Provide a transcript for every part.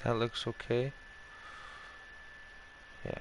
That looks okay. Yeah.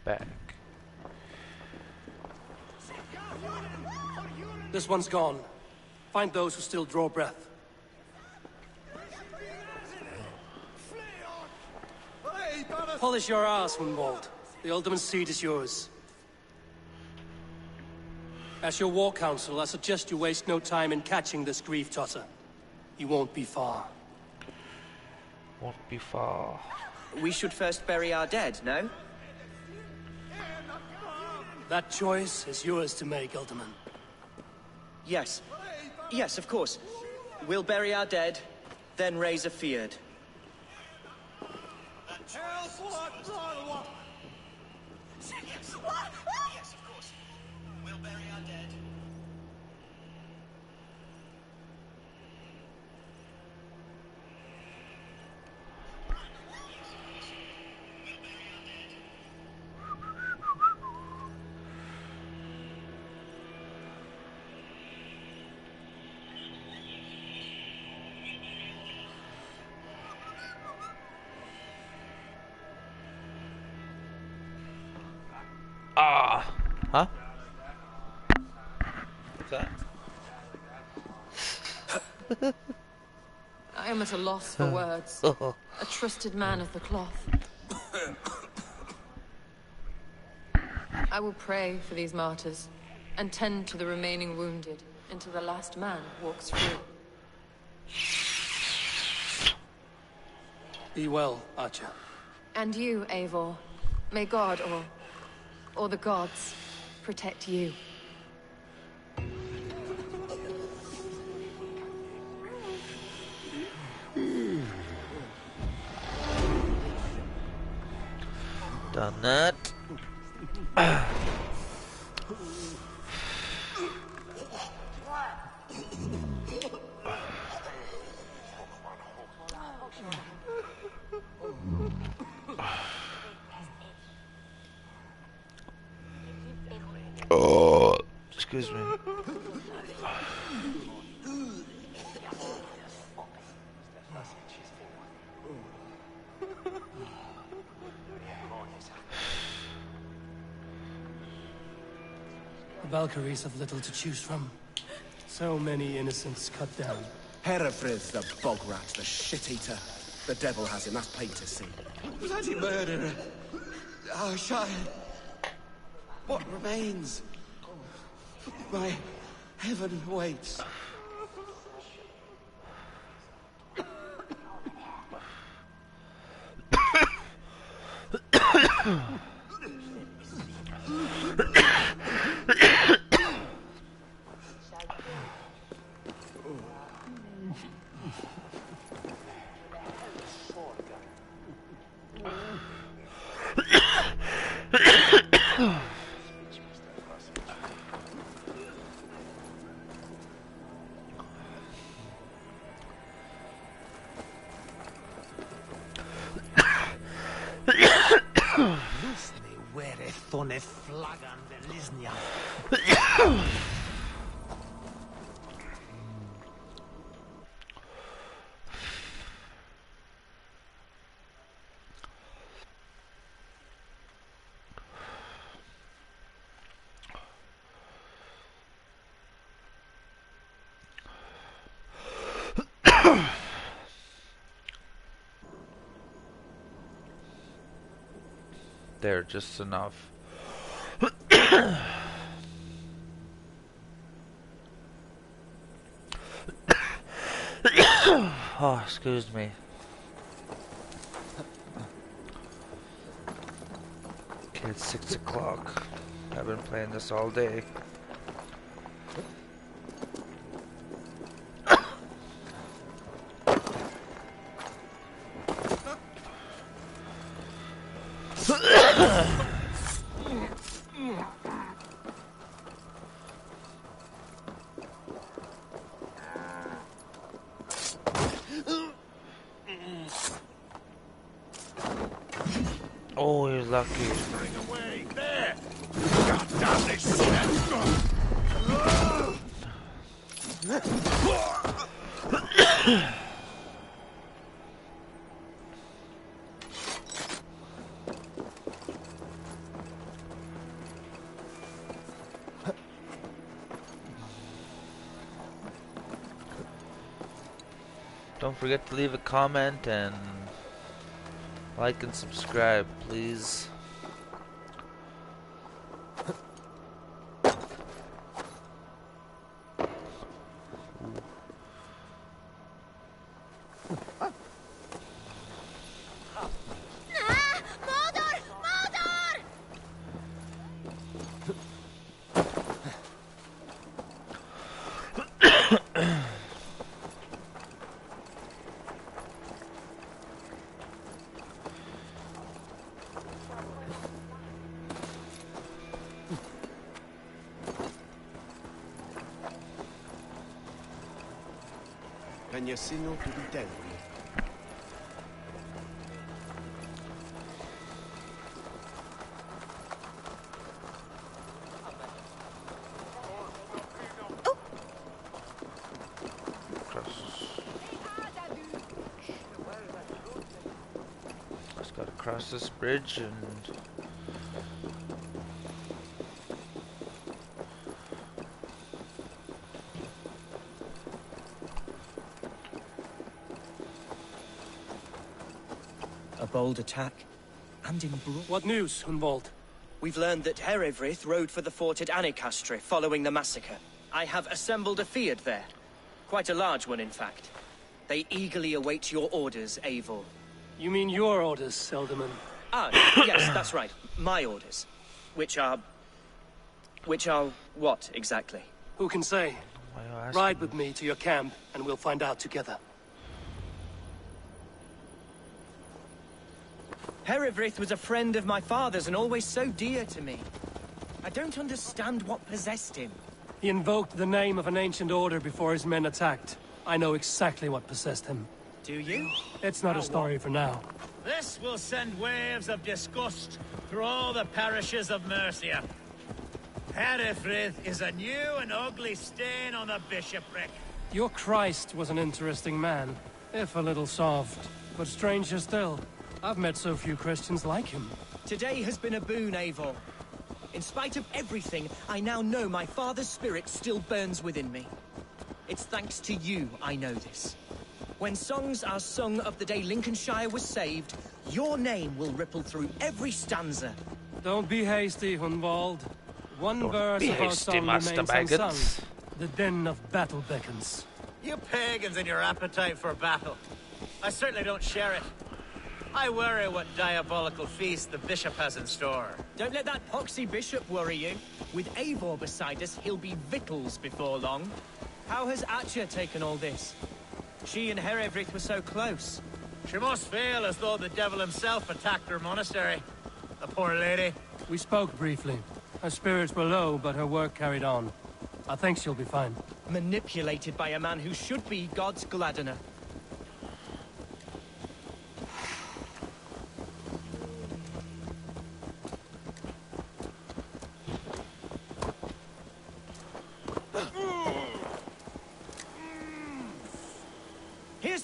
Back. This one's gone. Find those who still draw breath. Polish your ass, Wunwald. The Ultimate seat is yours. As your war council, I suggest you waste no time in catching this grief totter. He won't be far. Won't be far. We should first bury our dead, no? That choice is yours to make, Ultiman. Yes. Yes, of course. We'll bury our dead, then raise a feared. Yes, of course. We'll bury our dead. Ah! Huh? What's that? I am at a loss for words. A trusted man of the cloth. I will pray for these martyrs, and tend to the remaining wounded, until the last man walks free. Be well, Archer. And you, Eivor. May God, or the gods, protect you. Done that. Oh, excuse me. The Valkyries have little to choose from. So many innocents cut down. Herefrith, the bog rat, the shit-eater. The devil has him, that's plain to see. Bloody murderer. Our child. What remains? My heaven waits. Thone flagan veliznia. There, just enough. Oh, excuse me. Okay, it's 6 o'clock. I've been playing this all day. Oh, you're lucky. Bring away, there! God damn this shit! Don't forget to leave a comment and like and subscribe, please. Pegnasino più di tempo. Just gotta cross this bridge and A bold attack, and in broad. What news, Hunwald? We've learned that Herewrith rode for the fort at Annikastre following the massacre. I have assembled a field there. Quite a large one, in fact. They eagerly await your orders, Eivor. You mean your orders, Elderman? Ah, yes, that's right. My orders. Which are what, exactly? Who can say? why are you asking? Ride with me to your camp, and we'll find out together. Herewrith was a friend of my father's and always so dear to me. I don't understand what possessed him. He invoked the name of an ancient order before his men attacked. I know exactly what possessed him. Do you? It's not a story for now. This will send waves of disgust through all the parishes of Mercia. Herefrith is a new and ugly stain on the bishopric. Your Christ was an interesting man, if a little soft. But stranger still, I've met so few Christians like him. Today has been a boon, Eivor. In spite of everything, I now know my father's spirit still burns within me. It's thanks to you I know this. When songs are sung of the day Lincolnshire was saved, your name will ripple through every stanza. Don't be hasty, Hunwald. One Don't verse be of our hasty, song Master remains Baggins. unsung. The din of battle beckons. You pagans and your appetite for battle. I certainly don't share it. I worry what diabolical feast the bishop has in store. Don't let that poxy bishop worry you. With Eivor beside us, he'll be victuals before long. How has Atcha taken all this? She and Herewrith were so close. She must feel as though the devil himself attacked her monastery. The poor lady. We spoke briefly. Her spirits were low, but her work carried on. I think she'll be fine. Manipulated by a man who should be God's gladdener.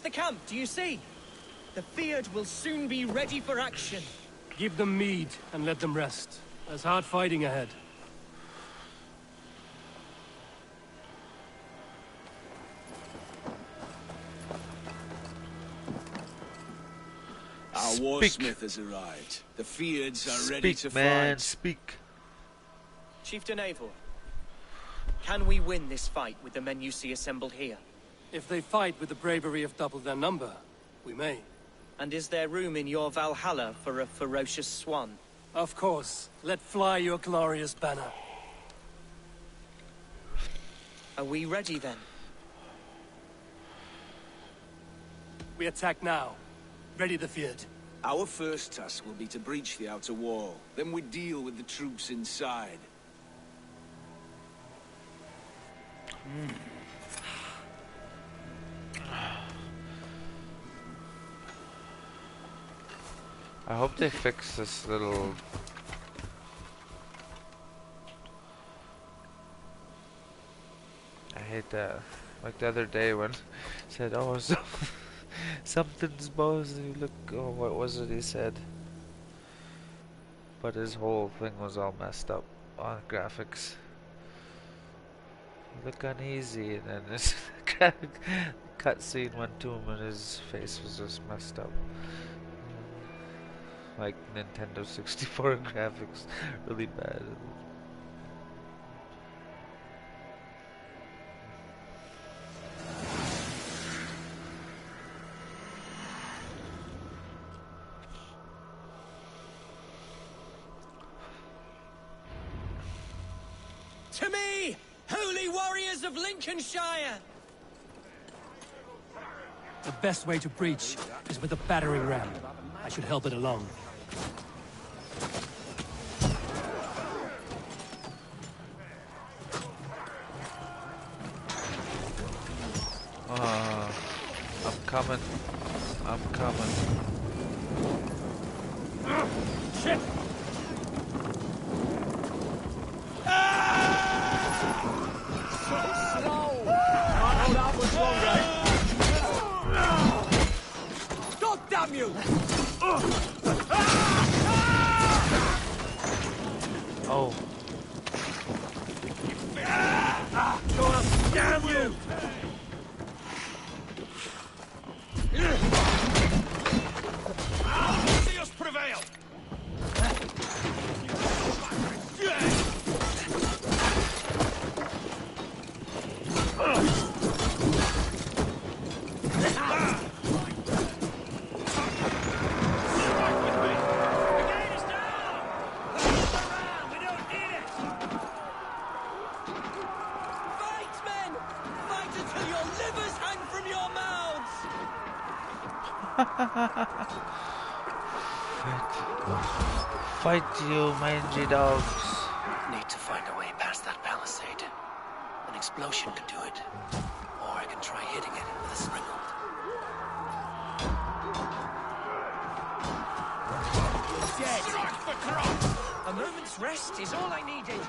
the camp, do you see? The Fyrd will soon be ready for action. Give them mead and let them rest. There's hard fighting ahead. Our Speak. warsmith has arrived. The Fyrds are ready to Speak, man, fight. speak. Chieftain Eivor, can we win this fight with the men you see assembled here? If they fight with the bravery of double their number, we may. And is there room in your Valhalla for a ferocious swan? Of course. Let fly your glorious banner. Are we ready then? We attack now. Ready the Fyrd. Our first task will be to breach the outer wall. Then we deal with the troops inside. I hope they fix this little... I hate that. Like the other day when said, oh, so something's supposed to look... Oh, what was it he said? But his whole thing was all messed up on graphics. You look uneasy, and then this cutscene went to him and his face was just messed up. Like Nintendo 64 graphics, really bad. To me, holy warriors of Lincolnshire! The best way to breach is with a battering ram. I should help it along. I'm coming. I'm coming. Shit! God damn you! Oh. Damn you! See us prevail! Fight, men! Fight until your livers hang from your mouths! Fight you, mangy dogs. Need to find a way past that palisade. An explosion could do it. Or I can try hitting it with a springboard. A moment's rest is all I needed.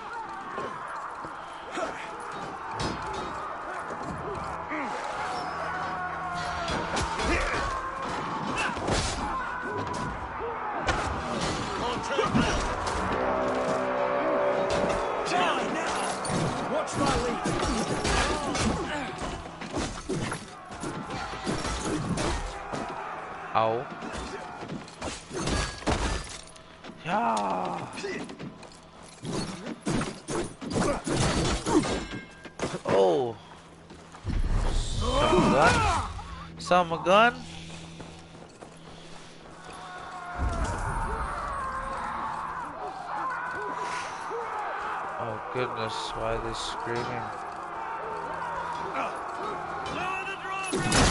Die now! Watch my lead. Ow. Yeah. Oh. Some gun. Some gun. Oh goodness, why are they screaming? Lower the drawbridge!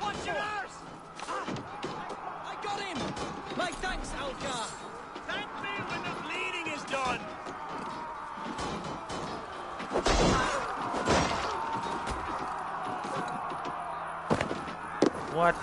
Watch your arse! I got him! My thanks, Algar! Thank me when the bleeding is done! What?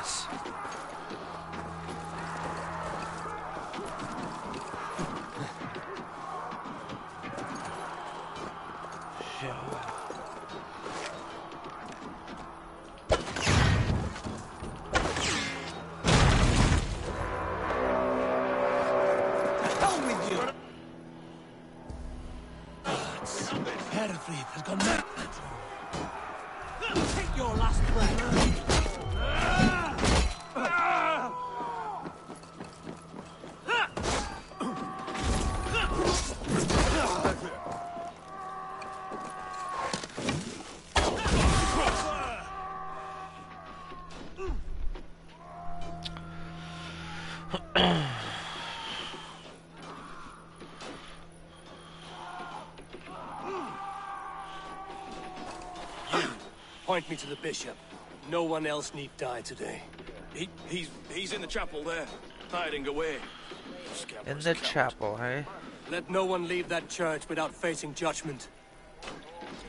Point me to the bishop. No one else need die today. He's in the chapel there, hiding away. In the chapel, hey? Let no one leave that church without facing judgment.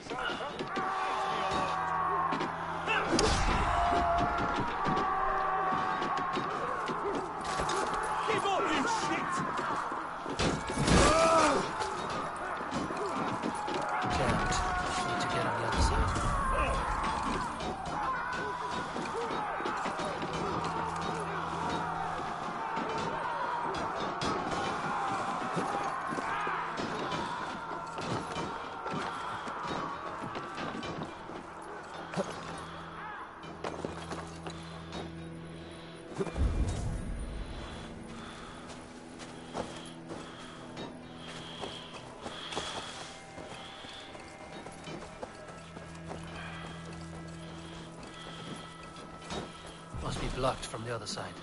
Give up, you shit! Can't. Need to get on the other side. Must be blocked from the other side.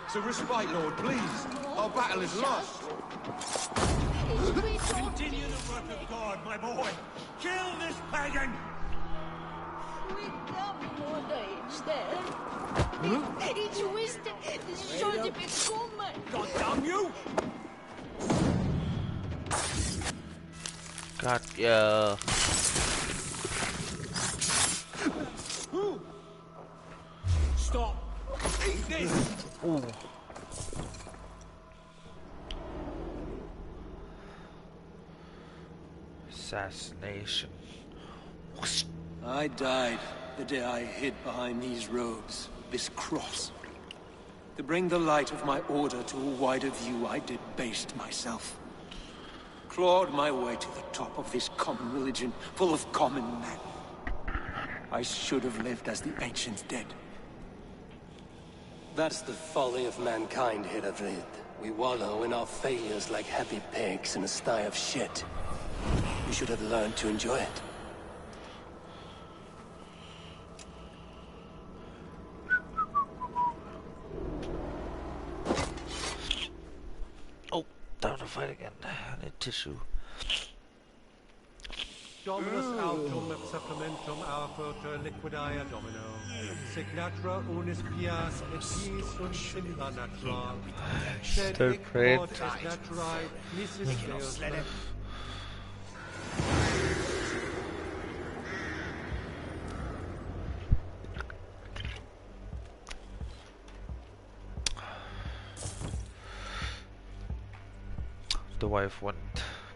So respite, Lord, please. Our battle is lost. Continue the work of God, my boy. Kill this pagan. God damn you! Got ya. Stop! Eat this! Ooh. Assassination. I died the day I hid behind these robes, this cross. To bring the light of my order to a wider view, I debased myself. Clawed my way to the top of this common religion, full of common men. I should have lived as the ancients did. That's the folly of mankind, Hiradrid. We wallow in our failures like happy pigs in a sty of shit. We should have learned to enjoy it. Oh, down to fight again. I need tissue. Dominus autum et supplementum aufertur liquidae domino. Sic natura unis pias et pis sunt simila natura. Sed Start hic praying. quod est naturae nisis Deus lent. The wife went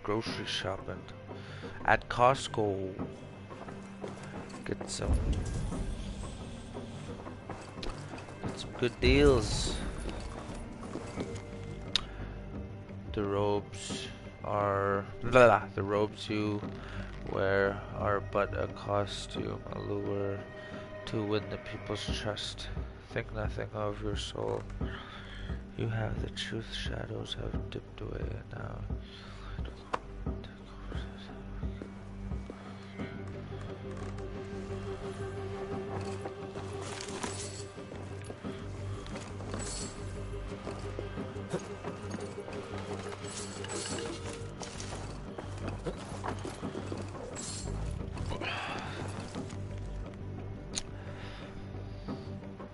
grocery shopping at Costco. Get some good deals. The robes the robes you wear are but a costume, a lure to win the people's trust. Think nothing of your soul. You have the truth, shadows have dipped away now.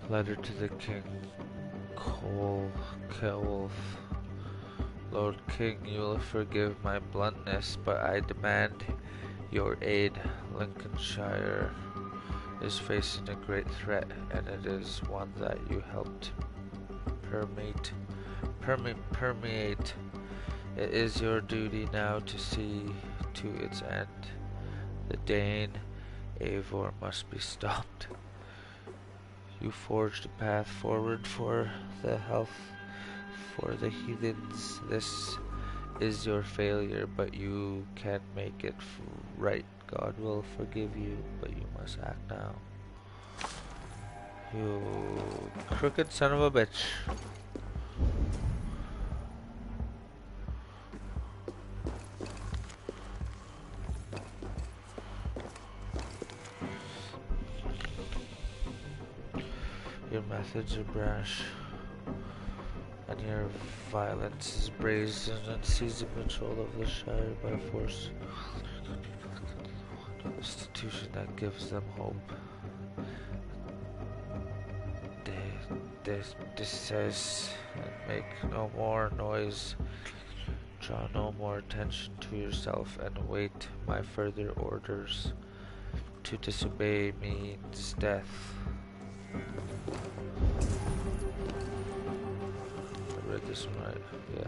Letter to the king. Ceolwulf. Lord King, you will forgive my bluntness, but I demand your aid. Lincolnshire is facing a great threat, and it is one that you helped permeate. It is your duty now to see to its end. The Dane Eivor must be stopped. You forged a path forward for the health for the heathens. This is your failure, but you can make it right. God will forgive you, but you must act now. You crooked son of a bitch. Your methods are brash, and your violence is brazen and seizing control of the Shire by force. The institution that gives them hope. They desist and make no more noise. Draw no more attention to yourself and await my further orders. To disobey means death. I read this one right, yeah.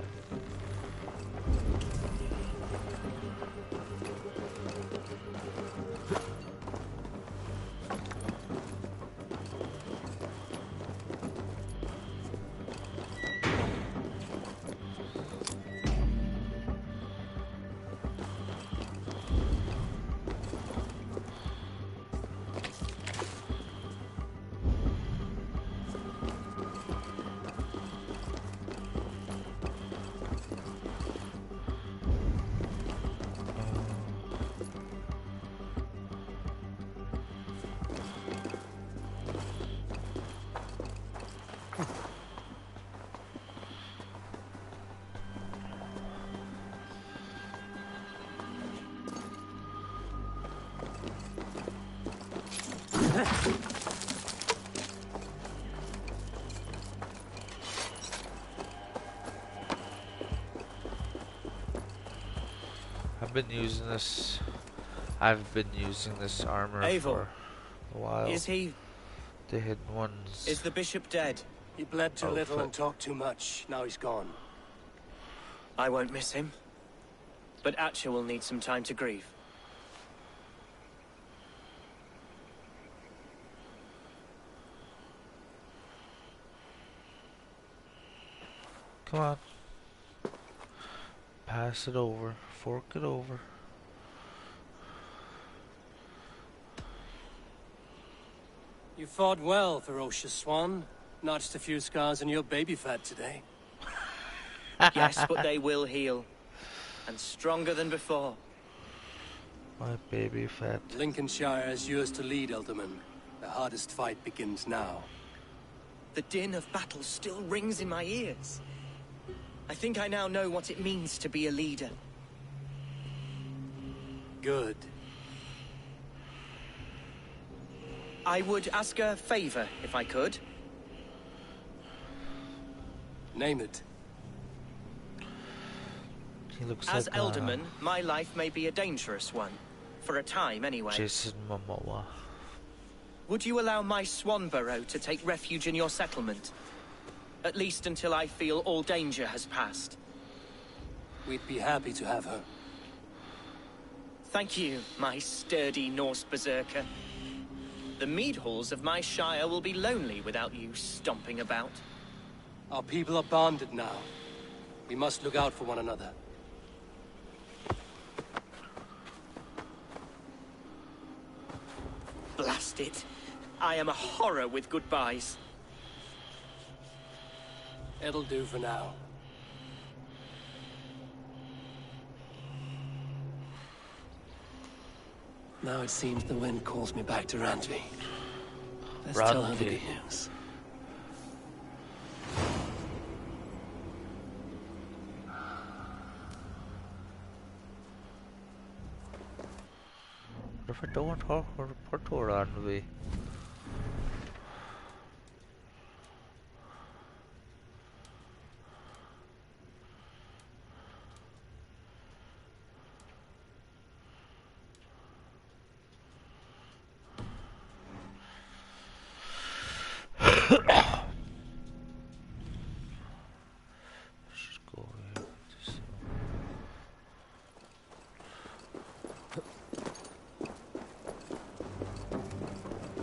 I've been using this armor Eivor, for a while. Is he... The hidden ones. Is the bishop dead? He bled too little and talked too much. Now he's gone. I won't miss him. But Atcha will need some time to grieve. Come on. Pass it over. Fork it over. You fought well, ferocious swan. Notched a few scars on your baby fat today. Yes, but they will heal. And stronger than before. My baby fat. Lincolnshire is yours to lead, Elderman. The hardest fight begins now. The din of battle still rings in my ears. I think I now know what it means to be a leader. Good. I would ask a favor, if I could. Name it. He looks As like Elderman, my life may be a dangerous one. For a time, anyway. Jason Momoa. Would you allow my Swanborough to take refuge in your settlement? At least until I feel all danger has passed. We'd be happy to have her. Thank you, my sturdy Norse berserker. The mead halls of my shire will be lonely without you stomping about. Our people are bonded now. We must look out for one another. Blast it. I am a horror with goodbyes. It'll do for now. Now it seems the wind calls me back to Randvi. Let's tell her the good news. If I don't have her report to Randvi.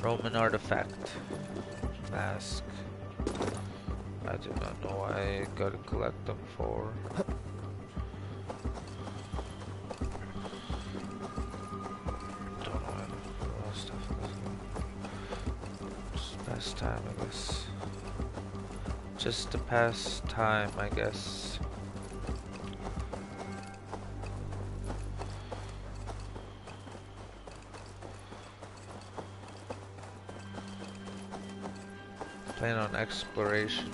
Roman artifact. Mask. I do not know why I gotta collect them for. pastime, I guess. Just to pass time, I guess. Playing on exploration.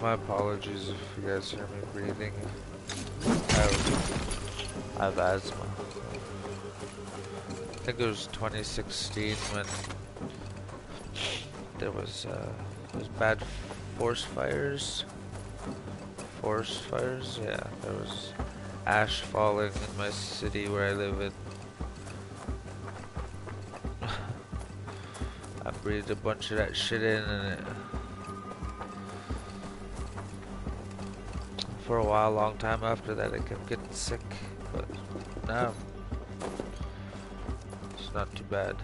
My apologies if you guys hear me breathing. I have asthma. I think it was 2016 when there was bad forest fires. Forest fires? Yeah, there was ash falling in my city where I live in. I breathed a bunch of that shit in and for a while, long time after that, I kept getting sick, but now it's not too bad.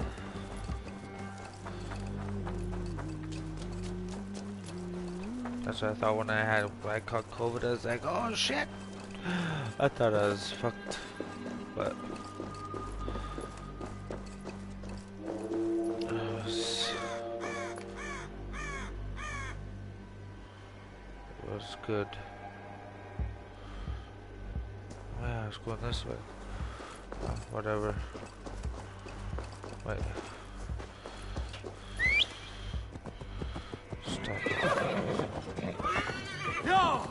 That's what I thought when I caught COVID. I was like, oh shit! I thought I was fucked, but it was good. Yeah, I was going this way. Whatever. Wait. Stop. No!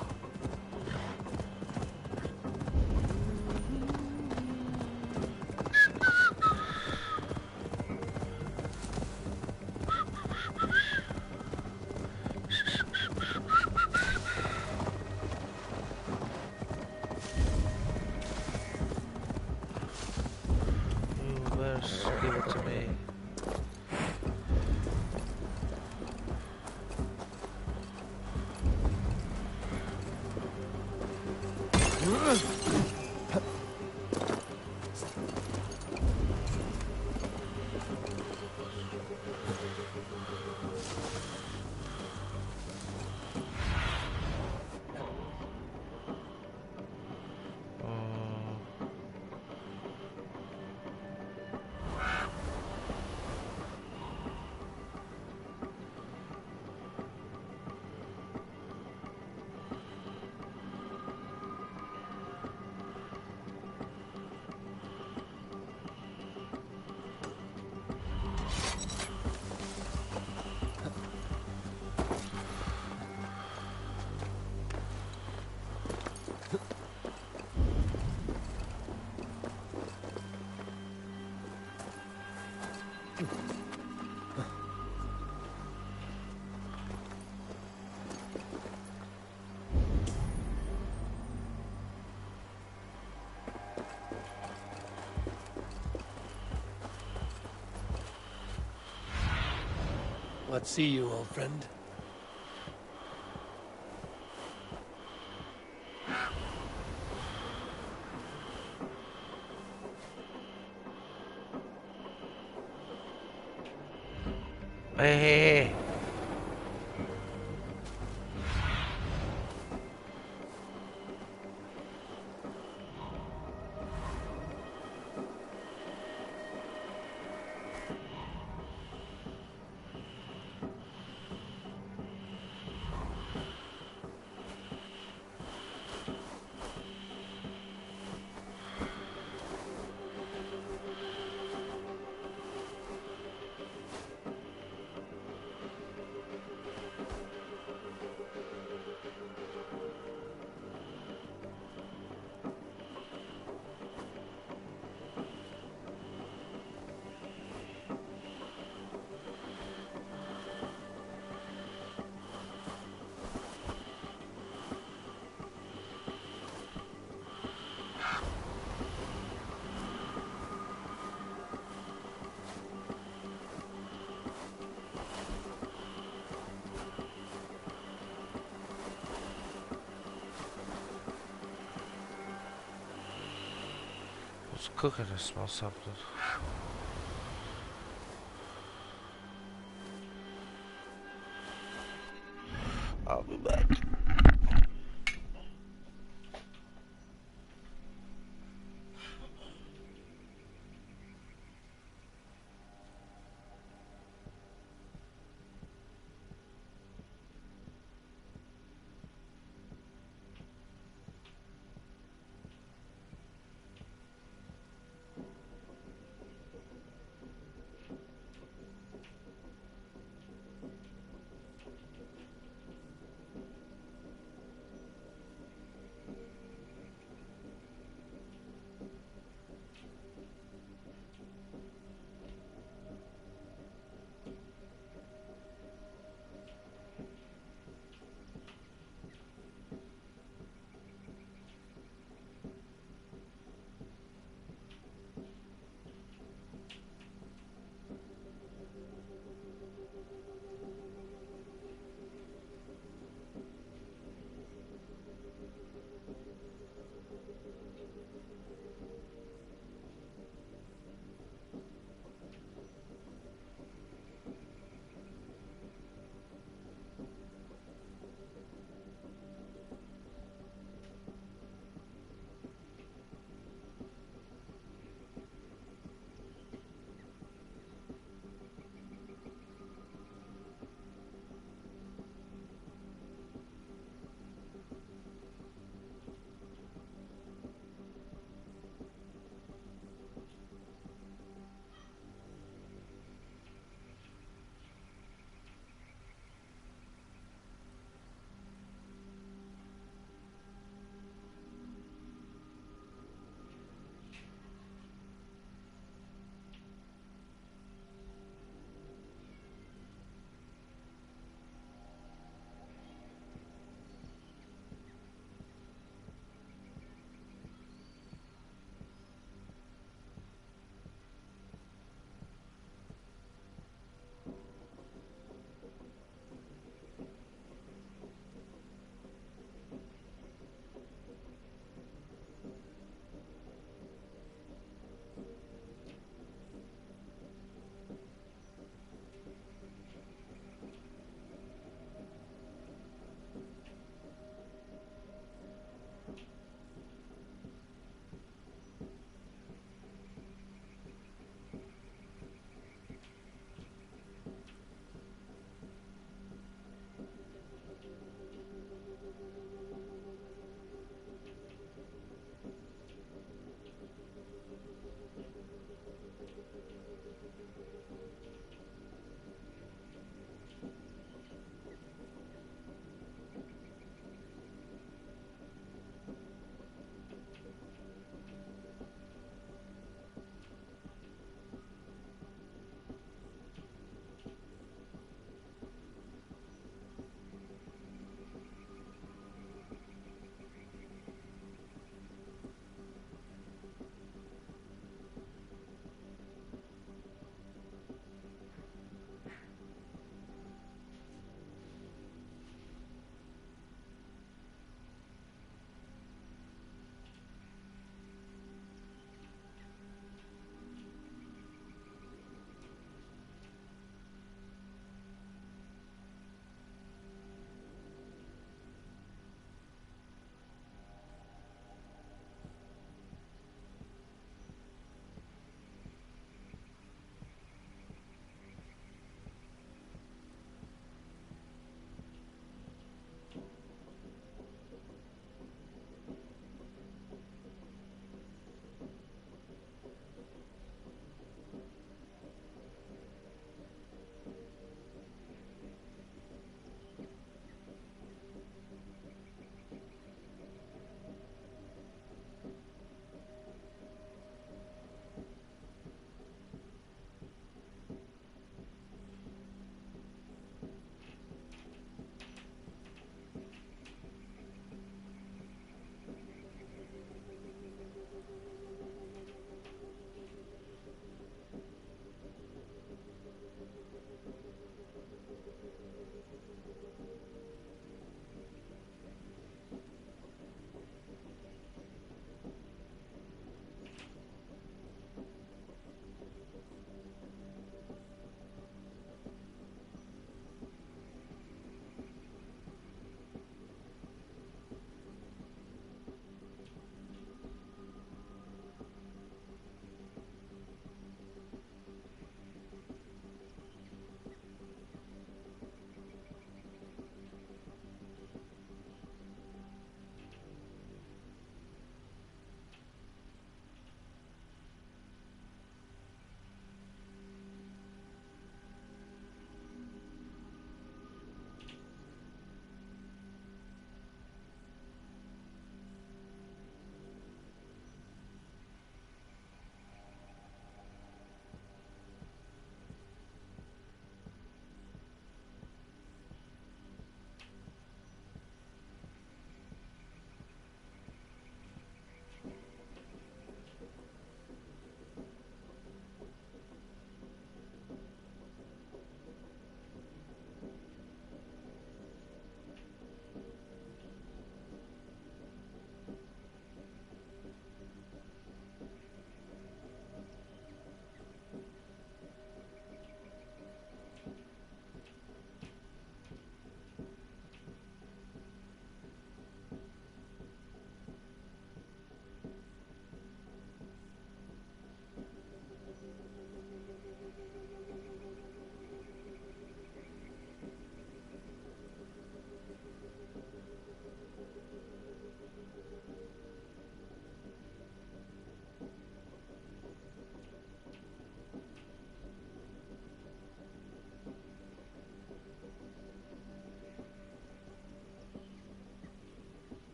Give it to me. Let's see you, old friend. Hey. It's cooking. I smell something. I'll be back.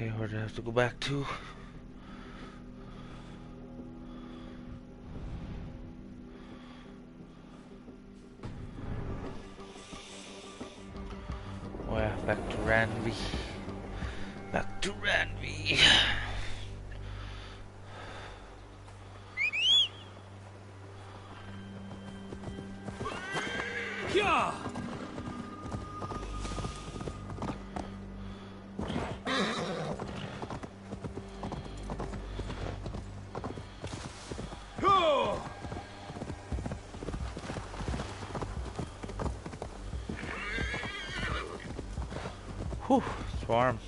Okay, where do I have to go back to? Oh yeah, back to Randvi. Back to Randvi. Yeah! Whew, it's warm.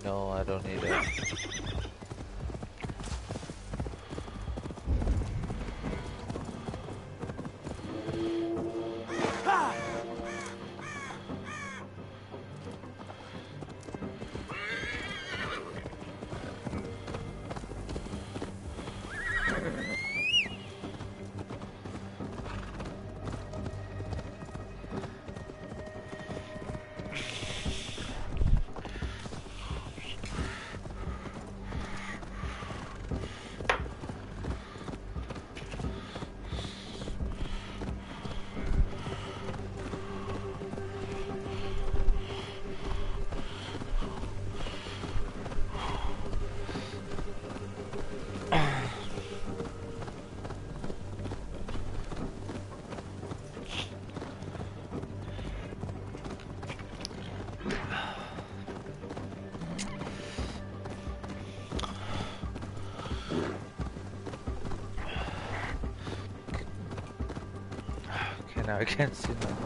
No, I don't need it. Okay, now I can't see nothing.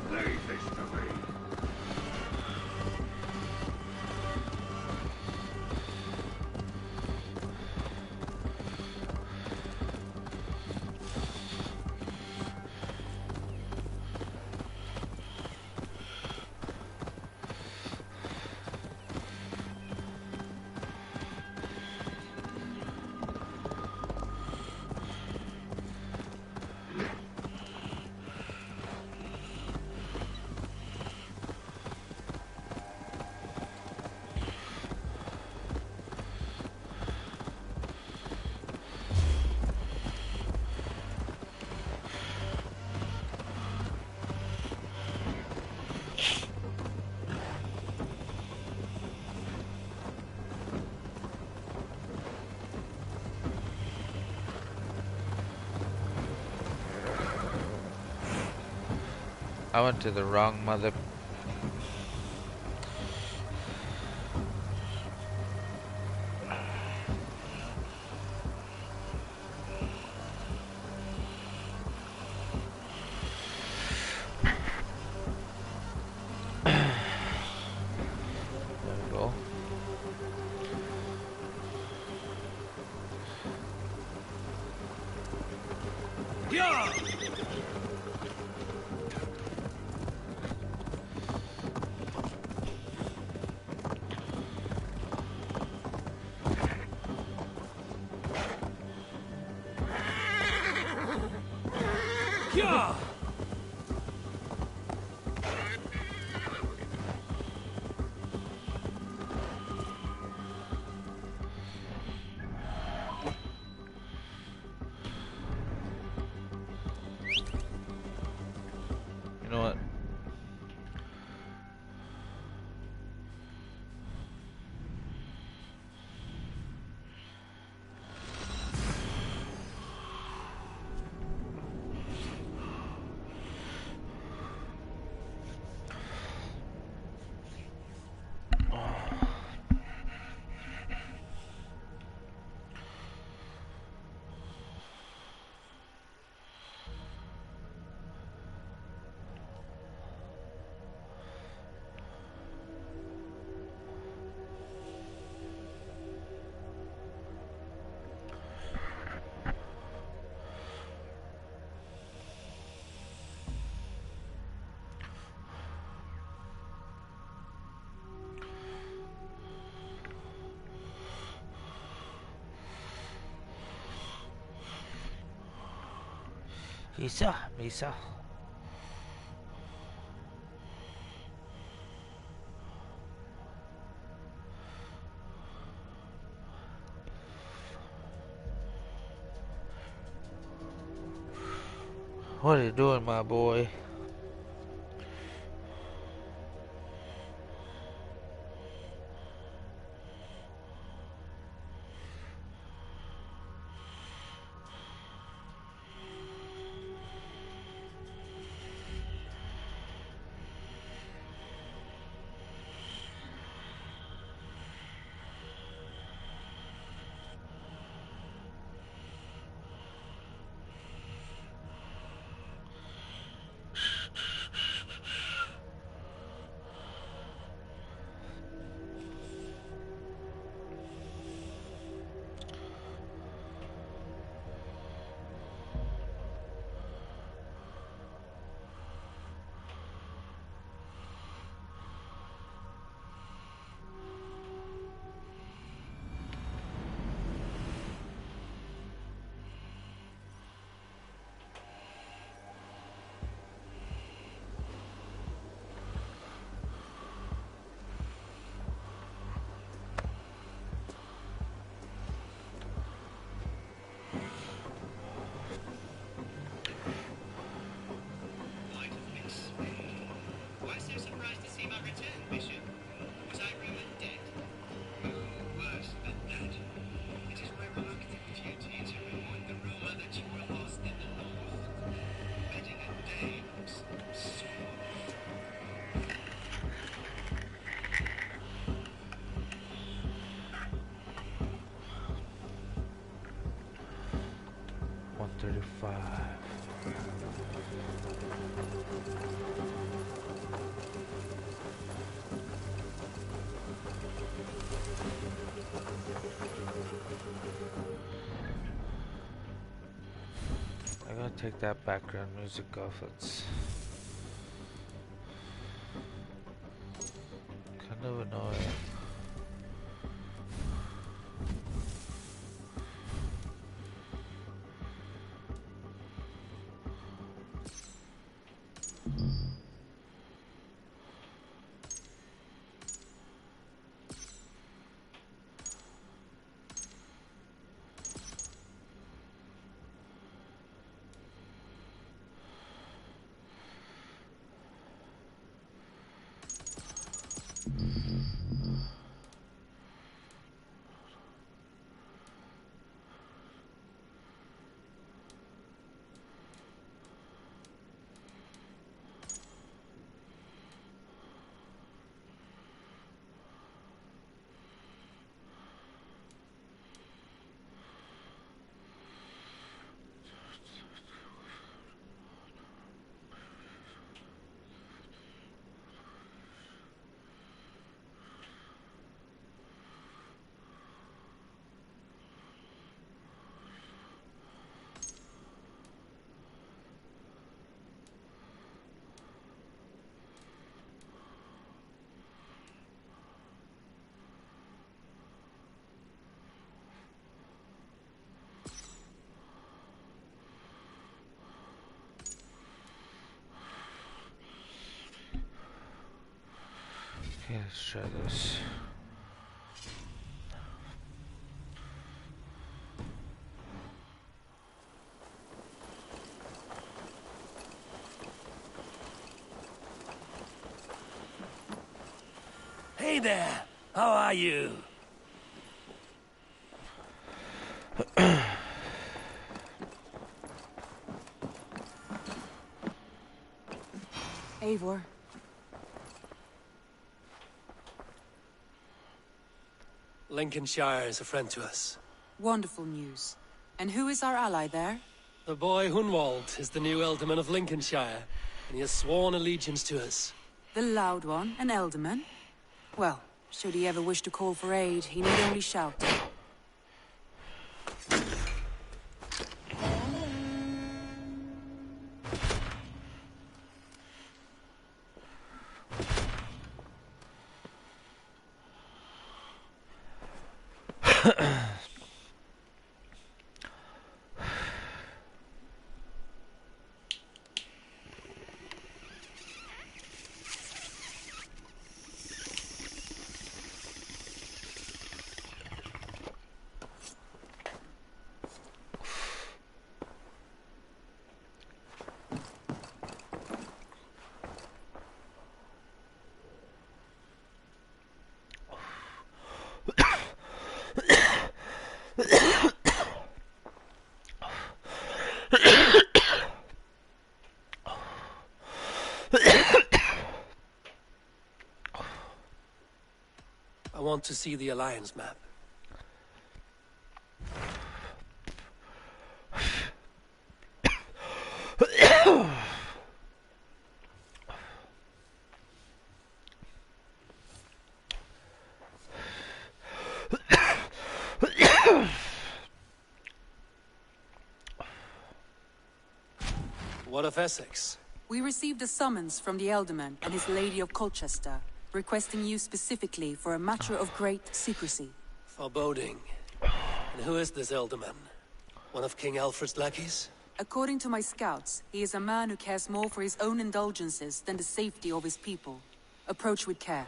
I went to the wrong mother. There we go. Misa, Misa. What are you doing, my boy? I gotta take that background music off. It's kind of annoying. Okay, let's try this. Hey there! How are you? Eivor. Lincolnshire is a friend to us. Wonderful news. And who is our ally there? The boy Hunwald is the new Ealdorman of Lincolnshire, and he has sworn allegiance to us. The Loud One, an Ealdorman? Well, should he ever wish to call for aid, he need only shout. I want to see the Alliance map. What of Essex? We received a summons from the Elderman and his Lady of Colchester, requesting you specifically for a matter of great secrecy. Foreboding. And who is this Elderman? One of King Alfred's lackeys? According to my scouts, he is a man who cares more for his own indulgences than the safety of his people. Approach with care.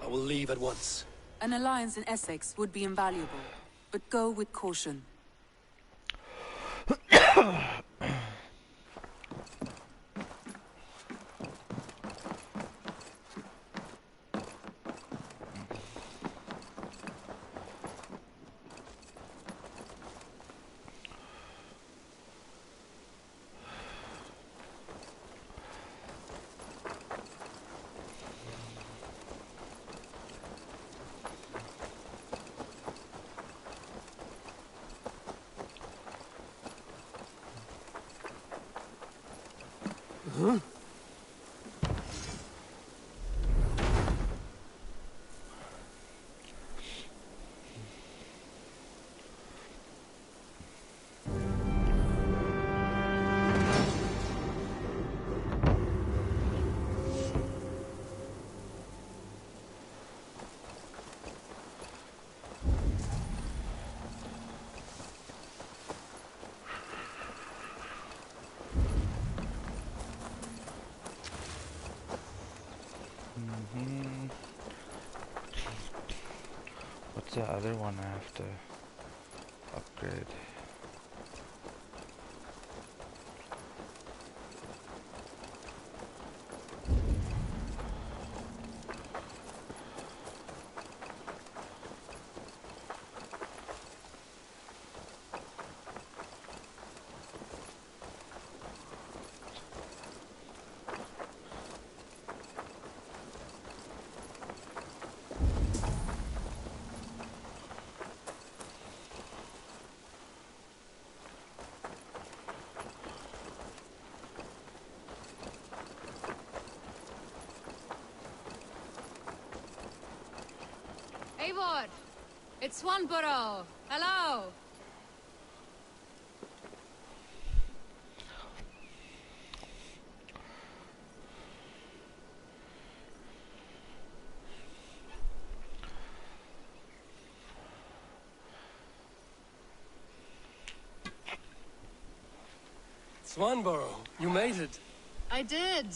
I will leave at once. An alliance in Essex would be invaluable, but go with caution. What's the other one I have to upgrade? Eivor! It's Swanborough! Hello! Swanborough, you made it. I did.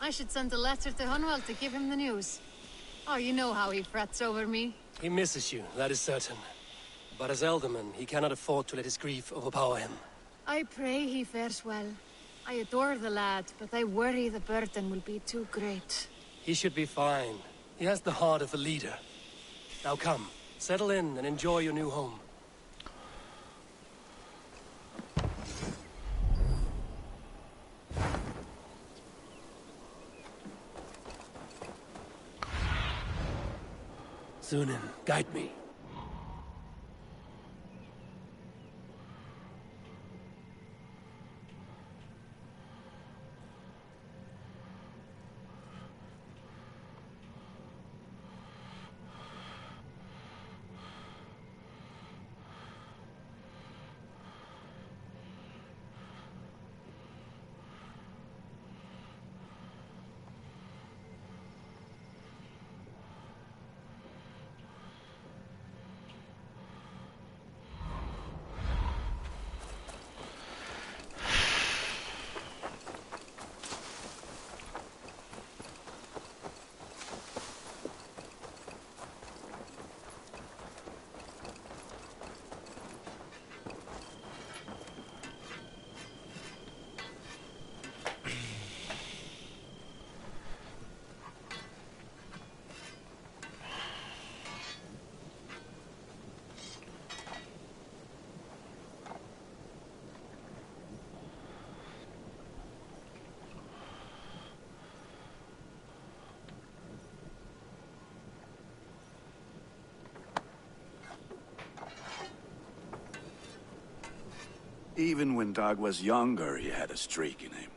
I should send a letter to Hunwell to give him the news. Oh, you know how he frets over me. He misses you, that is certain. But as Elderman, he cannot afford to let his grief overpower him. I pray he fares well. I adore the lad, but I worry the burden will be too great. He should be fine. He has the heart of a leader. Now come, settle in and enjoy your new home. Sunan, guide me. Even when Dag was younger, he had a streak in him.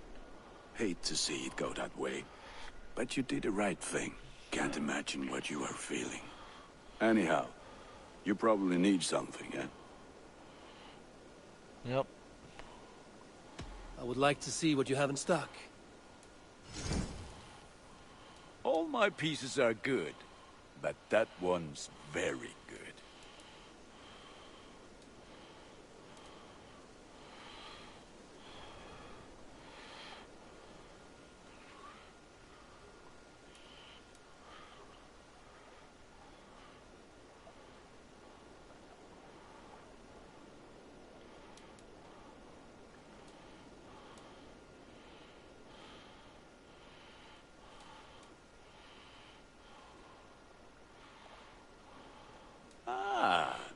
Hate to see it go that way. But you did the right thing. Can't imagine what you are feeling. Anyhow, you probably need something, eh? Yep. I would like to see what you have in stock. All my pieces are good, but that one's very good.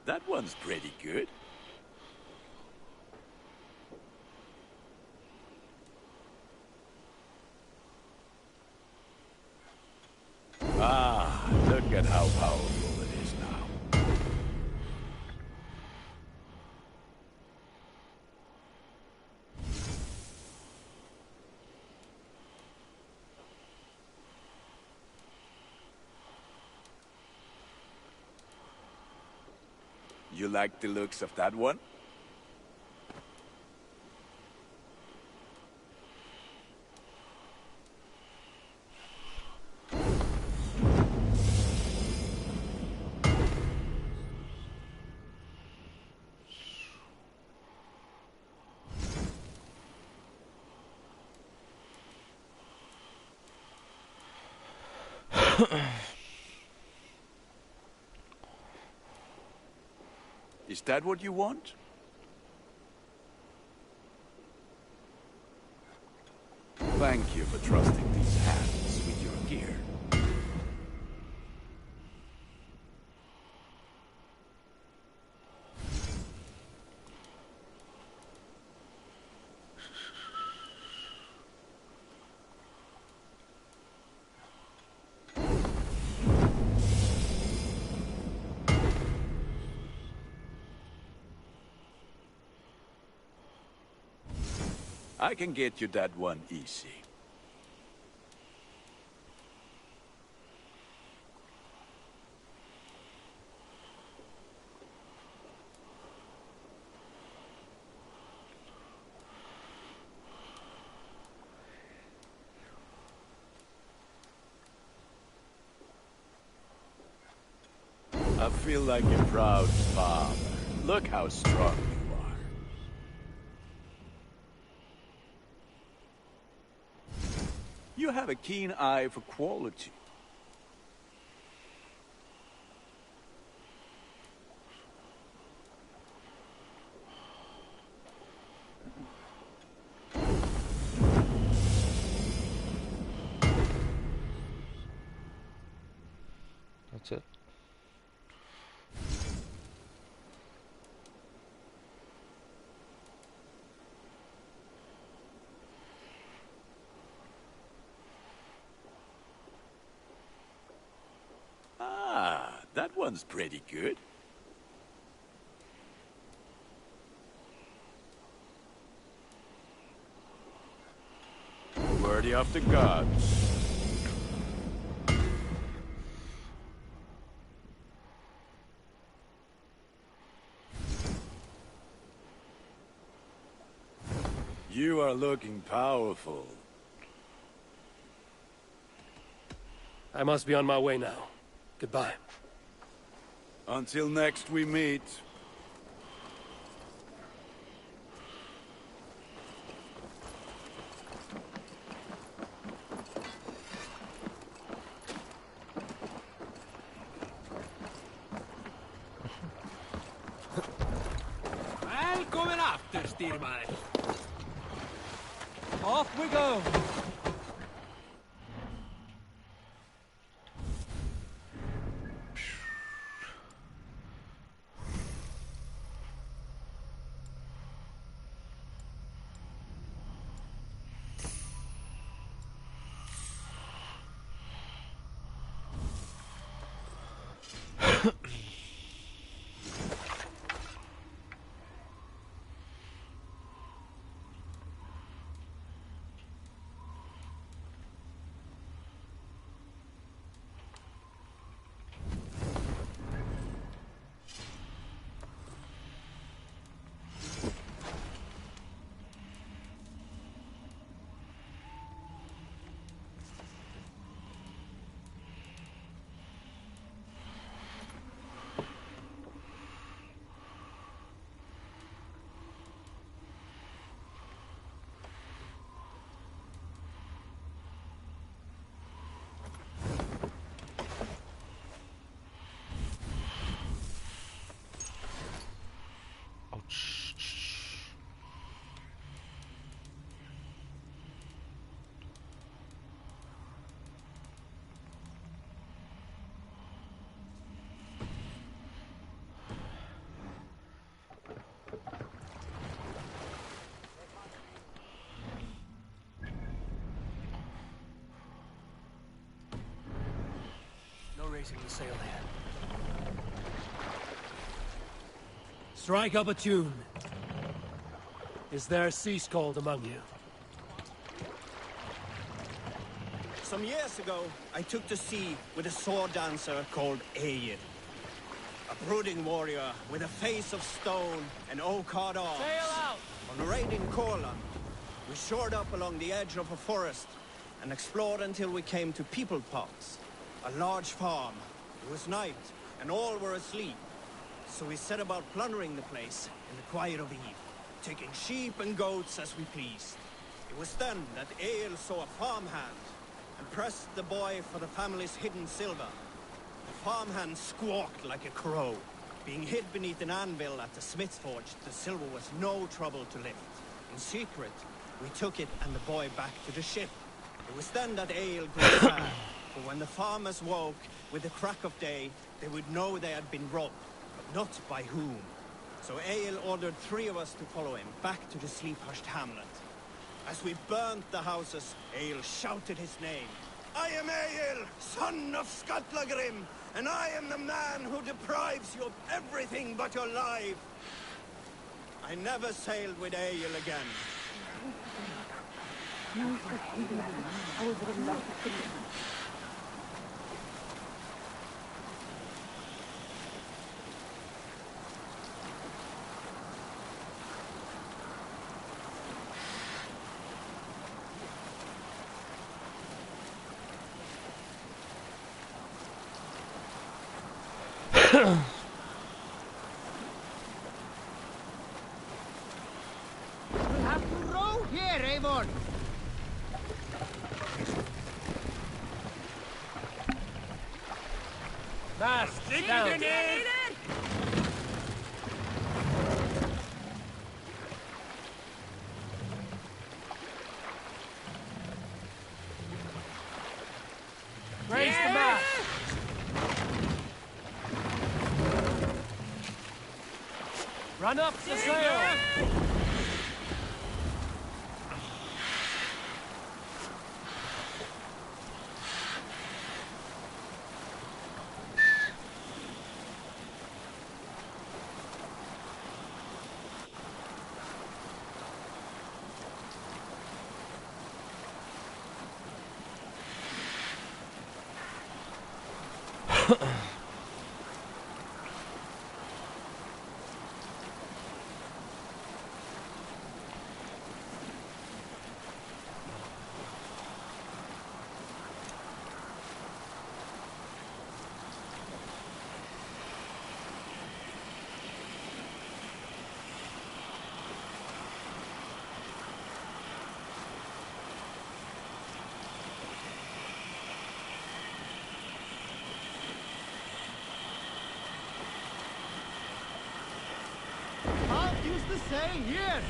That one's pretty good. Look at how powerful it is now. You like the looks of that one? Is that what you want? Thank you for trusting these hands with your gear. I can get you that one easy. I feel like a proud father. Look how strong you are. You have a keen eye for quality. That's it. That one's pretty good. Worthy of the gods. You are looking powerful. I must be on my way now. Goodbye. Until next we meet. Välkommen after, Styrmare. Off we go. raising the sail here. Strike up a tune. Is there a sea scald among you? Some years ago, I took to sea with a sword dancer called Egil. A brooding warrior with a face of stone and oak-hard arms. Sail out! On a raid in Courland, we shored up along the edge of a forest and explored until we came to People Pots, a large farm. It was night, and all were asleep. So we set about plundering the place in the quiet of eve, taking sheep and goats as we pleased. It was then that Egil saw a farmhand and pressed the boy for the family's hidden silver. The farmhand squawked like a crow. Being hid beneath an anvil at the smith's forge, the silver was no trouble to lift. In secret, we took it and the boy back to the ship. It was then that Egil grew sad, for when the farmers woke with the crack of day, they would know they had been robbed, but not by whom. So Egil ordered 3 of us to follow him back to the sleep-hushed hamlet. As we burnt the houses, Egil shouted his name. I am Egil, son of Skatlagrim, and I am the man who deprives you of everything but your life. I never sailed with Egil again. We'll have to row here, Eivor. Mast down. Raise the mast. Run up the sail. Use the saying here.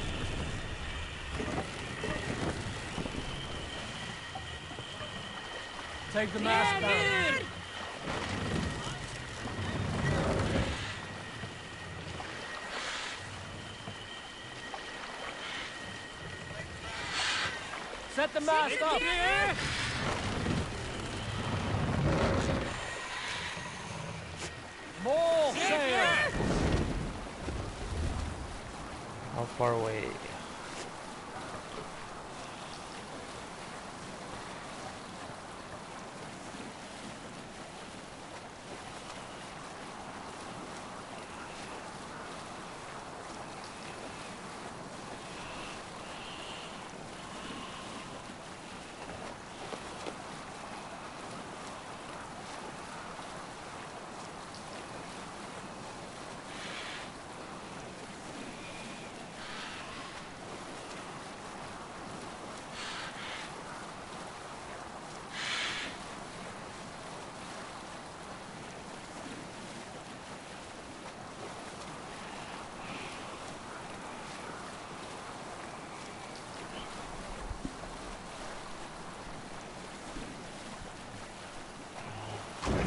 Take the mast down. Set the mast up. More sail. How far away?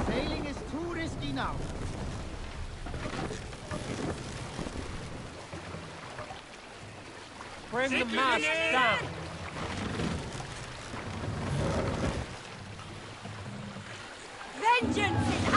Sailing is too risky now. Bring the mast down. Vengeance is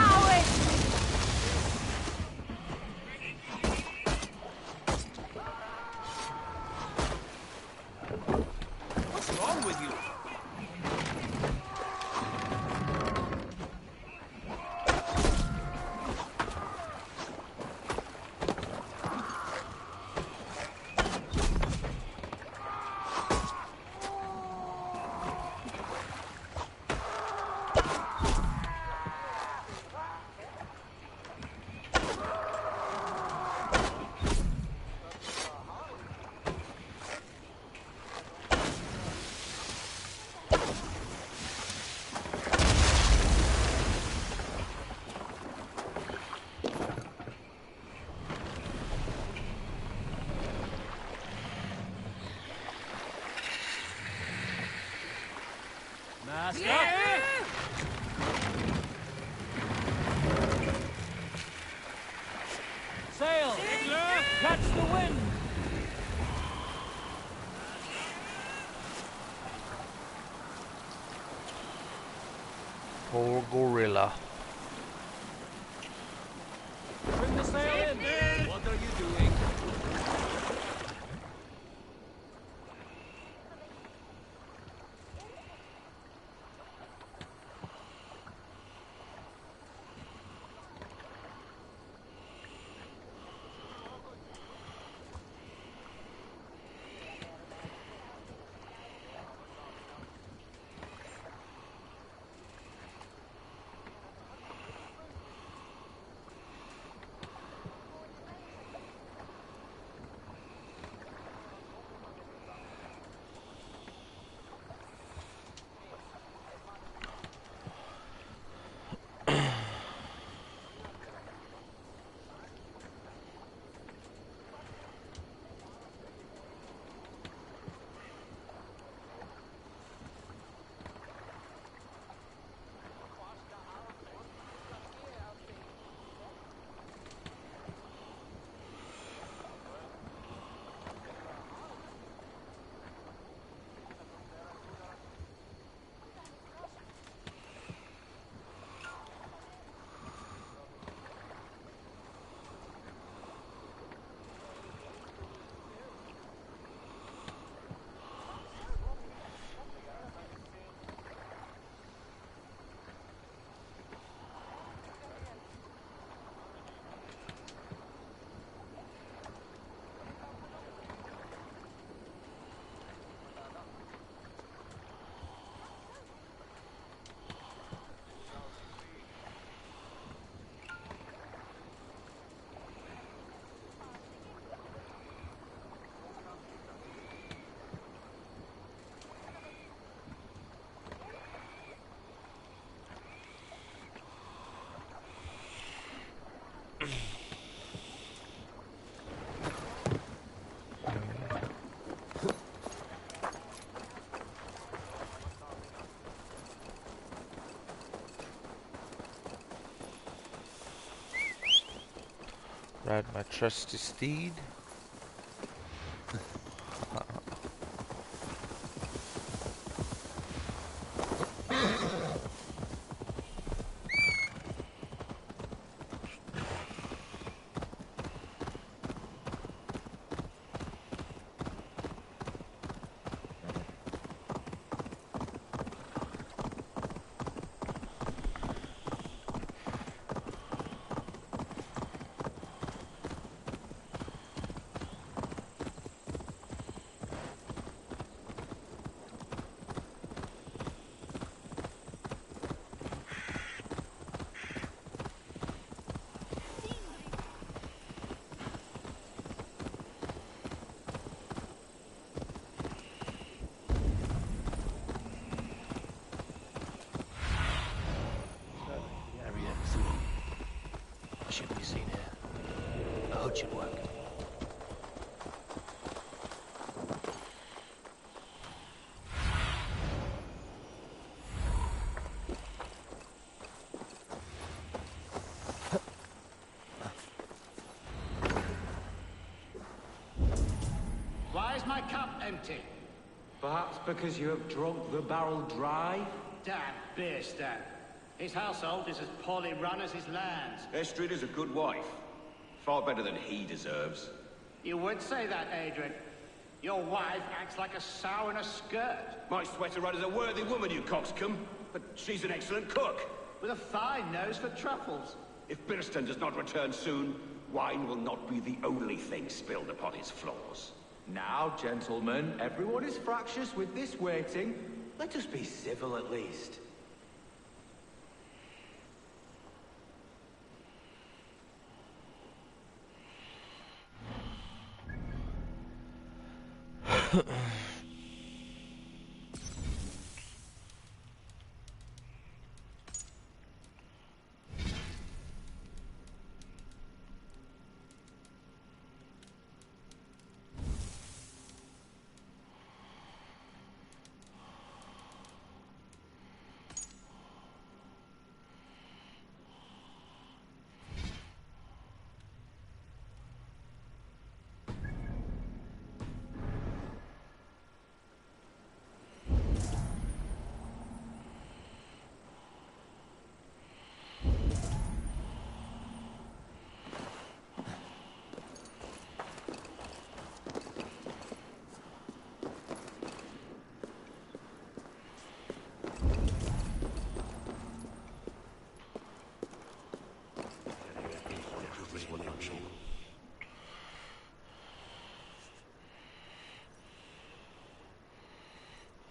whole gorilla. Bring the sail in! What are you doing? Ride my trusty steed. Should be seen here. A hood should work. Why is my cup empty? Perhaps because you have drunk the barrel dry? Damn beer stand. His household is as poorly run as his lands. Estrid is a good wife. Far better than he deserves. You would say that, Adrian. Your wife acts like a sow in a skirt. My sweater run is a worthy woman, you coxcomb. But she's an excellent cook. With a fine nose for truffles. If Birston does not return soon, wine will not be the only thing spilled upon his floors. Now, gentlemen, everyone is fractious with this waiting. Let us be civil at least.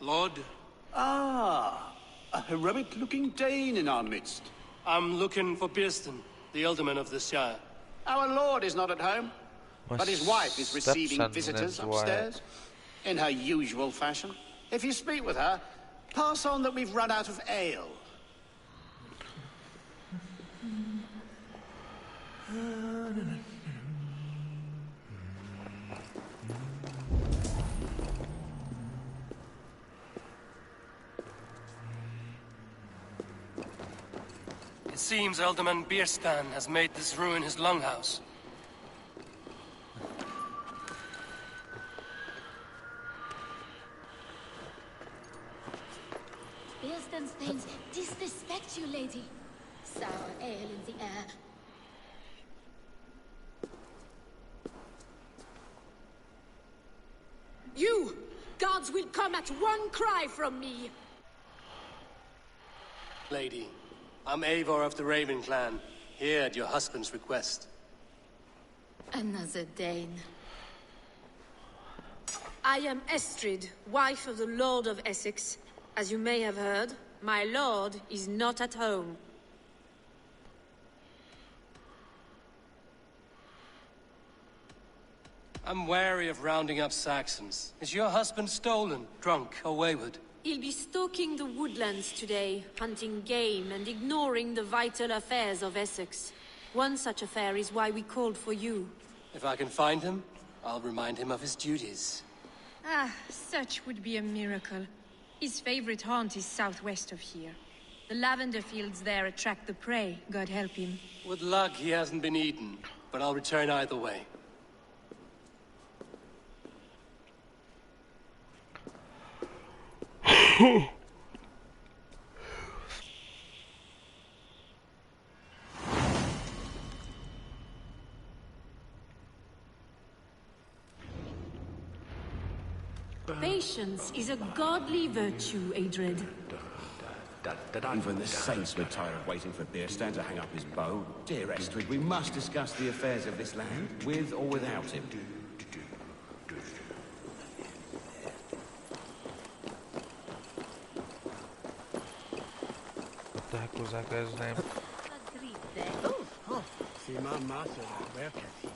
Lord? Ah, a heroic-looking Dane in our midst. I'm looking for Birsten, the alderman of the Shire. Our lord is not at home, but his wife is receiving stepson visitors is why. upstairs, in her usual fashion. If you speak with her, pass on that we've run out of ale. It seems Alderman Bierstan has made this ruin his longhouse. Bierstan's thanes disrespect you, lady. Sour ale in the air. You! Gods will come at one cry from me! Lady, I'm Eivor of the Raven Clan, here at your husband's request. Another Dane. I am Estrid, wife of the Lord of Essex. As you may have heard, my lord is not at home. I'm wary of rounding up Saxons. Is your husband stolen, drunk, or wayward? He'll be stalking the woodlands today, hunting game and ignoring the vital affairs of Essex. One such affair is why we called for you. If I can find him, I'll remind him of his duties. Ah, such would be a miracle. His favorite haunt is southwest of here. The lavender fields there attract the prey, God help him. With luck, he hasn't been eaten, but I'll return either way. Patience is a godly virtue, Adred. Even the saints were tired of waiting for Bierstan to hang up his bow. Dear Estrid, we must discuss the affairs of this land, with or without him. What the heck was that guy's name? See my master, where can he?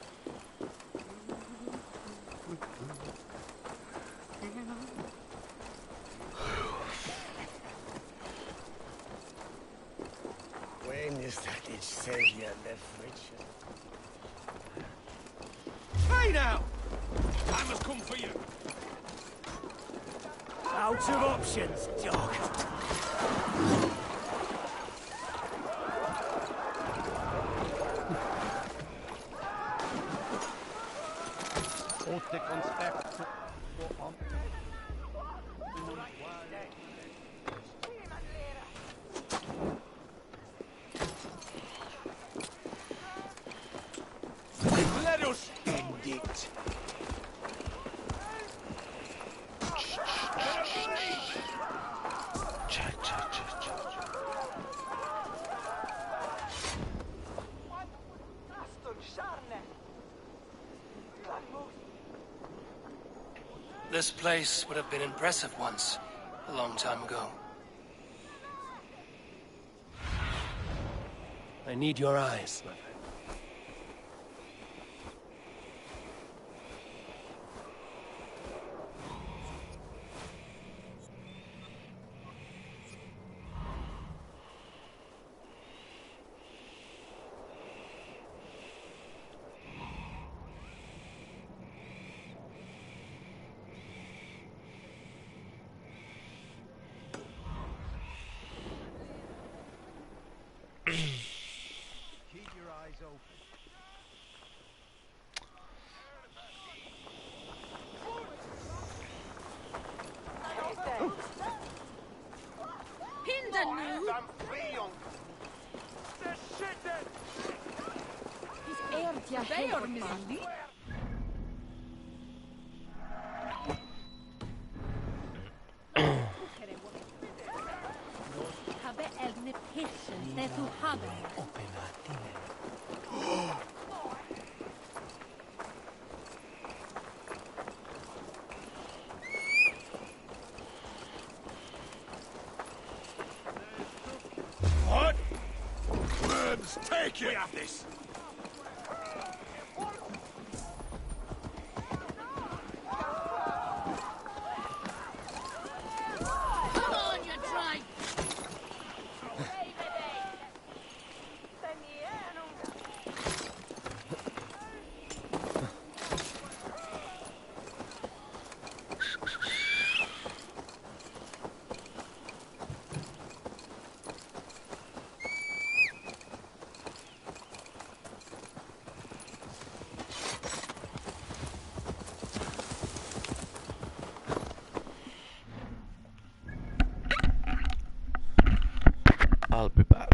When is that it savior left Richard? Hey now! Time has come for you. Out of options, dog. Let us end it. This place would have been impressive once, a long time ago. I need your eyes, my friend. Keep your eyes open. Pindanu! Thank you. We have this. Come on, you drag! I'll be back.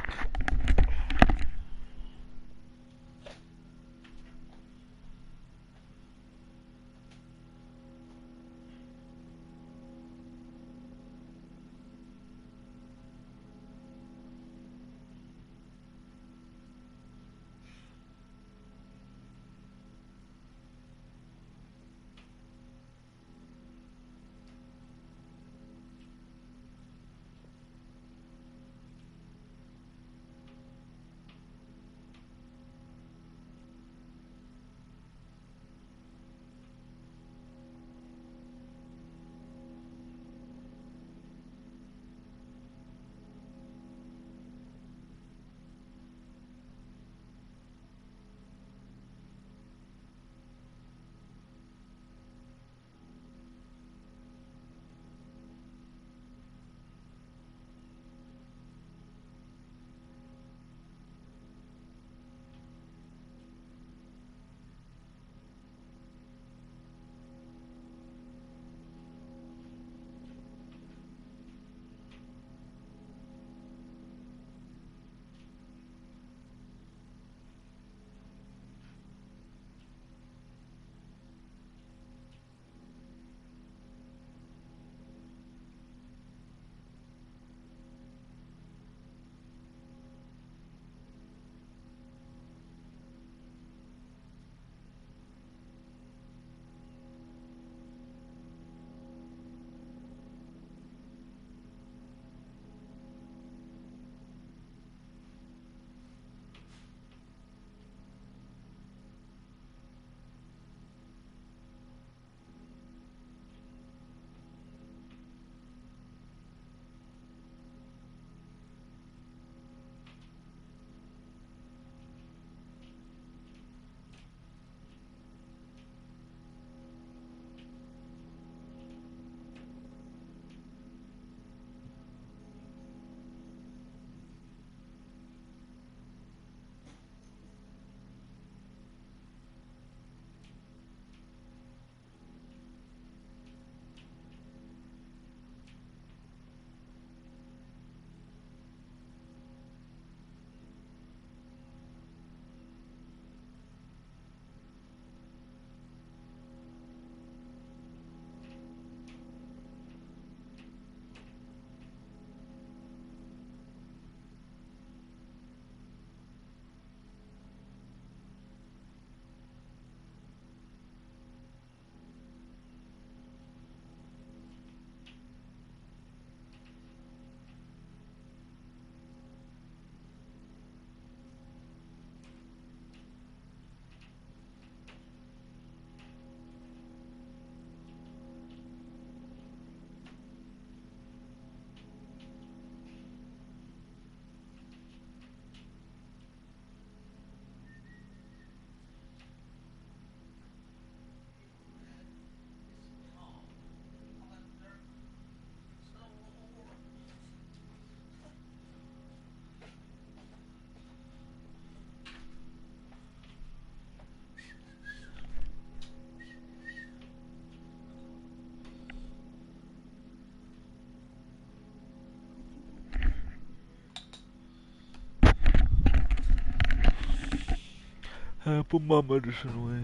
Put my medicine away.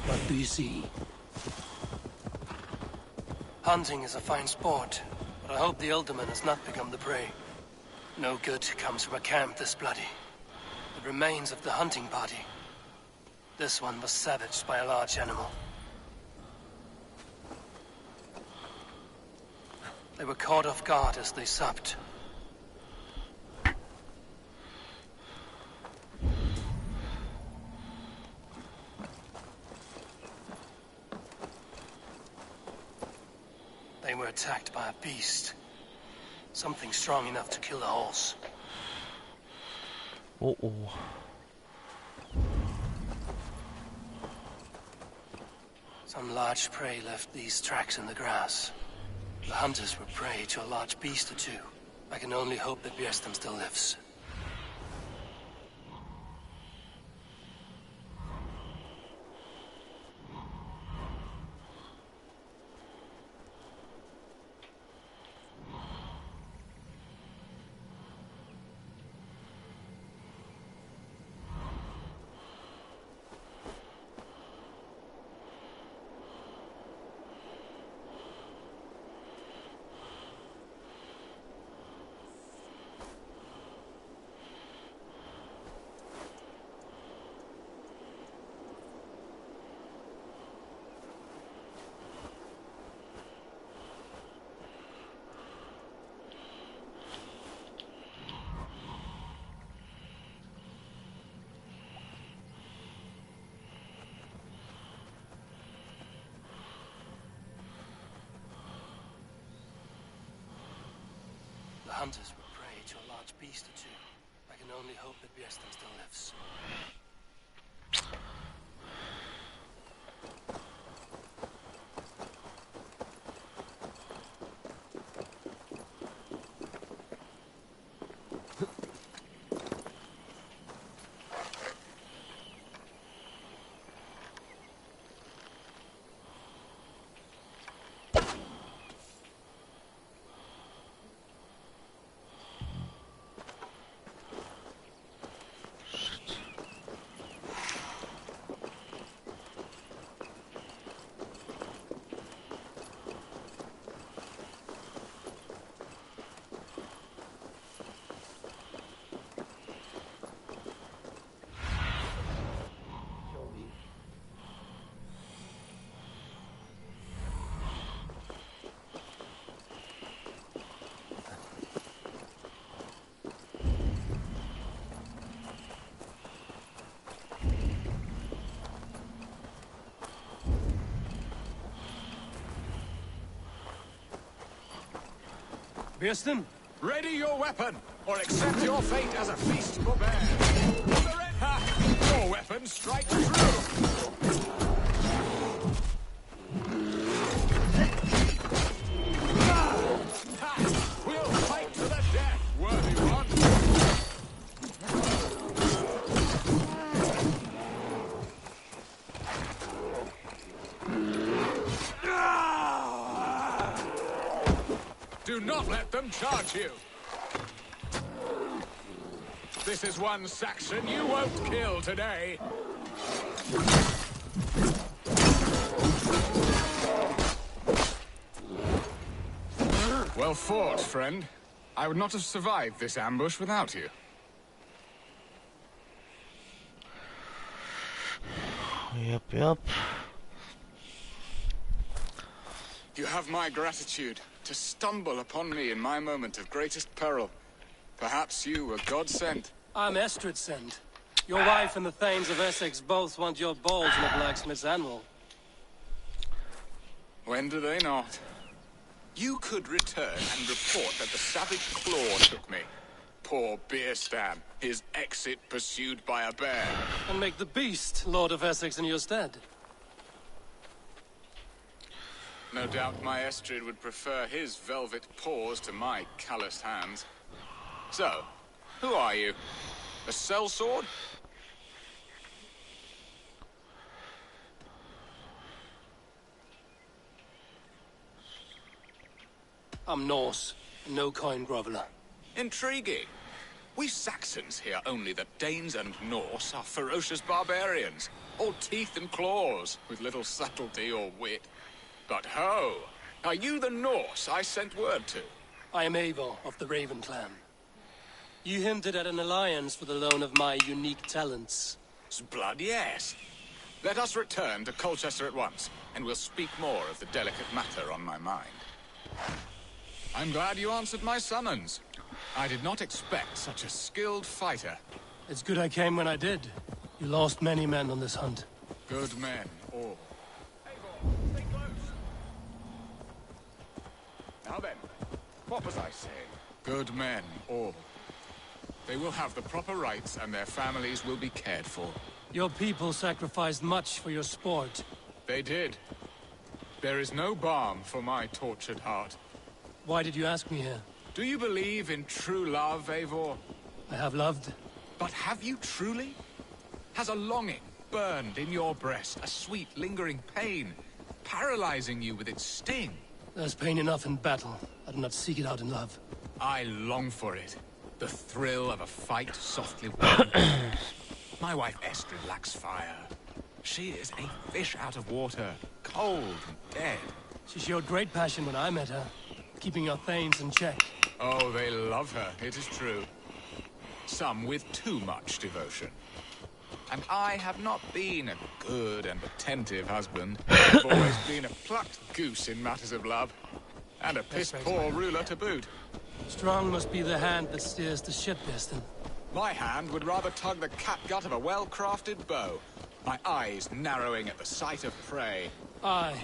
What do you see? Hunting is a fine sport, but I hope the Alderman has not become the prey. No good comes from a camp this bloody. The remains of the hunting party. This one was savaged by a large animal. They were caught off guard as they supped. They were attacked by a beast. Something strong enough to kill a horse. Uh-oh. Some large prey left these tracks in the grass. The hunters were prey to a large beast or two. I can only hope that Björnstam still lives. The hunters were prey to a large beast or two. I can only hope that Björnstam still lives. Björnstam? Ready your weapon, or accept your fate as a feast for bears. Ha! Your weapon strikes true! We'll fight to the death, worthy one! Do not let them charge you! This is one Saxon you won't kill today! Well fought, friend. I would not have survived this ambush without you. Yep. You have my gratitude. To stumble upon me in my moment of greatest peril. Perhaps you were God-sent. I'm Estrid sent. Your wife and the Thanes of Essex both want your balls in a blacksmith's anvil. When do they not? You could return and report that the savage Claw took me. Poor Björnstam, his exit pursued by a bear. And make the beast Lord of Essex in your stead. No doubt my Estrid would prefer his velvet paws to my calloused hands. So, who are you? A sellsword? I'm Norse, no coin groveler. Intriguing. We Saxons hear only that Danes and Norse are ferocious barbarians, all teeth and claws, with little subtlety or wit. But ho! Are you the Norse I sent word to? I am Eivor of the Raven clan. You hinted at an alliance for the loan of my unique talents. Blood, yes. Let us return to Colchester at once, and we'll speak more of the delicate matter on my mind. I'm glad you answered my summons. I did not expect such a skilled fighter. It's good I came when I did. You lost many men on this hunt. Good men, all. Now then, what was I saying? Good men, all. They will have the proper rights and their families will be cared for. Your people sacrificed much for your sport. They did. There is no balm for my tortured heart. Why did you ask me here? Do you believe in true love, Eivor? I have loved. But have you truly? Has a longing burned in your breast, a sweet, lingering pain, paralyzing you with its sting? There's pain enough in battle. I do not seek it out in love. I long for it. The thrill of a fight softly won. My wife Estrid lacks fire. She is a fish out of water, cold and dead. She showed great passion when I met her, keeping your thanes in check. Oh, they love her, it is true. Some with too much devotion. And I have not been a good and attentive husband. I've always been a plucked goose in matters of love. And a piss-poor ruler to boot. Strong must be the hand that steers the ship, Destin. My hand would rather tug the catgut of a well-crafted bow. My eyes narrowing at the sight of prey. Aye,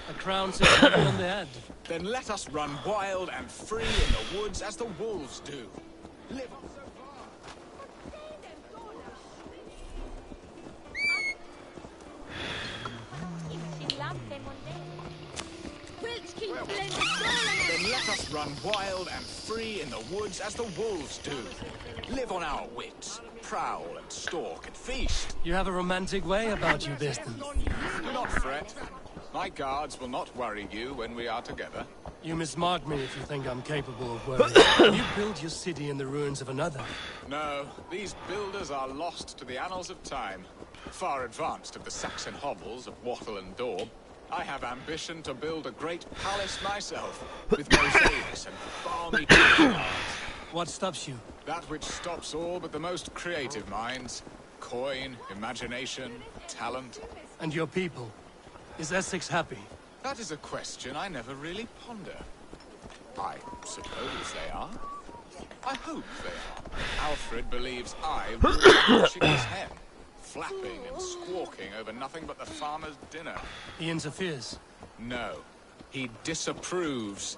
a crown sits heavy on the head. Then let us run wild and free in the woods as the wolves do. Live on so Then let us run wild and free in the woods as the wolves do. Live on our wits, prowl and stalk and feast. You have a romantic way about you, Destin. Do not fret. My guards will not worry you when we are together. You mismark me if you think I'm capable of worrying. You build your city in the ruins of another. No, these builders are lost to the annals of time. Far advanced of the Saxon hovels of Wattle and Daub. I have ambition to build a great palace myself, with mosaics and balmy courtyards. What stops you? That which stops all but the most creative minds. Coin, imagination, talent. And your people? Is Essex happy? That is a question I never really ponder. I suppose they are. I hope they are. Alfred believes I rule watching his hen, flapping and squawking over nothing but the farmer's dinner. He interferes? No. He disapproves.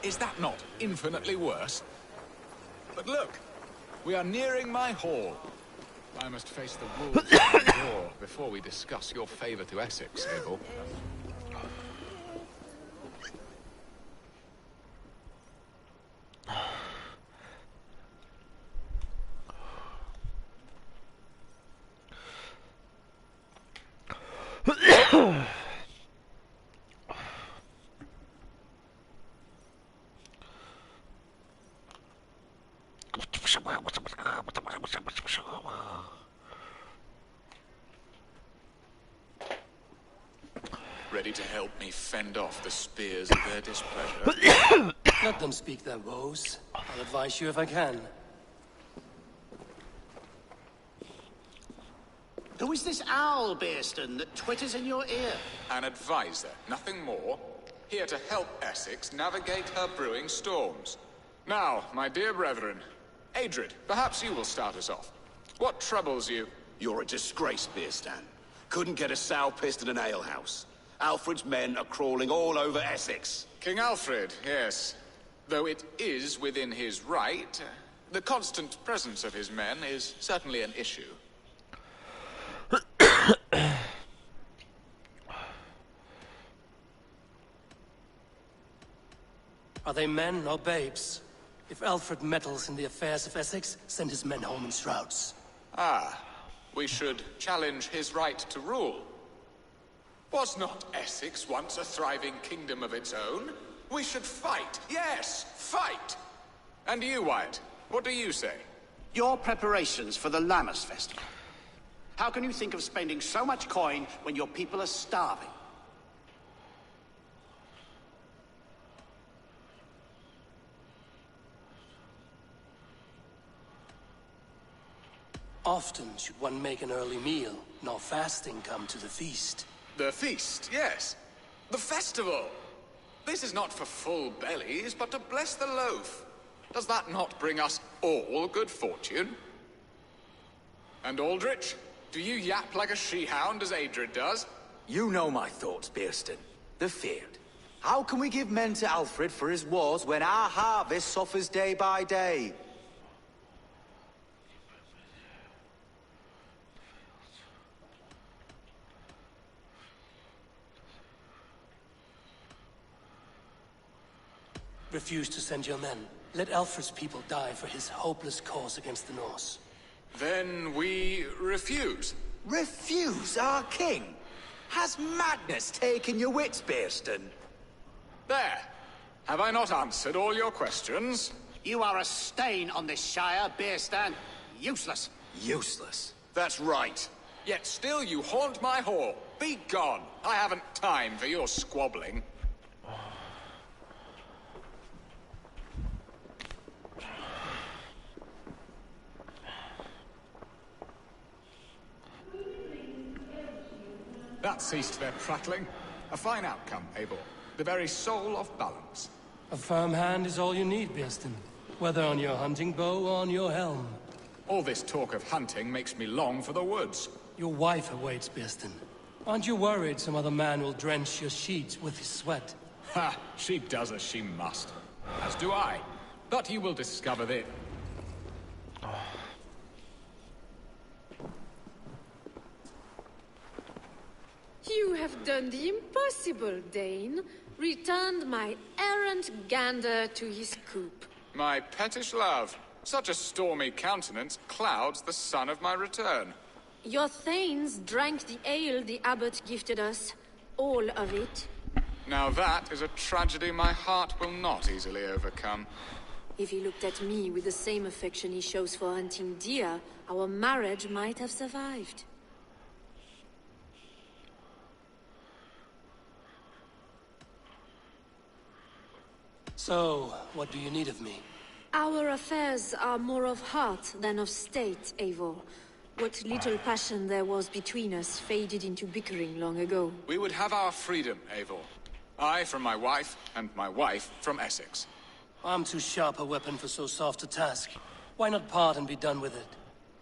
Is that not infinitely worse? But look, we are nearing my hall. I must face the wolves at the door before we discuss your favor to Essex, Abel. Ready to help me fend off the spears of their displeasure? Let them speak their woes. I'll advise you if I can. Who is this owl, Bearston, that twitters in your ear? An advisor, nothing more. Here to help Essex navigate her brewing storms. Now, my dear brethren, Adrid, perhaps you will start us off. What troubles you? You're a disgrace, Beerstan. Couldn't get a sow pissed in an alehouse. Alfred's men are crawling all over Essex. King Alfred, yes. Though it is within his right, the constant presence of his men is certainly an issue. Are they men or babes? If Alfred meddles in the affairs of Essex, send his men home in shrouds. Ah, we should challenge his right to rule. Was not Essex once a thriving kingdom of its own? We should fight, yes, fight! And you, Wyatt, what do you say? Your preparations for the Lammas Festival. How can you think of spending so much coin when your people are starving? Often should one make an early meal, nor fasting come to the feast. The feast, yes. The festival. This is not for full bellies, but to bless the loaf. Does that not bring us all good fortune? And Aldrich, do you yap like a she-hound as Adred does? You know my thoughts, Bearston. The field. How can we give men to Alfred for his wars when our harvest suffers day by day? Refuse to send your men. Let Alfred's people die for his hopeless cause against the Norse. Then we refuse. Refuse our king? Has madness taken your wits, Bearston? There. Have I not answered all your questions? You are a stain on this Shire, Bearstan. Useless. Useless? That's right. Yet still you haunt my hall. Be gone. I haven't time for your squabbling. That ceased their prattling. A fine outcome, Eivor. The very soul of balance. A firm hand is all you need, Bearston. Whether on your hunting bow or on your helm. All this talk of hunting makes me long for the woods. Your wife awaits, Bearston. Aren't you worried some other man will drench your sheets with his sweat? Ha! She does as she must. As do I. But you will discover that... You have done the impossible, Dane. Returned my errant gander to his coop. My pettish love. Such a stormy countenance clouds the sun of my return. Your thanes drank the ale the abbot gifted us. All of it. Now that is a tragedy my heart will not easily overcome. If he looked at me with the same affection he shows for hunting deer, our marriage might have survived. So, what do you need of me? Our affairs are more of heart than of state, Eivor. What little passion there was between us faded into bickering long ago. We would have our freedom, Eivor. I from my wife, and my wife from Essex. I'm too sharp a weapon for so soft a task. Why not part and be done with it?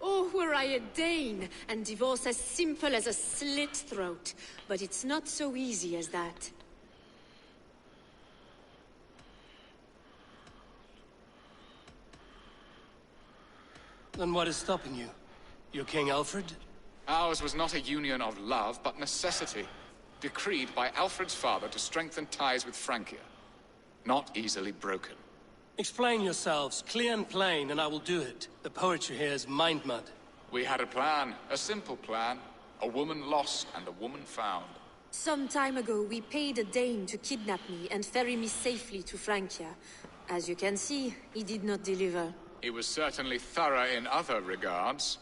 Oh, were I a Dane, and divorce as simple as a slit throat. But it's not so easy as that. Then what is stopping you? Your King Alfred? Ours was not a union of love, but necessity. Decreed by Alfred's father to strengthen ties with Francia. Not easily broken. Explain yourselves, clear and plain, and I will do it. The poetry here is mind mud. We had a plan, a simple plan. A woman lost and a woman found. Some time ago, we paid a Dane to kidnap me and ferry me safely to Francia. As you can see, he did not deliver. He was certainly thorough in other regards.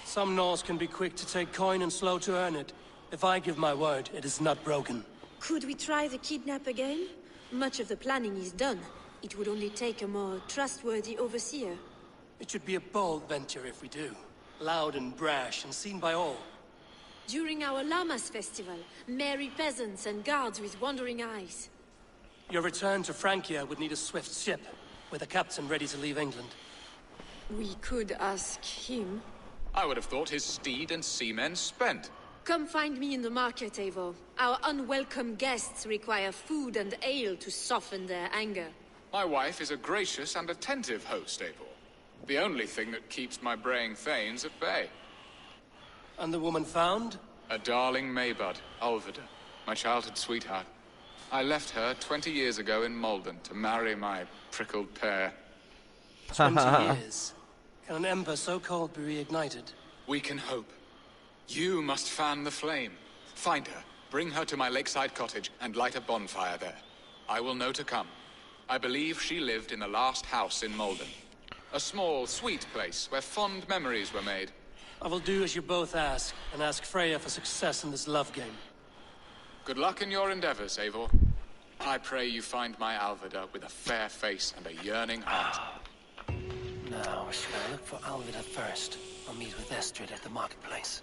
Some Norse can be quick to take coin and slow to earn it. If I give my word, it is not broken. Could we try the kidnap again? Much of the planning is done. It would only take a more trustworthy overseer. It should be a bold venture if we do. Loud and brash and seen by all. During our Lammas festival, merry peasants and guards with wandering eyes. Your return to Francia would need a swift ship, with a captain ready to leave England. We could ask him. I would have thought his steed and seamen spent. Come find me in the market, Eivor. Our unwelcome guests require food and ale to soften their anger. My wife is a gracious and attentive host, Eivor. The only thing that keeps my braying thanes at bay. And the woman found? A darling Maybud, Ulvida, my childhood sweetheart. I left her 20 years ago in Malden to marry my prickled pear. 20 years? Can an ember so cold be reignited? We can hope. You must fan the flame. Find her, bring her to my lakeside cottage, and light a bonfire there. I will know to come. I believe she lived in the last house in Malden. A small, sweet place where fond memories were made. I will do as you both ask, and ask Freya for success in this love game. Good luck in your endeavors, Eivor. I pray you find my Alvida with a fair face and a yearning heart. Now, should I look for Alvida first? I'll meet with Estrid at the marketplace.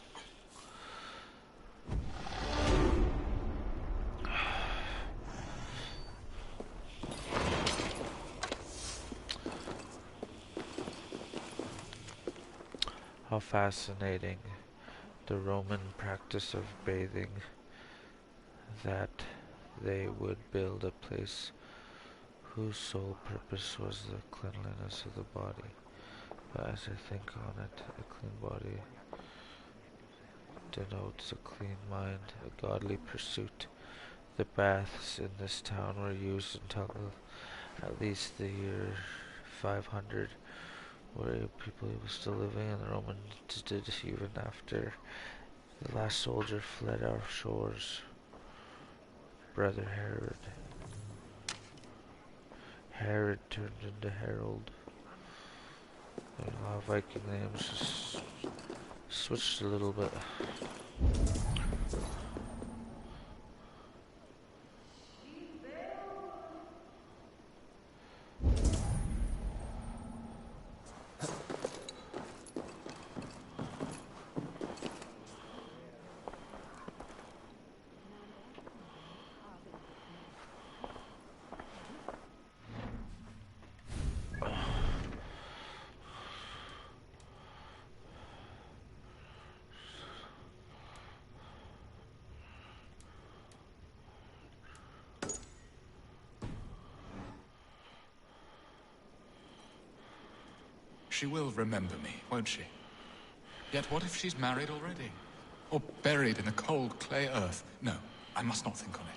How fascinating, the Roman practice of bathing, that they would build a place whose sole purpose was the cleanliness of the body. But as I think on it, a clean body denotes a clean mind, a godly pursuit. The baths in this town were used until at least the year 500, where people were still living, and the Romans did even after the last soldier fled our shores. Brother Herod. Herod turned into Harold. A lot of Viking names just switched a little bit. She will remember me, won't she? Yet what if she's married already? Or buried in the cold clay earth? No, I must not think on it.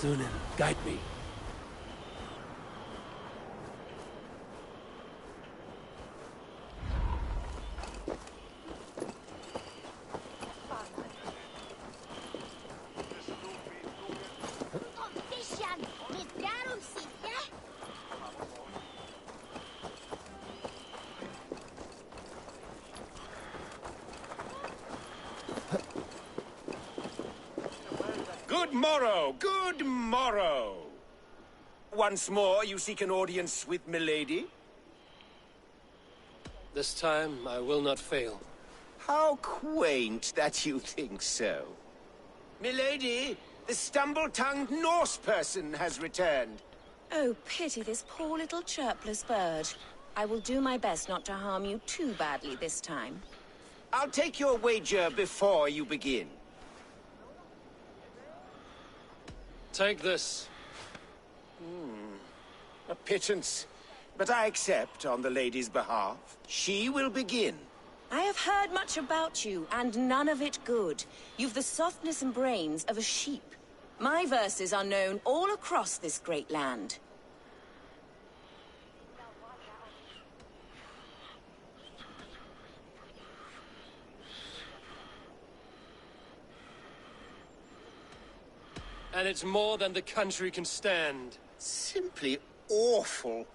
Thunin, guide me. Good morrow! Good morrow! Once more, you seek an audience with Milady? This time, I will not fail. How quaint that you think so. Milady, the stumble-tongued Norse person has returned. Oh, pity this poor little chirpless bird. I will do my best not to harm you too badly this time. I'll take your wager before you begin. Take this. A pittance. But I accept on the lady's behalf. She will begin. I have heard much about you, and none of it good. You've the softness and brains of a sheep. My verses are known all across this great land. And it's more than the country can stand. Simply awful.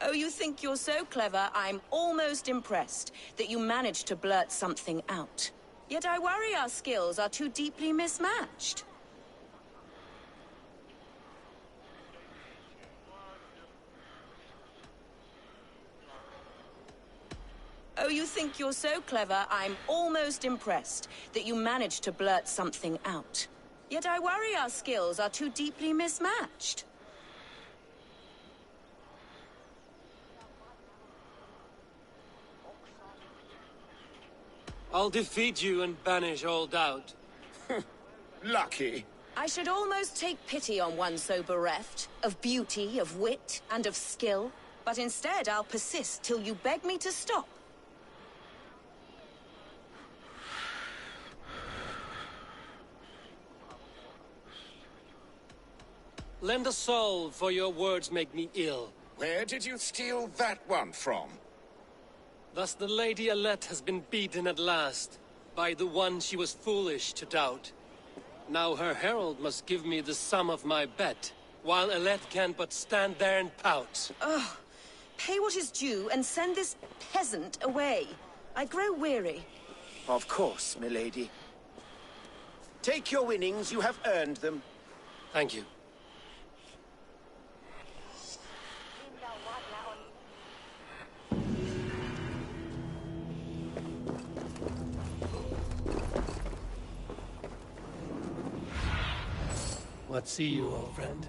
Oh, you think you're so clever, I'm almost impressed that you managed to blurt something out. Yet I worry our skills are too deeply mismatched. Oh, you think you're so clever, I'm almost impressed that you managed to blurt something out. Yet I worry our skills are too deeply mismatched. I'll defeat you and banish all doubt. Lucky. I should almost take pity on one so bereft of beauty, of wit, and of skill. But instead, I'll persist till you beg me to stop. Lend a soul, for your words make me ill. Where did you steal that one from? Thus the Lady Alette has been beaten at last, by the one she was foolish to doubt. Now her herald must give me the sum of my bet, while Alette can but stand there and pout. Ugh. Pay what is due and send this peasant away. I grow weary. Of course, milady. Take your winnings, you have earned them. Thank you. What see you, old friend?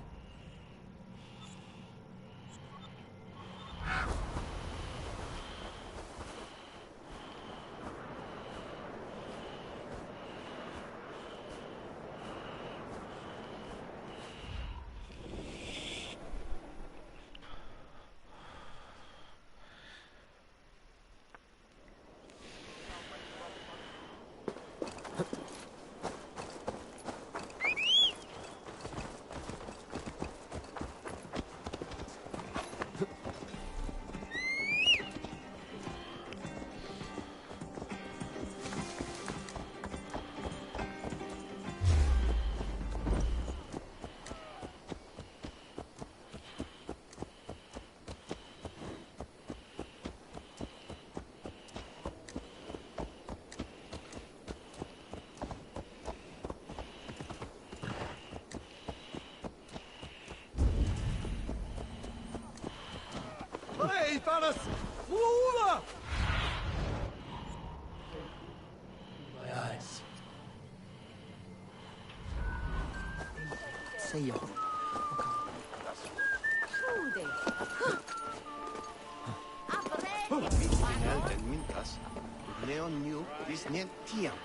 Hey, fellas! Over! My eyes. Say yo. Elden mintas. Leon new visnient tiam.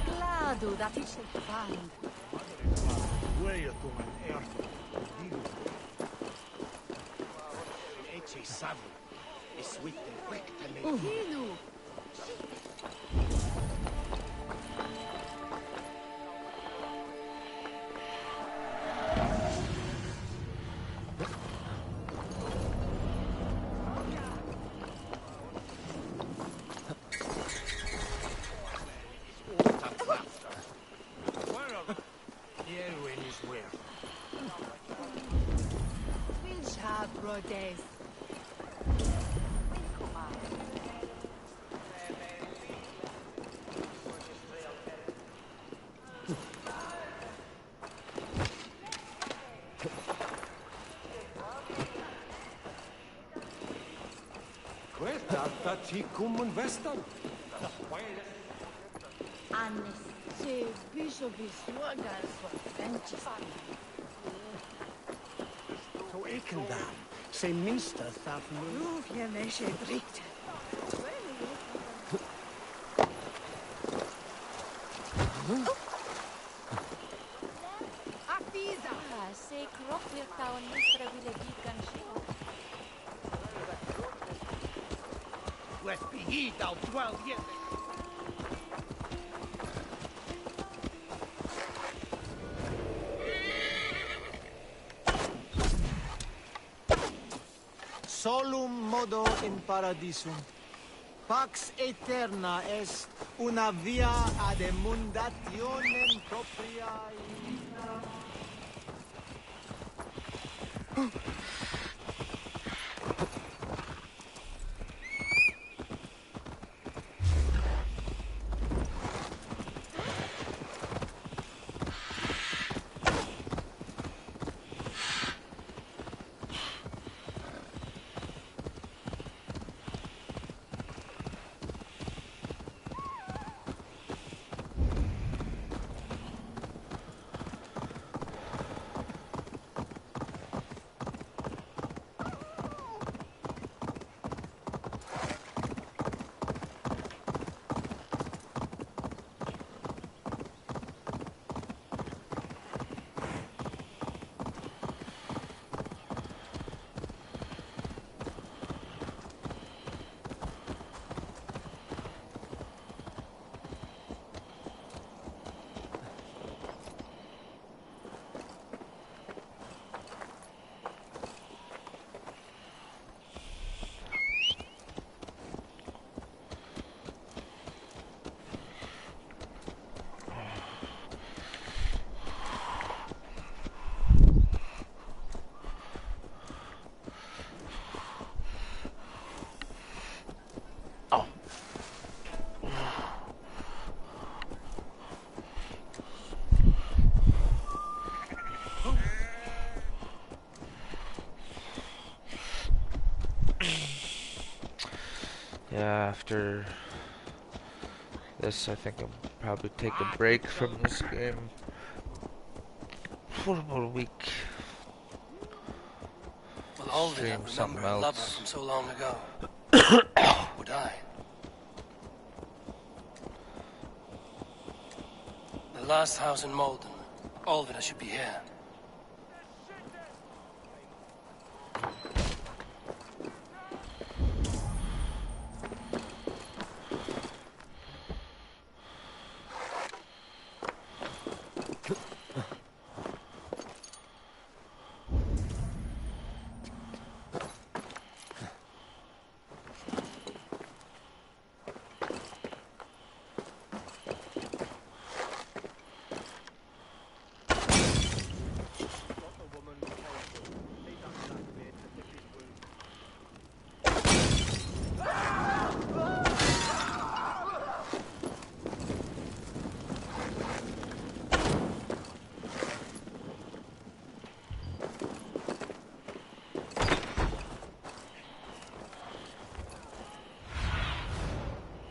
Gladu dat ich find. Where to an earth? Ece savu. Es with the rectale. Hinu. Days. Questa taticum un vestan. Annes, se bishopis wagas ventis. To Ekendam. Se minster thaf nu. Ruf je meshe brikt. Afiza. Se kropirta on mistra vile dikan shio. West be he thou 12 years. Solum modo in paradisum. Pax eterna est una via ad emundationem propriae. Yeah, after this, I think I'll probably take a break from this game for about a week. Will Alvida Stream remember something a lover else. from so long ago? Would I? The last house in Malden. Alvida should be here.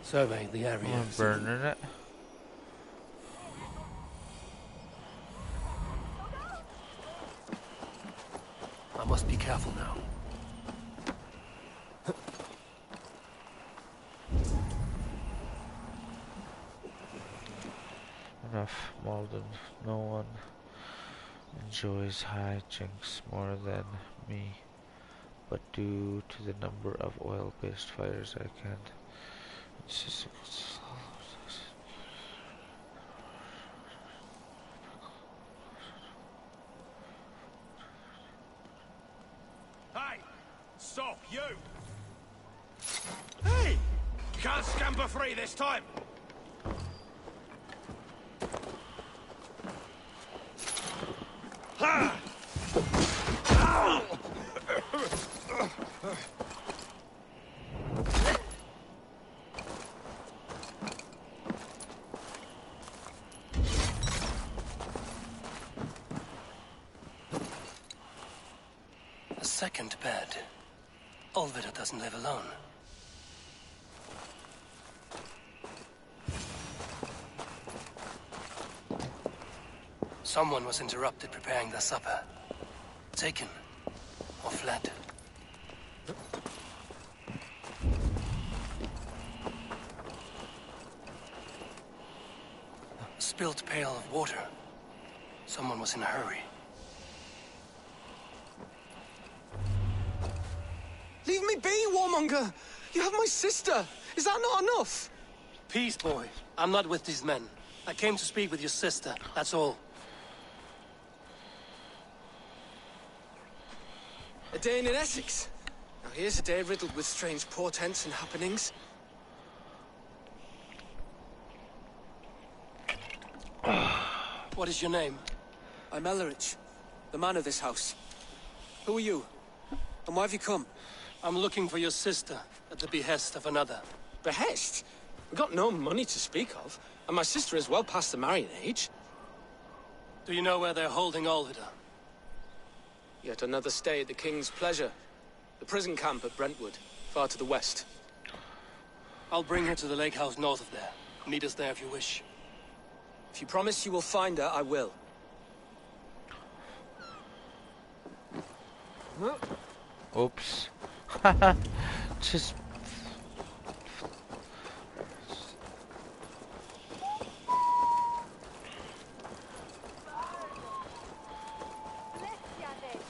Survey the area. I'm burning it. I must be careful now. Enough, Malden. No one enjoys hijinks more than me, but due to the number of oil-based fires, I can't. Hey! Stop, you! Hey! You can't scamper free this time! Ha! Ow! A second bed. Alvida doesn't live alone. Someone was interrupted preparing their supper. Taken. Or fled. A spilled pail of water. Someone was in a hurry. Leave me be, warmonger! You have my sister! Is that not enough? Peace, boy. I'm not with these men. I came to speak with your sister, that's all. A day in Essex. Now here's a day riddled with strange portents and happenings. What is your name? I'm Ellerich, the man of this house. Who are you? And why have you come? I'm looking for your sister at the behest of another. Behest? We've got no money to speak of, and my sister is well past the marrying age. Do you know where they're holding Alvida? Yet another stay at the King's pleasure. The prison camp at Brentwood, far to the west. I'll bring her to the lake house north of there. Meet us there if you wish. If you promise you will find her, I will. Oops. Just...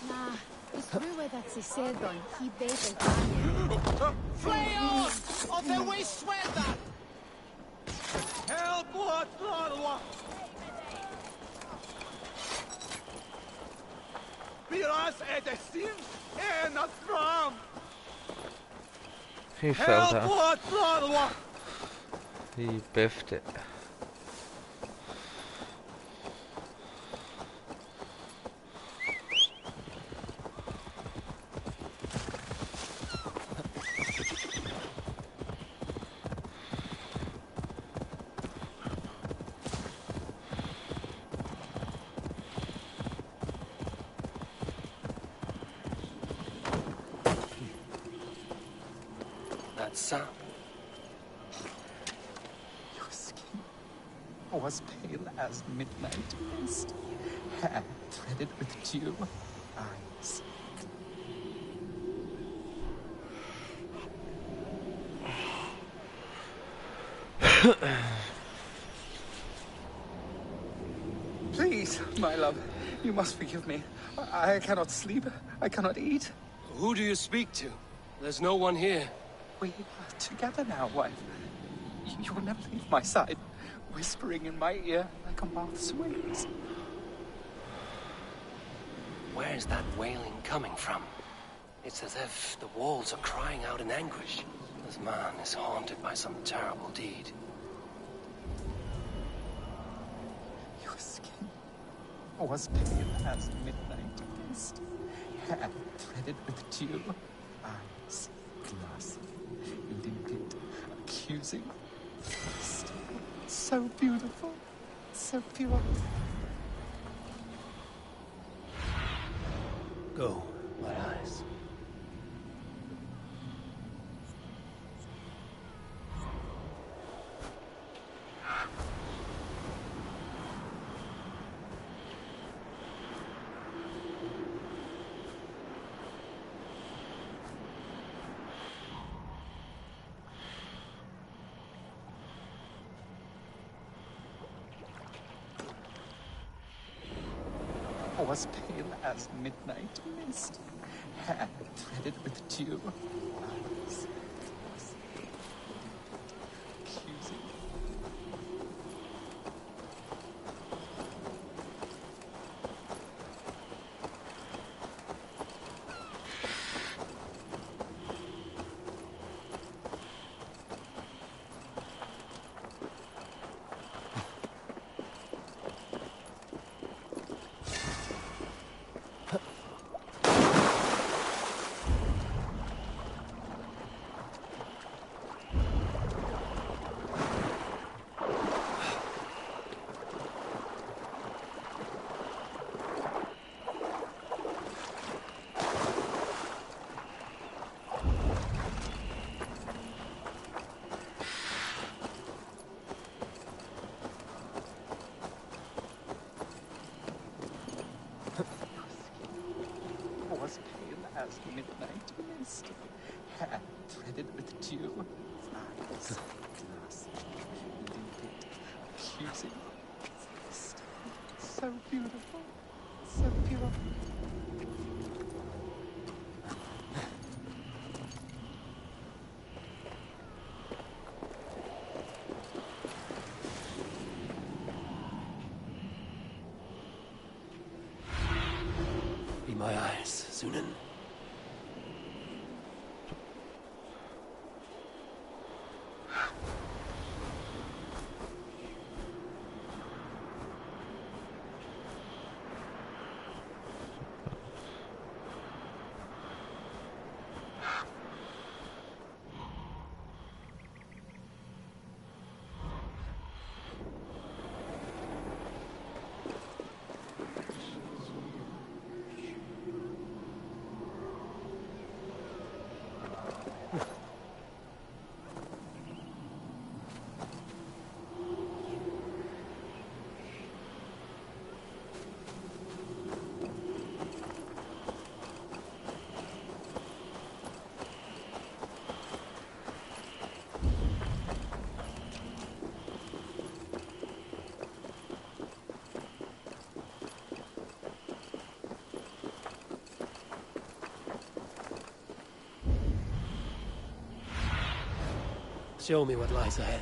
Nah, it's true that si Sedon, he baited. Flay on! Of the way sweater! Help what? Miras edestim en atram! He fell Help down. what? He biffed it. That's Sam. was pale as midnight mist, hair threaded with dew, eyes. Please, my love, you must forgive me. I cannot sleep. I cannot eat. Who do you speak to? There's no one here. We are together now, wife. You will never leave my side, whispering in my ear like a moth's wings. Where is that wailing coming from? It's as if the walls are crying out in anguish. This man is haunted by some terrible deed. Your skin was pale as midnight mist, hair threaded with dew, eyes glassy, limpid, accusing, thirst. So beautiful, so pure. Go, my eyes. Was pale as midnight mist, hair threaded with dew, eyes glassy, accusing. Was pale as midnight mist, hair threaded with dew, eyes glassy, limpid, accusing, thirst. So beautiful, so pure. Be my eyes, Sunan. Show me what lies ahead.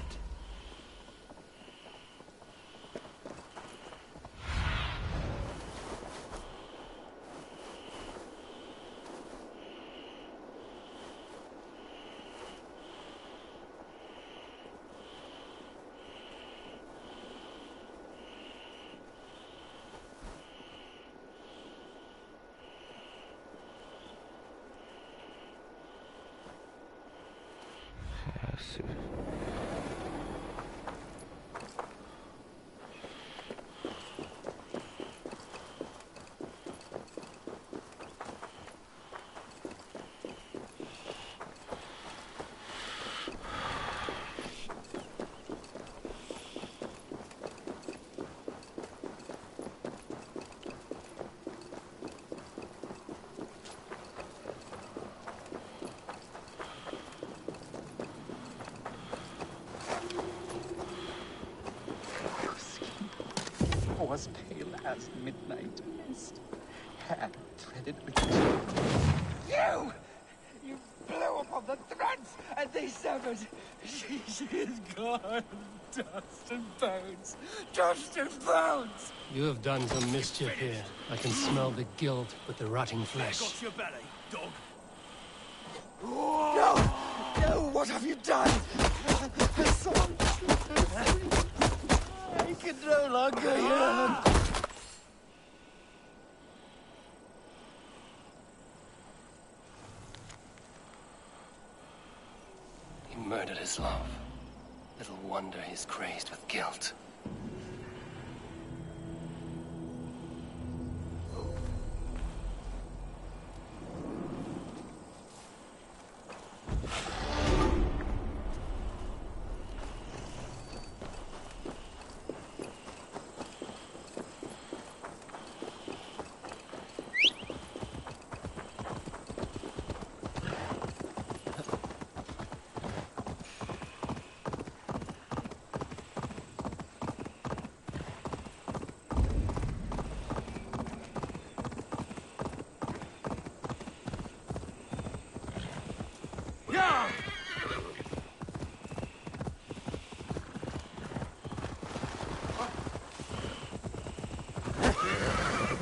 was pale as midnight mist, hair threaded with tears. You blew upon the threads, and they severed. She is gone. Dust and bones. Dust and bones. You have done some mischief here. I can smell the guilt with the rotting flesh. Got your belly, dog. No! No! What have you done? I can no longer hear. He murdered his love. Little wonder he's crazed with guilt.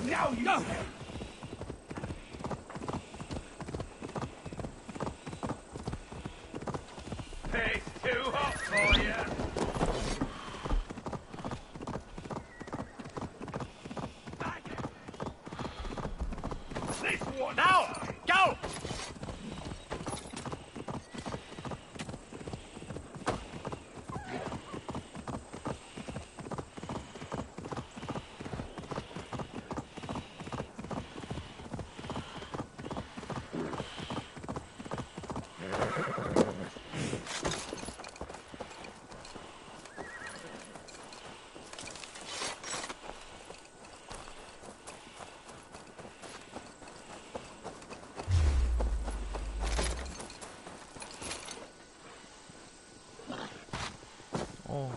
Now you go! It's too hot for you! This one! Now! Go! Oh.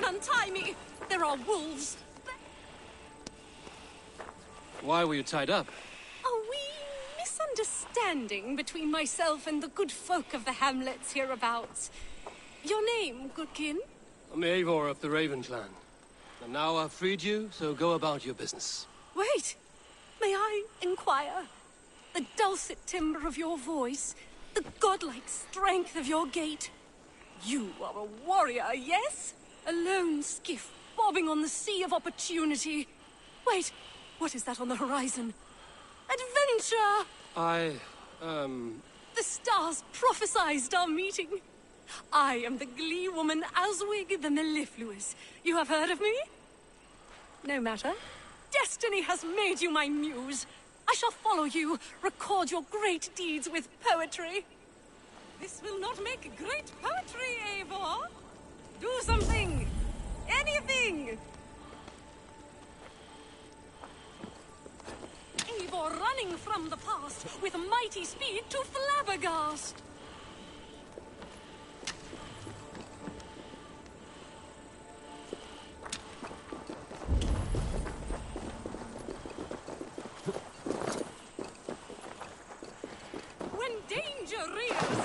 Untie me! There are wolves! Why were you tied up? A wee misunderstanding between myself and the good folk of the hamlets hereabouts. Your name, Goodkin? I'm Eivor of the Raven Clan. And now I've freed you, so go about your business. Wait! May I inquire? The dulcet timbre of your voice, the godlike strength of your gait. You are a warrior, yes? A lone skiff bobbing on the sea of opportunity. Wait, what is that on the horizon? Adventure! The stars prophesized our meeting. I am the glee woman Aswig the Mellifluous. You have heard of me? No matter. Destiny has made you my muse. I shall follow you, record your great deeds with poetry. This will not make great poetry, Eivor. Do something! Anything! Eivor running from the past with mighty speed to Flabbergast. When danger rears,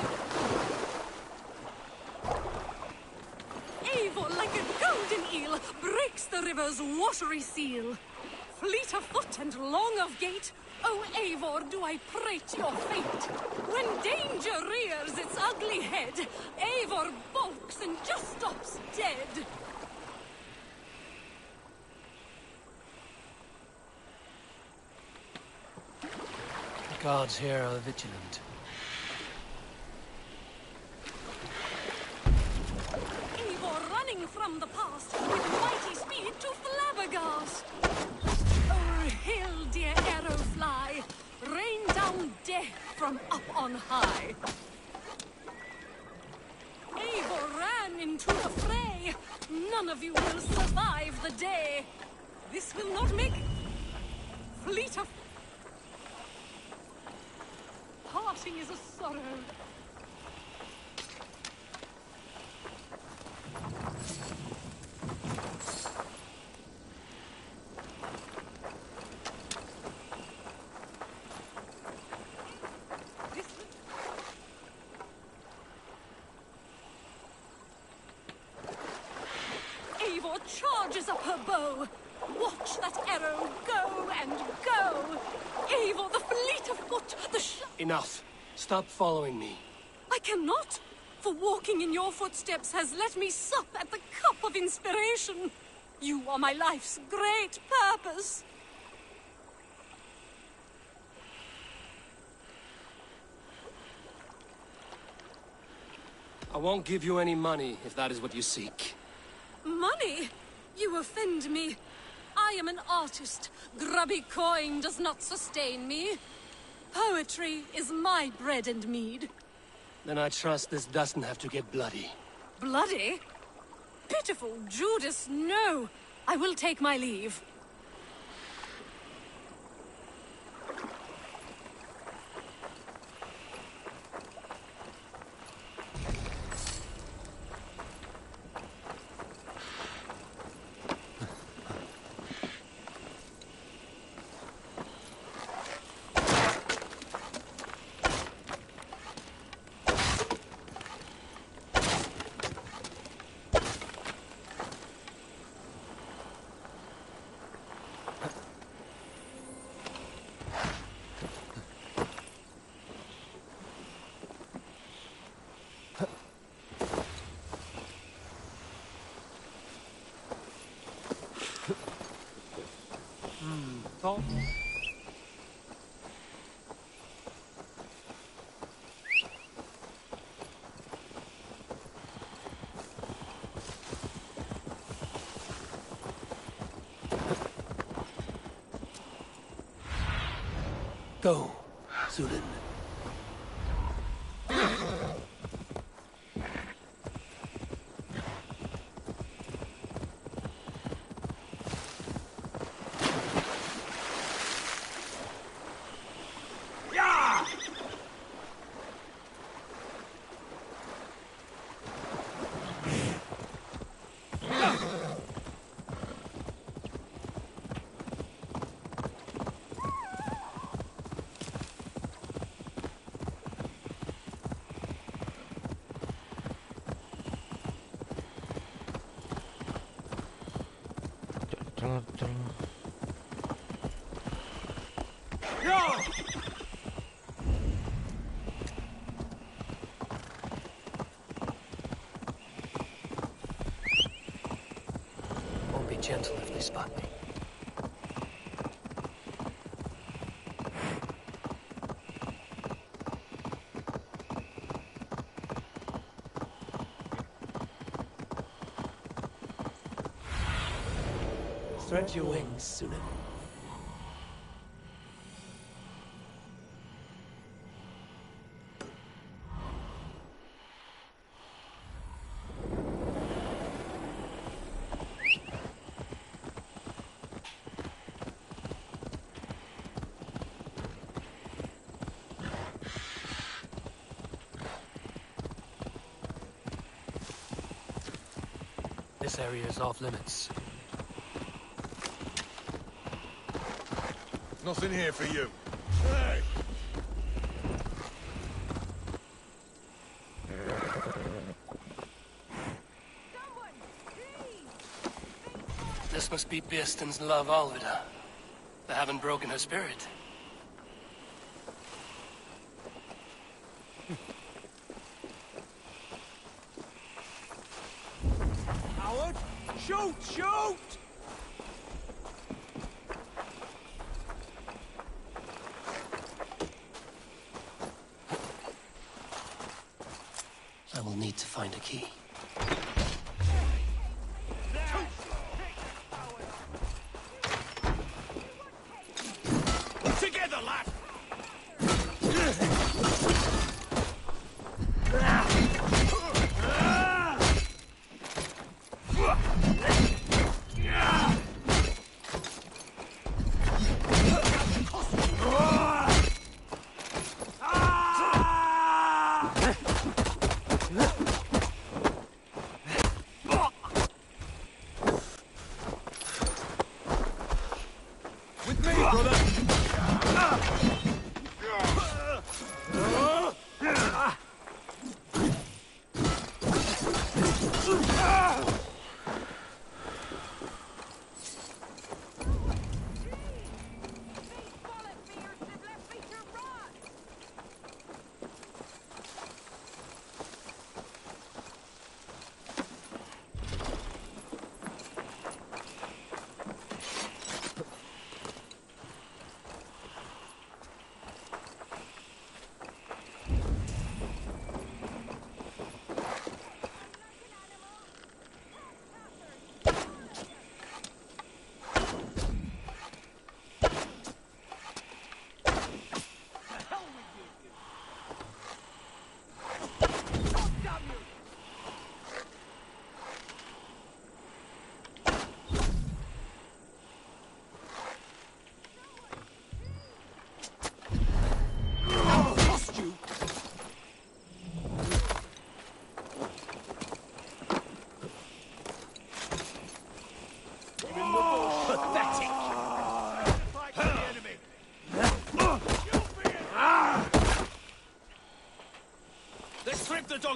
Eivor, like a golden eel, breaks the river's watery seal. Fleet of foot and long of gait, oh Eivor, do I prate your fate. When danger rears its ugly head, Eivor balks and just stops dead. The guards here are vigilant. running from the past with mighty speed to flabbergast. O'er hill, dear arrow fly, rain down death from up on high. Eivor ran into the fray. None of you will survive the day. This will not make fleet of... Parting is a sorrow. Eivor charges up her bow. Watch that arrow go and go. Eivor, the fleet of foot, the Enough. Stop following me. I cannot, for walking in your footsteps has let me sup at the cup of inspiration. You are my life's great purpose. I won't give you any money if that is what you seek. Money? You offend me. I am an artist. Grubby coin does not sustain me. Poetry is my bread and mead. Then I trust this doesn't have to get bloody. Bloody? Pitiful Judas, no. I will take my leave. Tom? Go, Zulin. Won't be gentle if they spot me. Stretch your wings, Zulin. This area is off limits. Nothing here for you. Hey! This must be Birsten's love, Alvida. They haven't broken her spirit. Howard! Shoot! Shoot! I will need to find a key.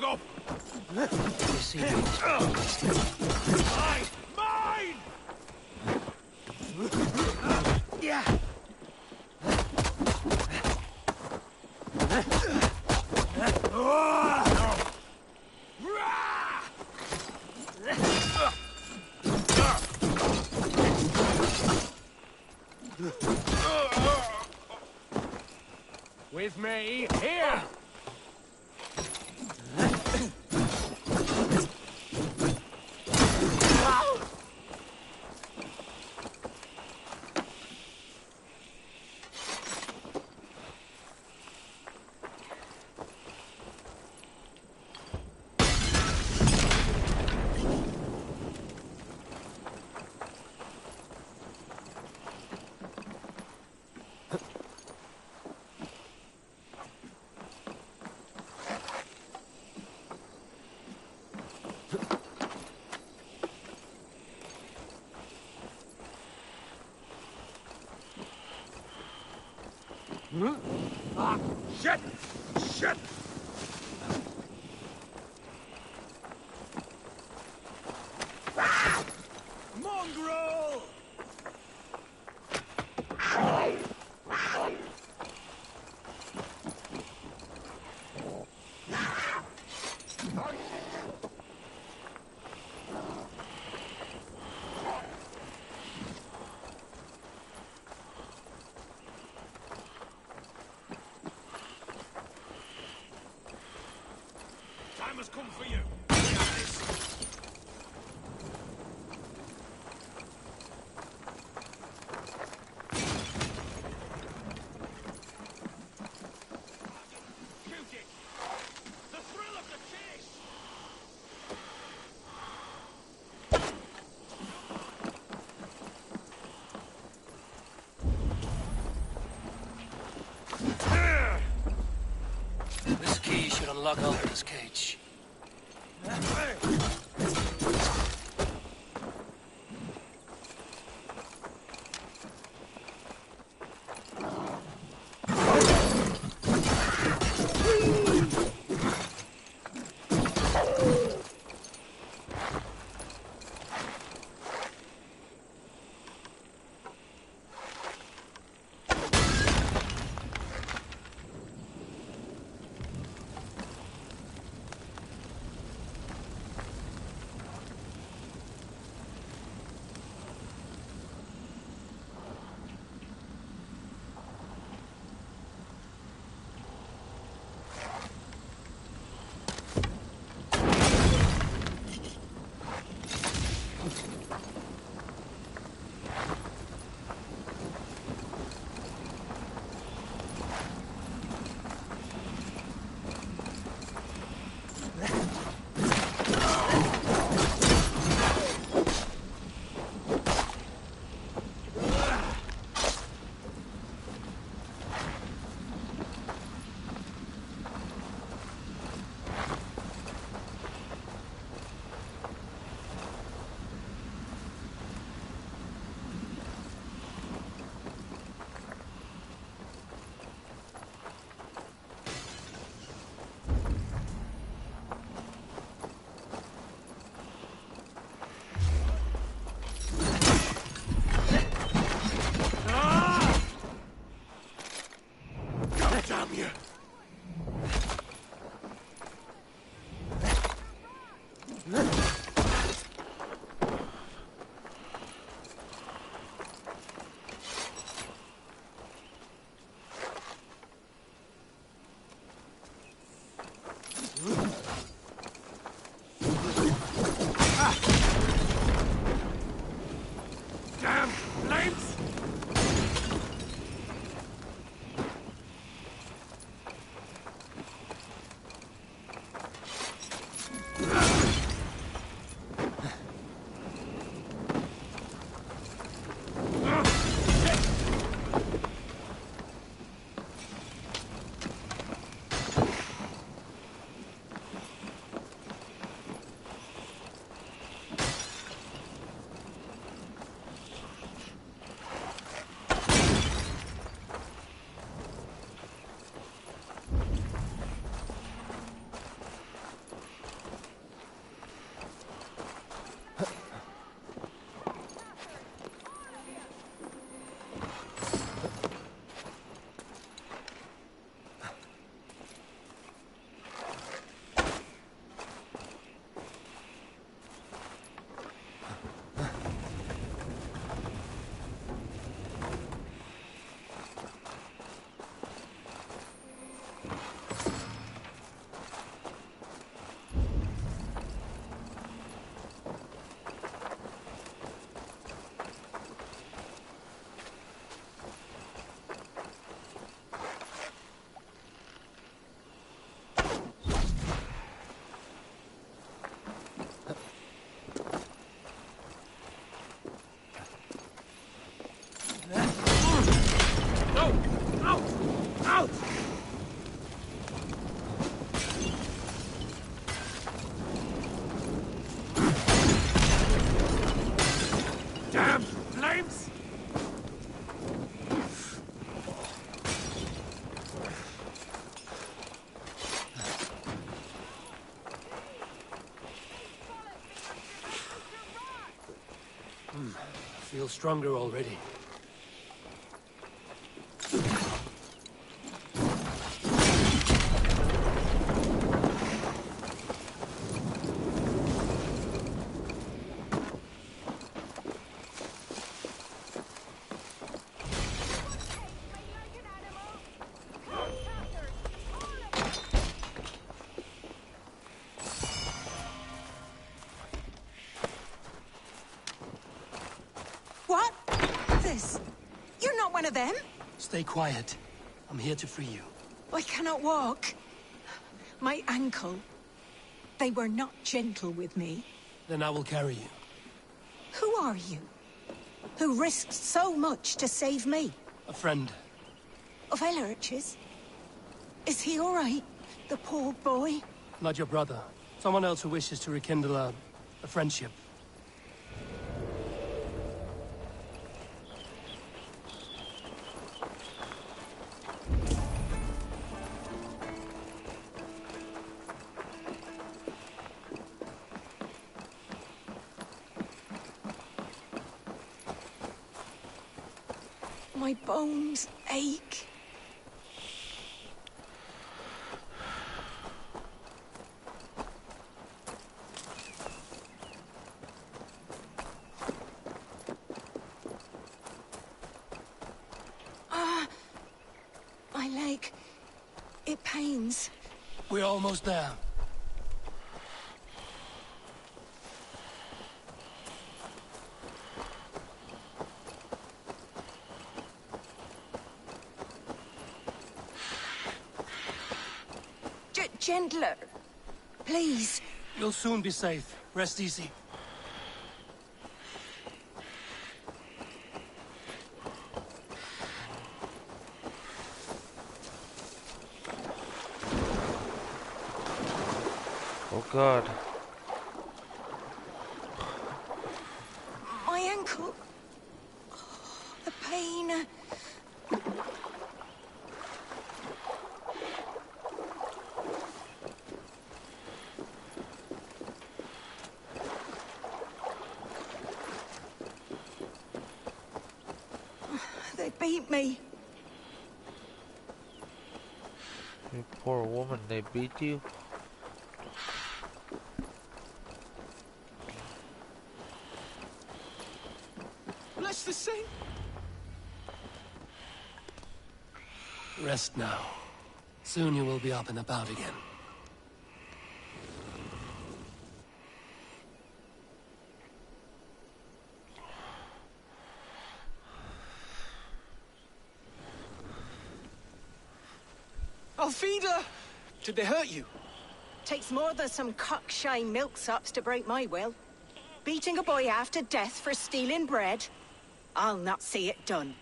Dog up! You see me? Mine! Mine! Yeah. With me, here! Ah, shit! Shit! Ah! Mongrel! Time has come for you. Shoot it! The thrill of the chase! This key should unlock Albert's cage. Damn you! Damn flames! feel stronger already. What? This? You're not one of them? Stay quiet. I'm here to free you. I cannot walk. My ankle. They were not gentle with me. Then I will carry you. Who are you? Who risked so much to save me? A friend. Of Elrich's? Is he all right? The poor boy? Not your brother. Someone else who wishes to rekindle a friendship. My bones ache. My leg. It pains. We're almost there. Gentler. Please. You'll soon be safe. Rest easy. Oh God. My ankle. The pain. They beat me. You poor woman, they beat you? Bless the saint. Rest now. Soon you will be up and about again. Alfida! Did they hurt you? Takes more than some cockshy milksops to break my will. Beating a boy half to death for stealing bread? I'll not see it done.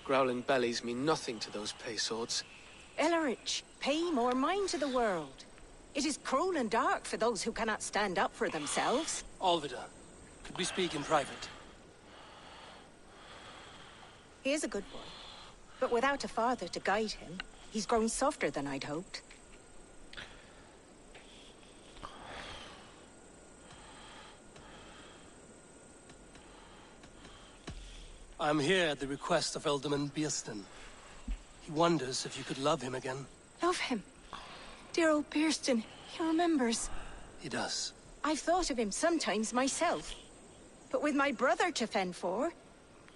Growling bellies mean nothing to those pay swords. Ellerich, pay more mind to the world. It is cruel and dark for those who cannot stand up for themselves. Olvida, could we speak in private? He is a good boy, but without a father to guide him, he's grown softer than I'd hoped. I'm here at the request of Alderman Biersten. He wonders if you could love him again. Love him? Dear old Biersten, he remembers. He does. I've thought of him sometimes myself. But with my brother to fend for,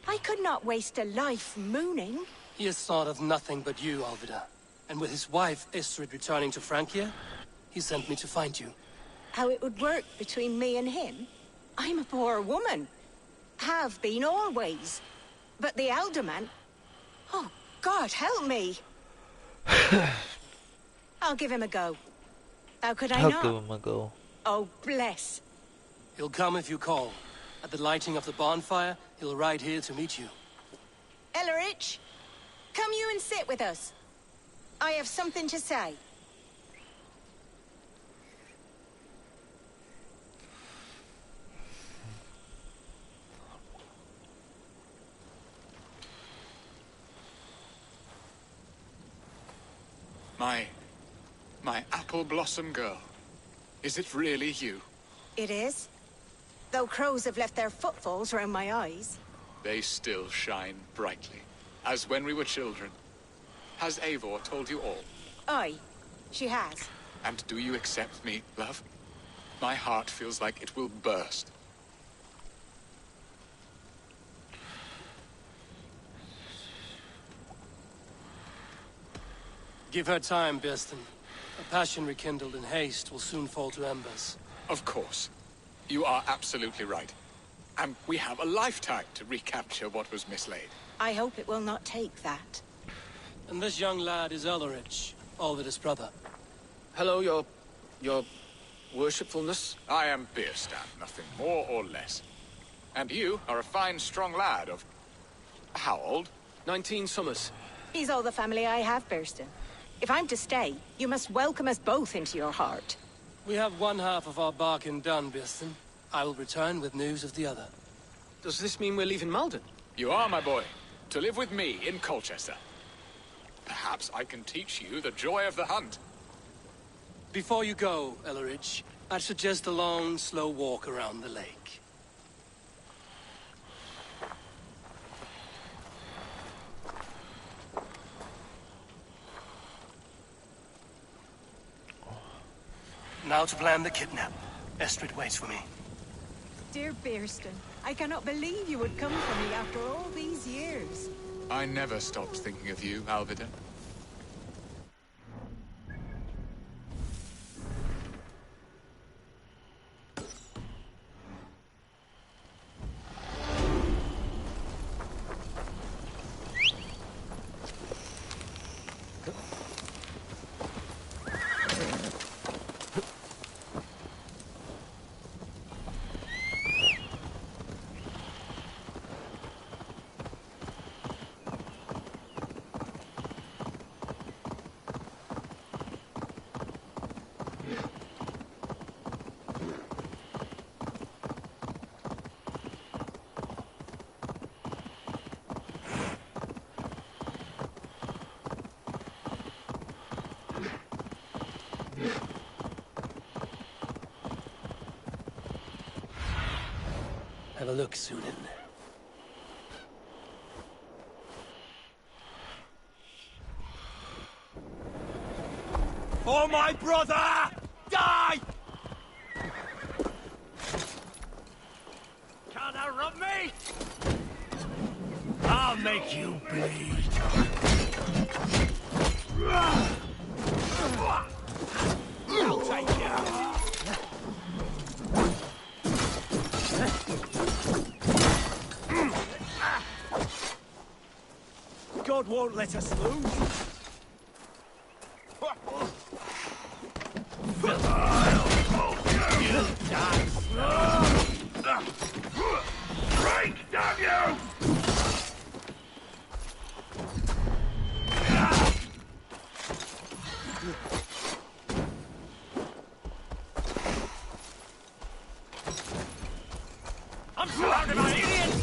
I could not waste a life mooning. He has thought of nothing but you, Alvida. And with his wife, Estrid, returning to Francia, he sent me to find you. How it would work between me and him? I'm a poor woman. Have been always. But the alderman... Oh, God, help me! I'll give him a go. How could I not? I'll give him a go. Oh, bless. He'll come if you call. At the lighting of the bonfire, he'll ride here to meet you. Ellerich, come you and sit with us. I have something to say. My apple blossom girl. Is it really you? It is. Though crows have left their footfalls round my eyes. they still shine brightly, as when we were children. Has Eivor told you all? Aye, she has. And do you accept me, love? My heart feels like it will burst. Give her time, Birsten. A passion rekindled in haste will soon fall to embers. Of course. You are absolutely right. And we have a lifetime to recapture what was mislaid. I hope it will not take that. And this young lad is Elrich, Alvid's brother. Hello, your worshipfulness. I am Bierstan, nothing more or less. And you are a fine, strong lad of... how old? 19 summers. He's all the family I have, Birsten. If I'm to stay, you must welcome us both into your heart. We have one half of our bargain done, Birsten. I will return with news of the other. Does this mean we're leaving Malden? You are, my boy. To live with me in Colchester. Perhaps I can teach you the joy of the hunt. Before you go, Elrich, I'd suggest a long, slow walk around the lake. Now to plan the kidnap. Estrid waits for me. Dear Birsten, I cannot believe you would come for me after all these years. I never stopped thinking of you, Alvida. Have a look, Sunan. For my brother! Die! Can't outrun me! I'll make you bleed. I'll take you. God won't let us lose. Break, damn you! I'm surrounded by idiots!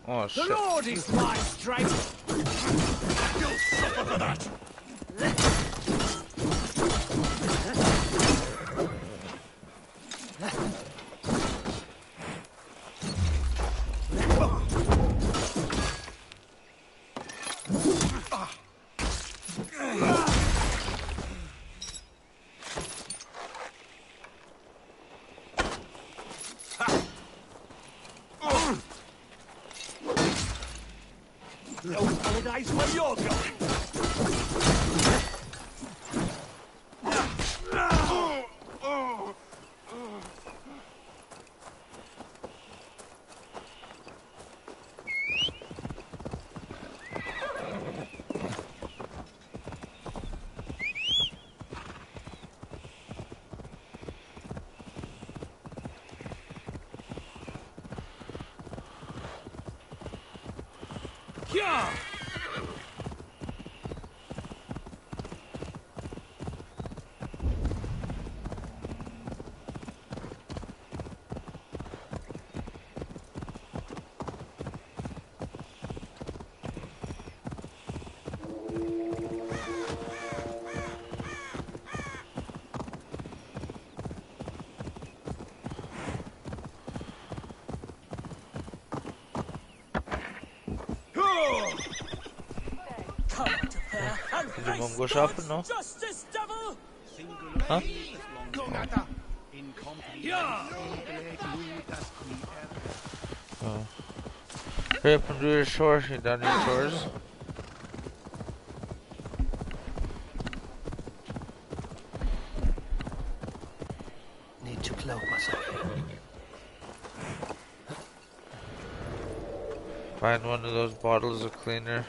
Oh, The shit. Lord is my strength! You'll suffer for that! No holidays where you're going! Yeah! Did your mom go shopping? No? Justice, devil! Huh? Yeah! Oh. Hurry up and do your chores. You done your chores? Need to cloak myself. Find one of those bottles of cleaner.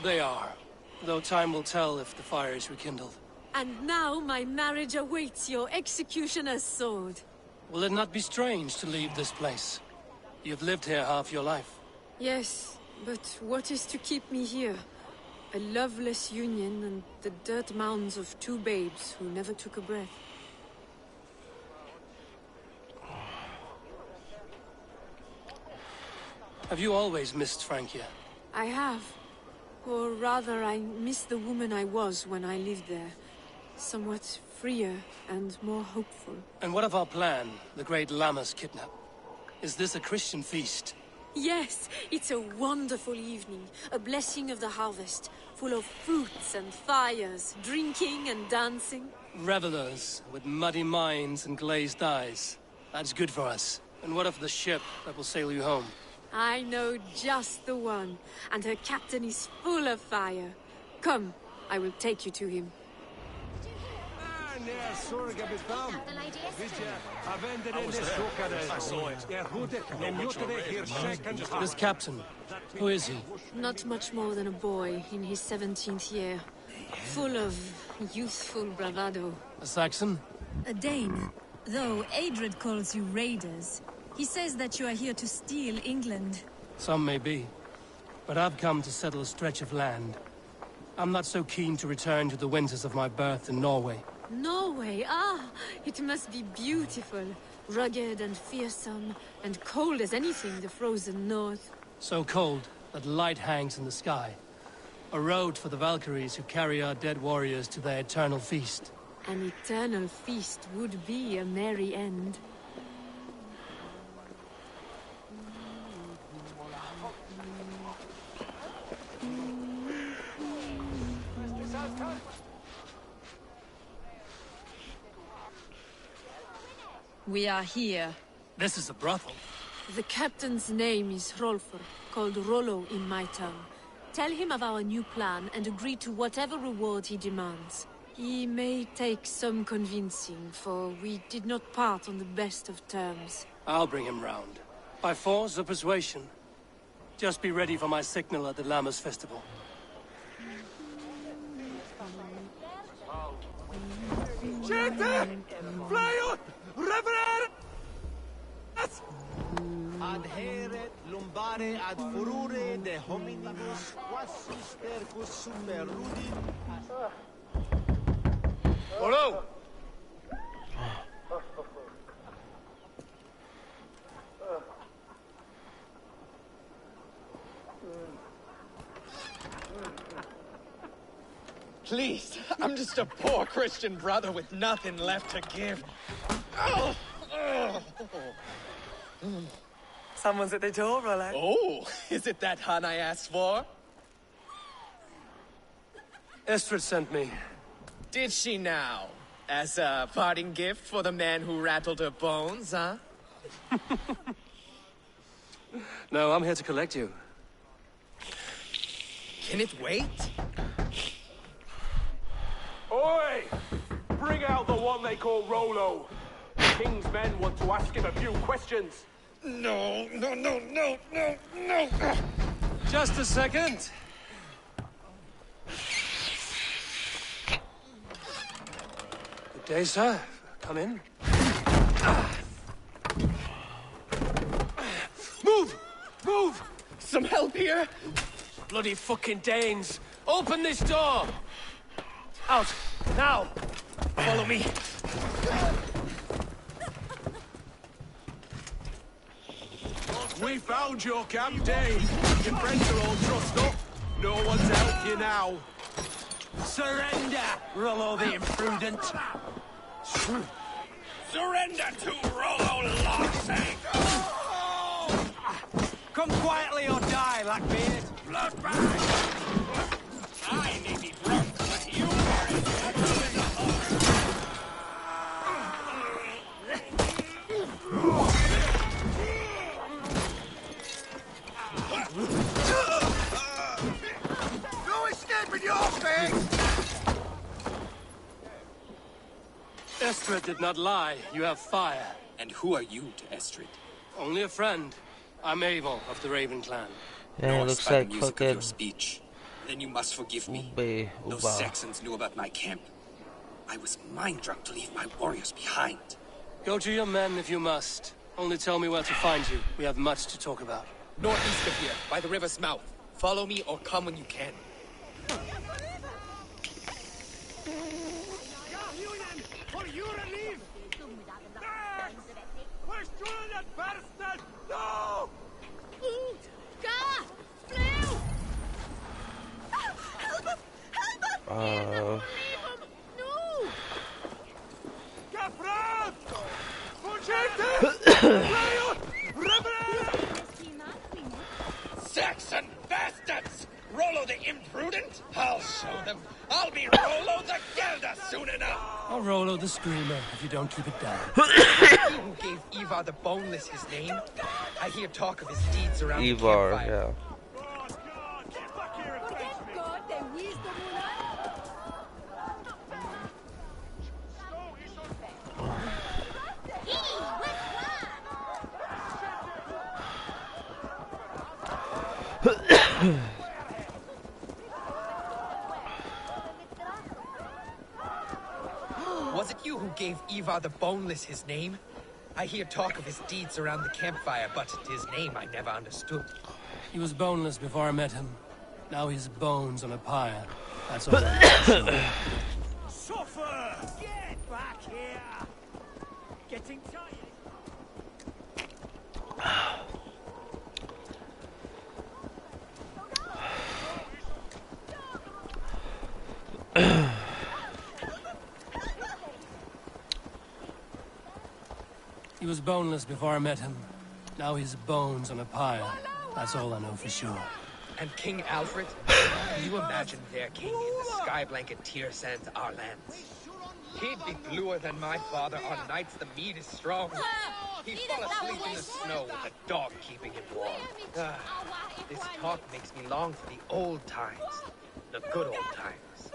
They are. Though time will tell if the fire is rekindled. And now my marriage awaits your executioner's sword. Will it not be strange to leave this place? You've lived here half your life. Yes, but what is to keep me here? A loveless union and the dirt mounds of two babes who never took a breath. Have you always missed Francia? I have. Or rather, I miss the woman I was when I lived there. Somewhat freer and more hopeful. And what of our plan, the great Lammas kidnap? Is this a Christian feast? Yes, it's a wonderful evening. A blessing of the harvest. Full of fruits and fires, drinking and dancing. Revelers with muddy minds and glazed eyes. That's good for us. And what of the ship that will sail you home? I know just the one, and her captain is full of fire. Come, I will take you to him. This captain, who is he? Not much more than a boy in his 17th year. Full of youthful bravado. A Saxon? A Dane, though Adred calls you raiders. He says that you are here to steal England. Some may be, but I've come to settle a stretch of land. I'm not so keen to return to the winters of my birth in Norway. Norway, ah, it must be beautiful. Rugged and fearsome, and cold as anything the frozen north. So cold that light hangs in the sky. A road for the Valkyries who carry our dead warriors to their eternal feast. An eternal feast would be a merry end. We are here. This is a brothel. The captain's name is Rolfr, called Rollo in my tongue. Tell him of our new plan and agree to whatever reward he demands. He may take some convincing, for we did not part on the best of terms. I'll bring him round. By force or persuasion. Just be ready for my signal at the Lammas festival. Fly out! Reverend! Adheret lumbare ad furore de hominibus quasis tercus super rudin. Hello! please. I'm just a poor Christian brother with nothing left to give. Oh. Someone's at the door, Rollo. Oh, is it that hun I asked for? Estrid sent me. Did she now? As a parting gift for the man who rattled her bones, huh? No, I'm here to collect you. Can it wait? Oi! Bring out the one they call Rollo. The King's men want to ask him a few questions. No. Just a second. Good day, sir. Come in. Move! Some help here? Bloody fucking Danes! Open this door! Out! Now! Follow me. We found your camp, Dane. Your friends are all trussed up. No one's helped you now. Surrender, Rollo the Imprudent! Surrender to Rollo Longshank! Come quietly or die, Blackbeard! Bloodbag! I may be drunk, but you are in the No escaping your face! Estrid did not lie. You have fire. And who are you to Estrid? Only a friend. I'm Eivor of the Raven clan. Yeah, it looks like fucking your speech. Then you must forgive me. Those Saxons knew about my camp. I was mind drunk to leave my warriors behind. Go to your men if you must. Only tell me where to find you. We have much to talk about. Northeast of here, by the river's mouth. Follow me or come when you can. No! Saxon bastards! Rollo the Imprudent? I'll show them. I'll be Rollo the Gelder soon enough! Or Rollo the Screamer, if you don't keep it down. He who gave Ivar the Boneless his name? I hear talk of his deeds around the campfire. Yeah. Was it you who gave Ivar the Boneless his name? I hear talk of his deeds around the campfire, but his name I never understood. He was boneless before I met him. Now he's bones on a pyre. That's all I know. Suffer! Get back here! Getting tired. He was boneless before I met him. Now he's bones on a pyre. That's all I know for sure. And King Alfred? Can you imagine their king in the sky blanket tear sands our lands? He'd be bluer than my father on nights the mead is strong. He'd fall asleep in the snow with a dog keeping him warm. This talk makes me long for the old times. The good old times.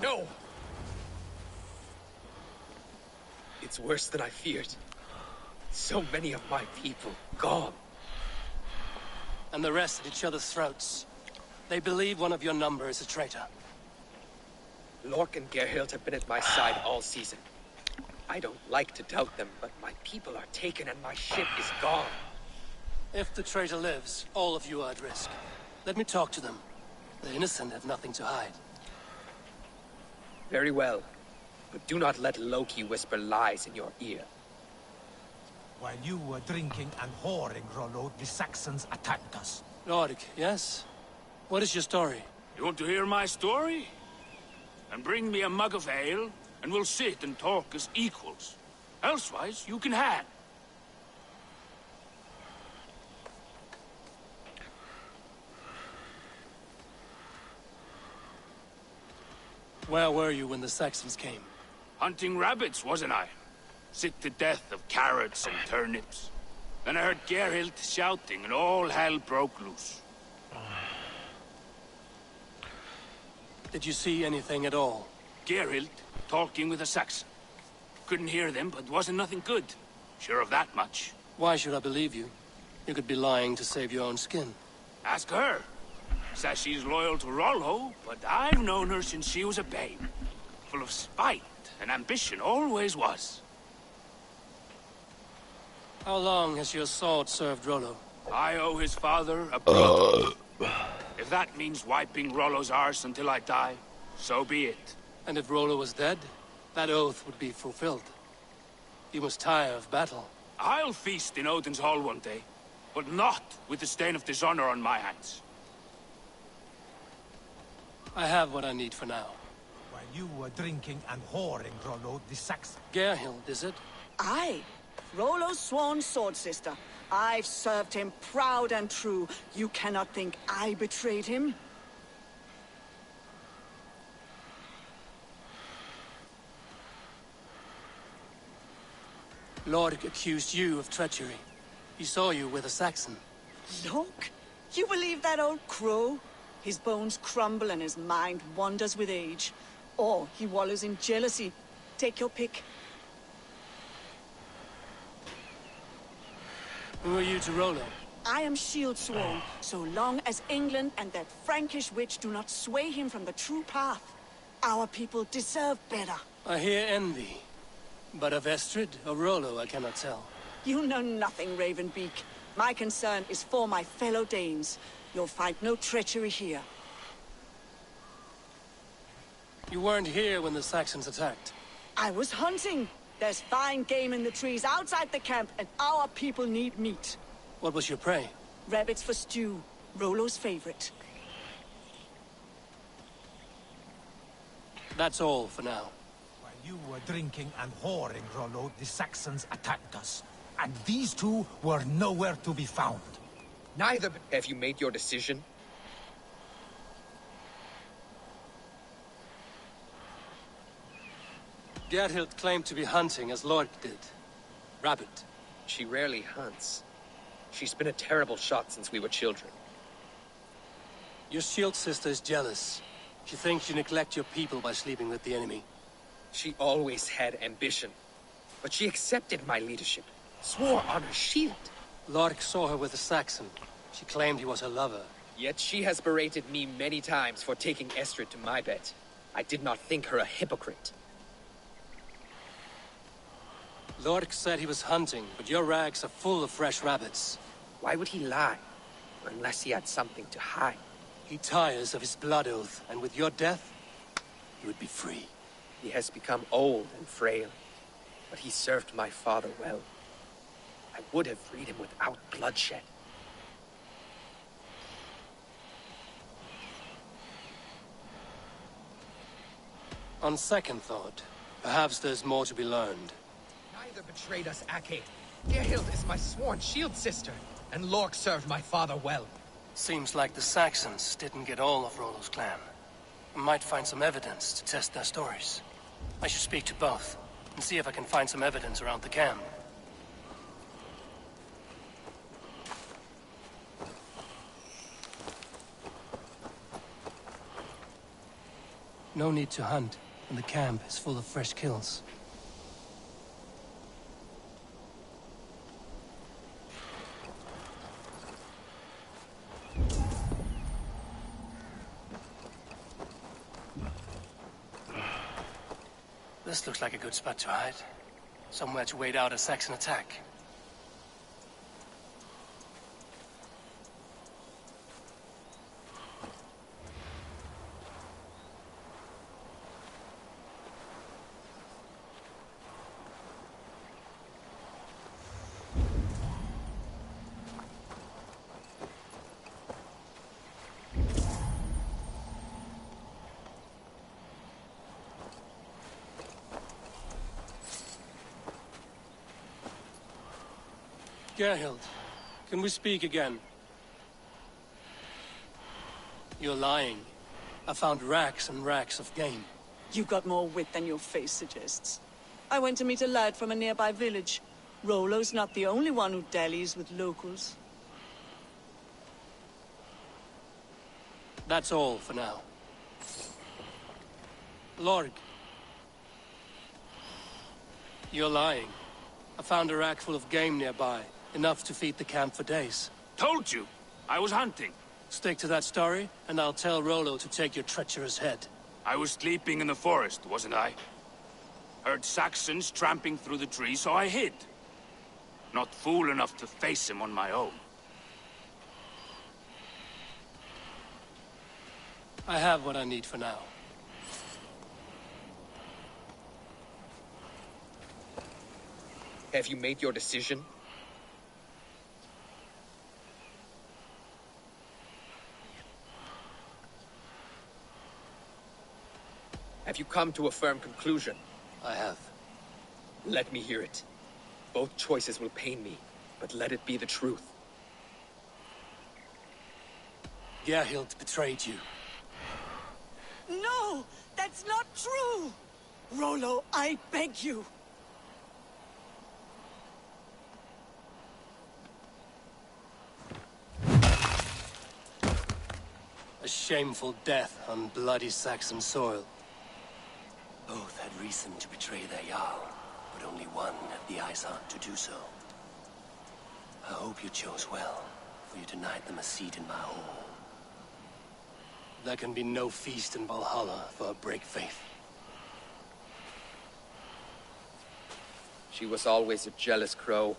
No! It's worse than I feared. So many of my people gone. And the rest at each other's throats. They believe one of your number is a traitor. Lork and Gerhild have been at my side all season. I don't like to doubt them, but my people are taken and my ship is gone. If the traitor lives, all of you are at risk. Let me talk to them. The innocent have nothing to hide. Very well. But do not let Loki whisper lies in your ear. While you were drinking and whoring, Rollo, the Saxons attacked us. Lork, yes? What is your story? You want to hear my story? And bring me a mug of ale, and we'll sit and talk as equals. Elsewise, you can hang. Where were you when the Saxons came? Hunting rabbits, wasn't I? Sick to death of carrots and turnips. Then I heard Gerhild shouting, and all hell broke loose. Did you see anything at all? Gerhild talking with a Saxon. Couldn't hear them, but wasn't nothing good. Sure of that much. Why should I believe you? You could be lying to save your own skin. Ask her. Says she's loyal to Rollo, but I've known her since she was a babe. Full of spite and ambition, always was. How long has your sword served Rollo? I owe his father a brother. If that means wiping Rollo's arse until I die, so be it. And if Rollo was dead, that oath would be fulfilled. You must tire of battle. I'll feast in Odin's hall one day, but not with the stain of dishonor on my hands. I have what I need for now. While you were drinking and whoring, Rollo, the Saxon... Gerhild, is it? Aye. Rollo's sworn sword sister. I've served him proud and true. You cannot think I betrayed him? Lork accused you of treachery. He saw you with a Saxon. Look, you believe that old crow? His bones crumble and his mind wanders with age. Or he wallows in jealousy. Take your pick. Who are you to Rollo? I am shield sworn, so long as England and that Frankish witch do not sway him from the true path. Our people deserve better. I hear envy. But of Estrid or Rollo, I cannot tell. You know nothing, Ravenbeak. My concern is for my fellow Danes. You'll find no treachery here. You weren't here when the Saxons attacked. I was hunting. There's fine game in the trees outside the camp, and our people need meat. What was your prey? Rabbits for stew. Rollo's favorite. That's all for now. While you were drinking and whoring, Rollo, the Saxons attacked us. And these two were nowhere to be found. Neither, but have you made your decision? Gerhild claimed to be hunting as Lork did. Rabbit. She rarely hunts. She's been a terrible shot since we were children. Your shield sister is jealous. She thinks you neglect your people by sleeping with the enemy. She always had ambition. But she accepted my leadership. Swore on her shield. Lork saw her with a Saxon. She claimed he was her lover. Yet she has berated me many times for taking Estrid to my bed. I did not think her a hypocrite. Lork said he was hunting, but your rags are full of fresh rabbits. Why would he lie? Unless he had something to hide. He tires of his blood oath, and with your death, he would be free. He has become old and frail, but he served my father well. I would have freed him without bloodshed. On second thought, perhaps there's more to be learned. Neither betrayed us, Ake. Gerhild is my sworn shield sister, and Lork served my father well. Seems like the Saxons didn't get all of Rollo's clan. I might find some evidence to test their stories. I should speak to both, and see if I can find some evidence around the camp. No need to hunt, and the camp is full of fresh kills. This looks like a good spot to hide. Somewhere to wait out a Saxon attack. Gerhild, can we speak again? You're lying. I found racks and racks of game. You've got more wit than your face suggests. I went to meet a lad from a nearby village. Rollo's not the only one who dallies with locals. That's all for now. Lorg. You're lying. I found a rack full of game nearby. Enough to feed the camp for days. Told you! I was hunting. Stick to that story, and I'll tell Rollo to take your treacherous head. I was sleeping in the forest, wasn't I? Heard Saxons tramping through the trees, so I hid. Not fool enough to face him on my own. I have what I need for now. Have you made your decision? Have you come to a firm conclusion? I have. Let me hear it. Both choices will pain me, but let it be the truth. Gerhild betrayed you. No! That's not true! Rollo, I beg you! A shameful death on bloody Saxon soil. Both had reason to betray their Jarl, but only one had the eyes on to do so. I hope you chose well, for you denied them a seat in my hall. There can be no feast in Valhalla for a break faith. She was always a jealous crow,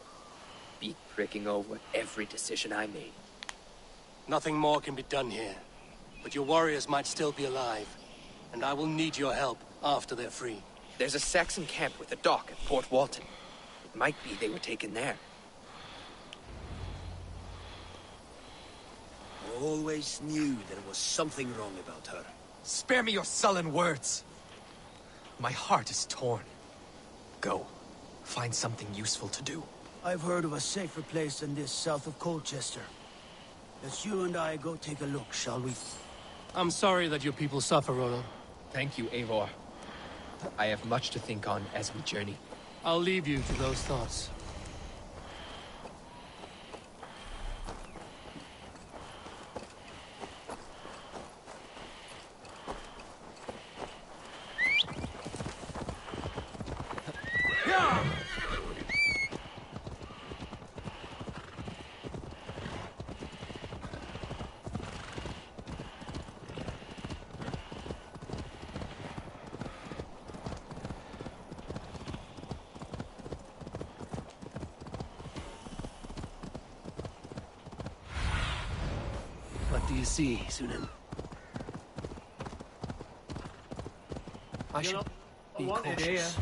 beak pricking over every decision I made. Nothing more can be done here, but your warriors might still be alive, and I will need your help after they're free. There's a Saxon camp with a dock at Port Walton. It might be they were taken there. I always knew there was something wrong about her. Spare me your sullen words. My heart is torn. Go. Find something useful to do. I've heard of a safer place than this south of Colchester. Let's you and I go take a look, shall we? I'm sorry that your people suffer, Rollo. Thank you, Eivor. I have much to think on as we journey. I'll leave you to those thoughts. What do you see, Sunan? I should be cautious.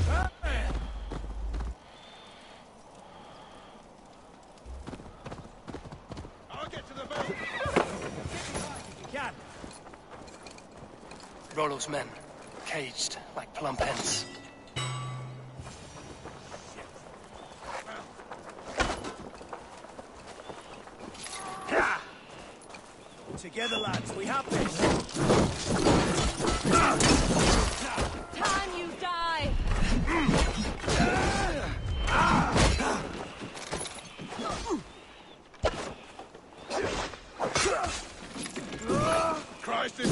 I'll get to the boat. You can. Rollo's men, caged like plump hens. Together, lads, we have this. Can you die? Christ is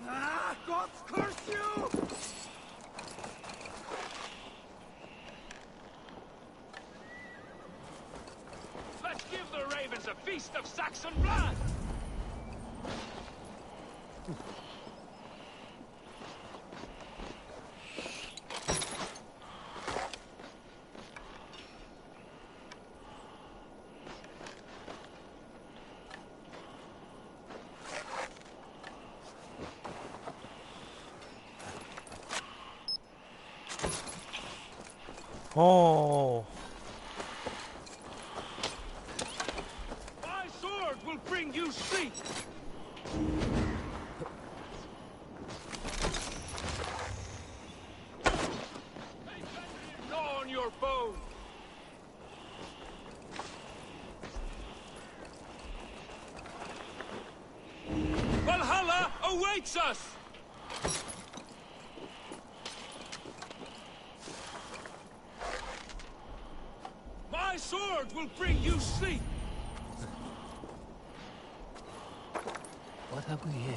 Ah, God curse you! Let's give the ravens a feast of Saxon blood! Oh. My sword will bring you sleep! Gnaw on your bones! Valhalla awaits us! My sword will bring you sleep! What have we here?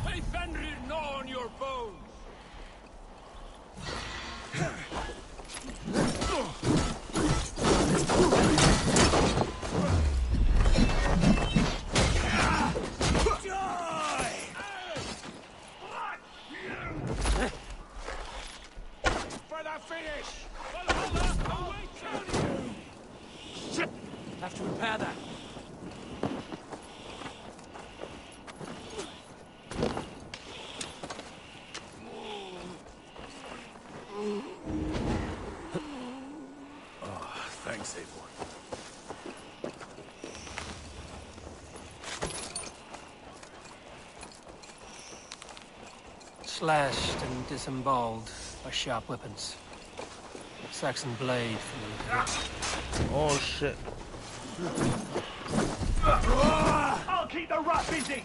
May Fenrir gnaw on your bones! For the finish! Valhalla awaits you! Shit! Have to repair that. Thanks, Eivor. Slashed and disemboweled by sharp weapons. Saxon blade from the look of it. Oh shit. I'll keep the rat busy!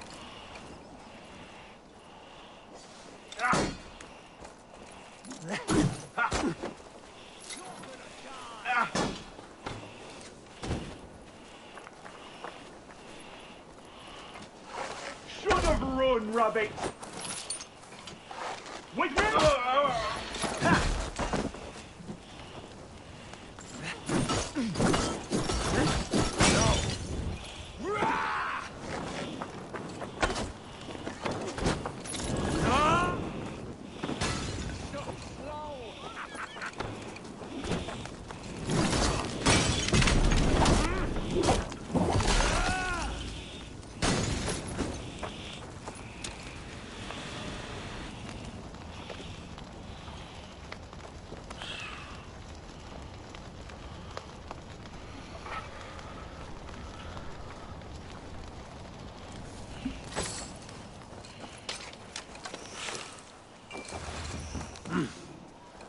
Should have run, rabbit! Wait,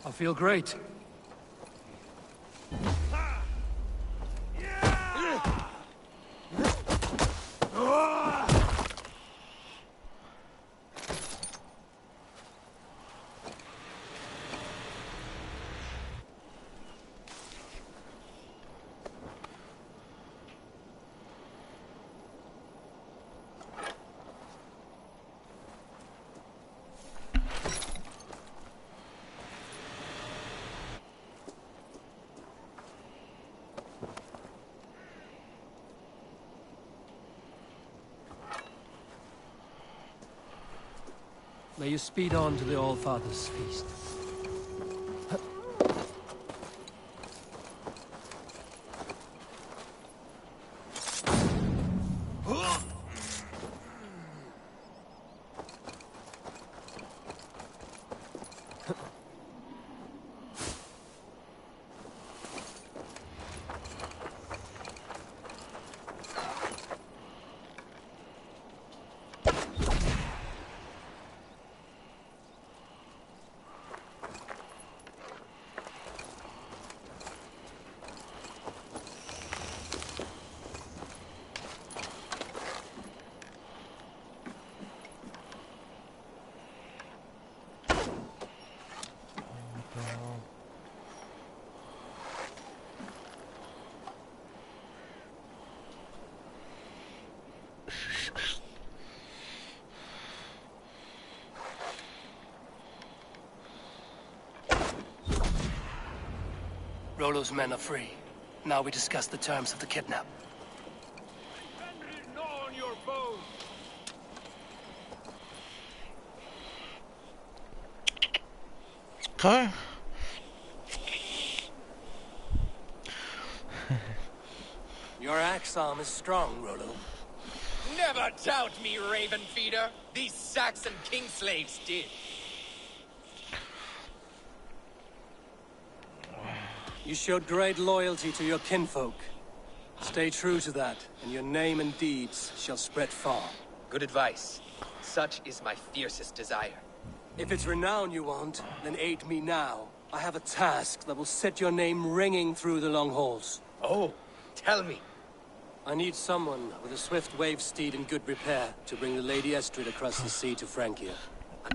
I feel great. May you speed on to the All-Father's feast. Rollo's men are free. Now we discuss the terms of the kidnap. On your bones. Okay. Your axe arm is strong, Rollo. Never doubt me, Raven Feeder. These Saxon king slaves did. You showed great loyalty to your kinfolk. Stay true to that, and your name and deeds shall spread far. Good advice. Such is my fiercest desire. If it's renown you want, then aid me now. I have a task that will set your name ringing through the long halls. Oh, tell me. I need someone with a swift wave steed in good repair to bring the Lady Estrid across the sea to Francia.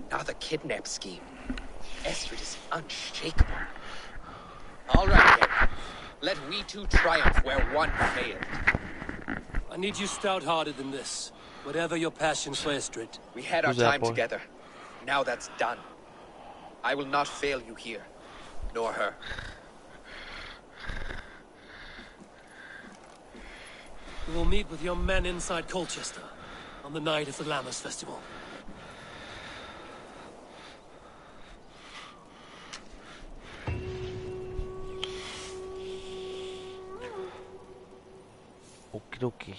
Another kidnap scheme. Estrid is unshakable. All right, then. Let we two triumph where one failed. I need you stout-hearted in this, whatever your passion for Estrid. We had our time together. Now that's done. I will not fail you here, nor her. We will meet with your men inside Colchester on the night of the Lammas Festival. Okie dokie.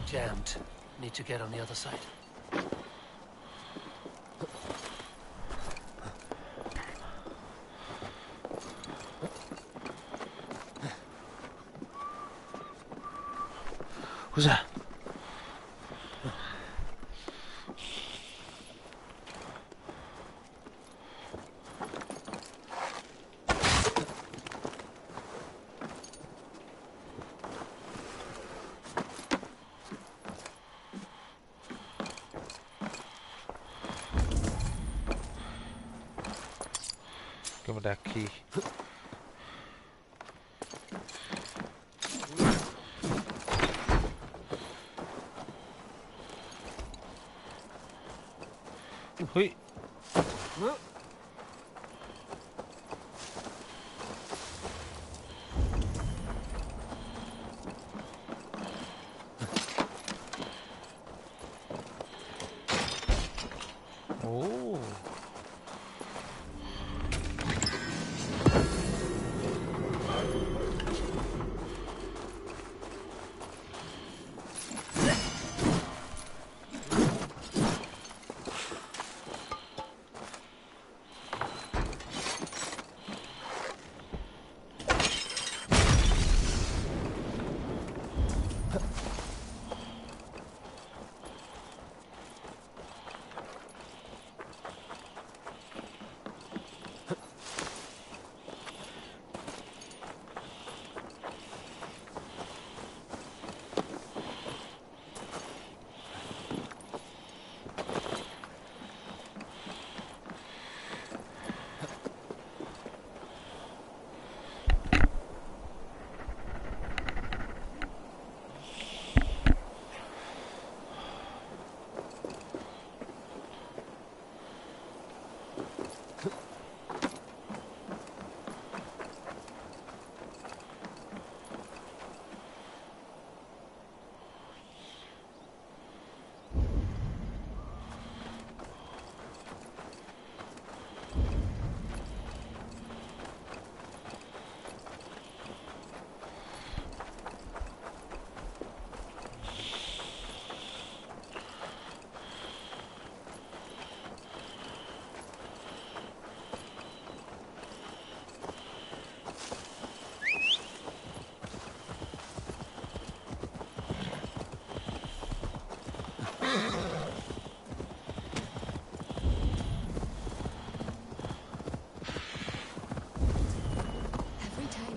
Jammed. Need to get on the other side. Who's that? Give me that key. Hui. Oh.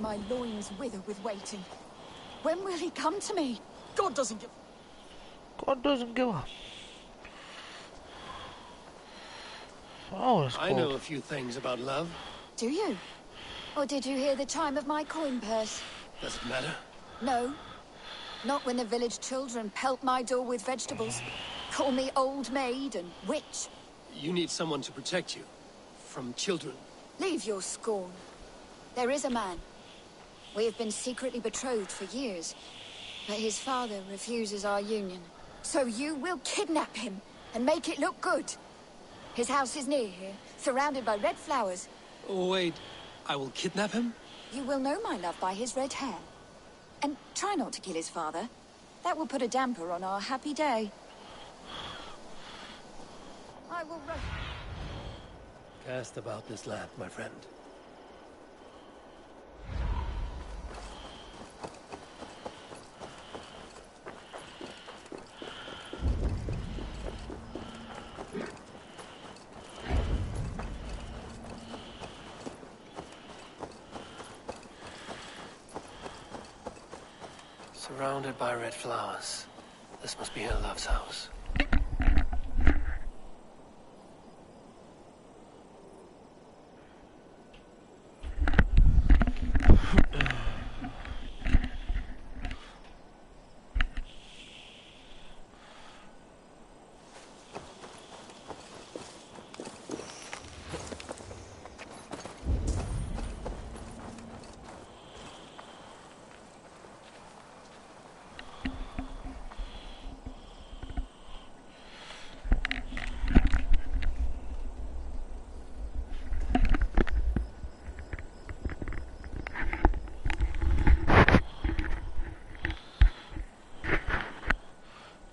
My loins wither with waiting. When will he come to me? God doesn't give... God doesn't give up. Oh, it's cold. I know a few things about love. Do you? Or did you hear the chime of my coin purse? Does it matter? No. Not when the village children pelt my door with vegetables. Call me old maid and witch. You need someone to protect you. From children. Leave your scorn. There is a man. We have been secretly betrothed for years. But his father refuses our union. So you will kidnap him and make it look good. His house is near here, surrounded by red flowers. Oh, wait. I will kidnap him? You will know my love by his red hair. And try not to kill his father. That will put a damper on our happy day. I will run. Cast about this land, my friend. Surrounded by red flowers. This must be her love's house.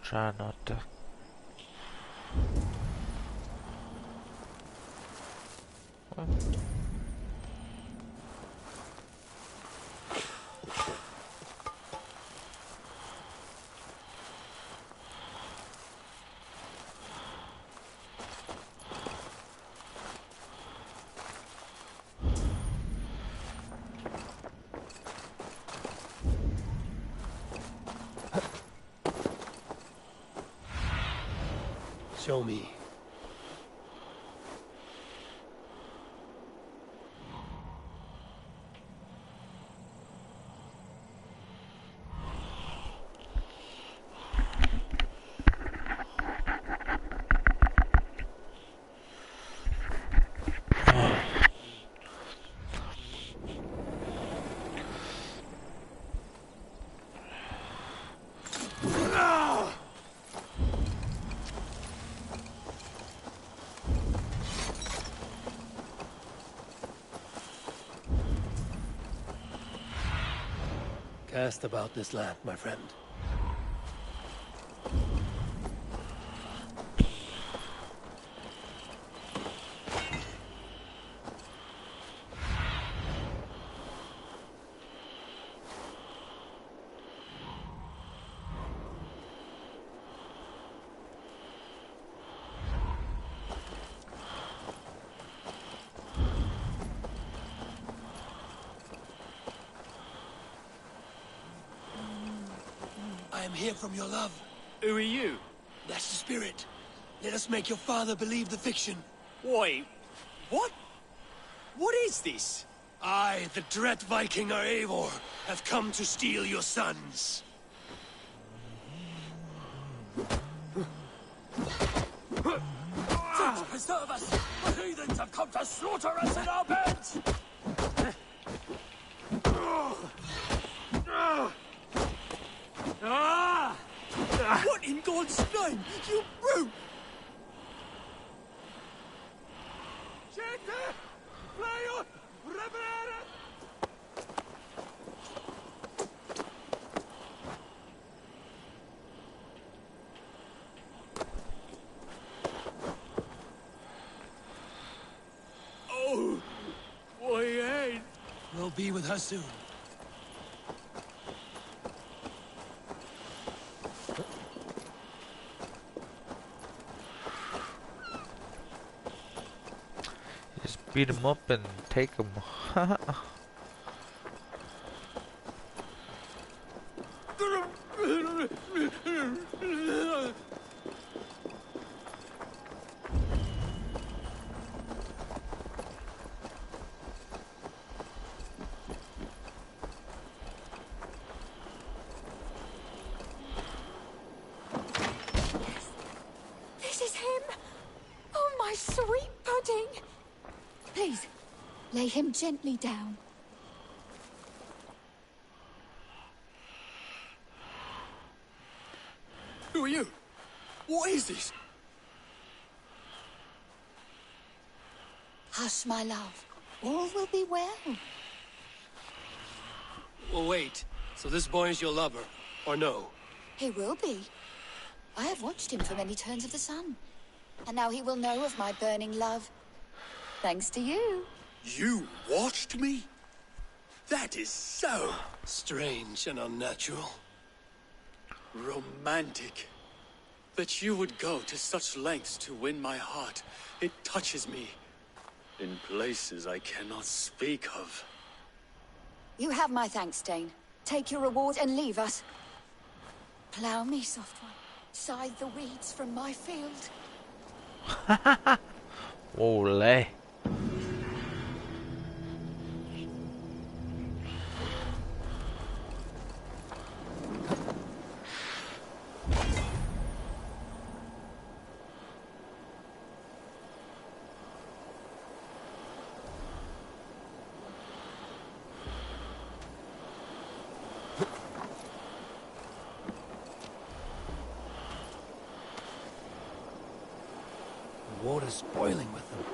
Try not to. What? Show me. Cast about this land, my friend. I am here from your love. Who are you? That's the spirit. Let us make your father believe the fiction. Wait, what? What is this? I, the dread Viking Eivor, have come to steal your sons. To preserve us! The heathens have come to slaughter us in our beds! What in God's name? You brute! Oh, my head. We'll be with her soon. Just beat him up and take him. Please, lay him gently down. Who are you? What is this? Hush, my love. All will be well. Well, wait. So this boy is your lover, or no? He will be. I have watched him for many turns of the sun. And now he will know of my burning love. Thanks to you. You watched me? That is so... strange and unnatural. romantic. That you would go to such lengths to win my heart. It touches me. In places I cannot speak of. You have my thanks, Dane. Take your reward and leave us. Plough me, soft one. Scythe the weeds from my field. Ole. Water's boiling with them.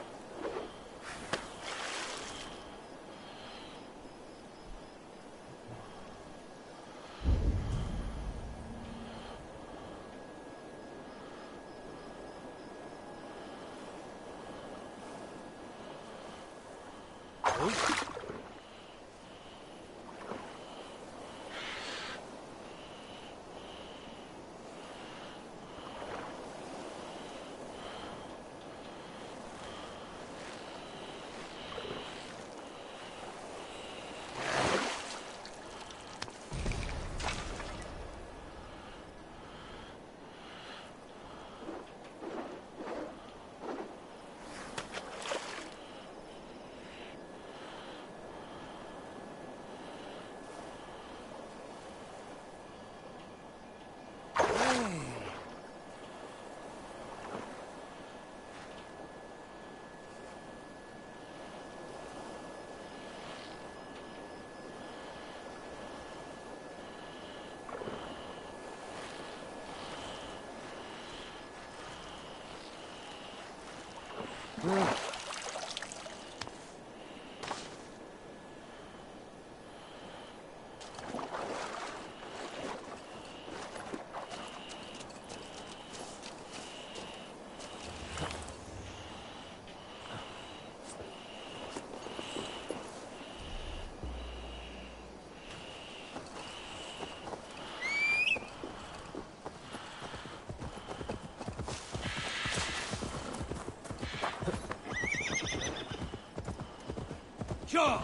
Sure.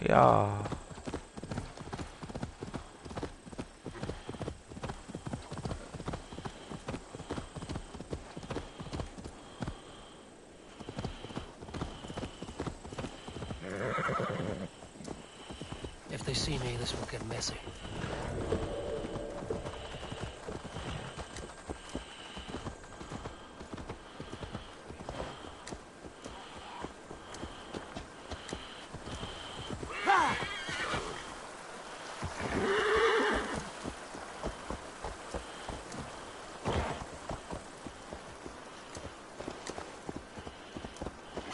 Yeah. If they see me, this will get messy.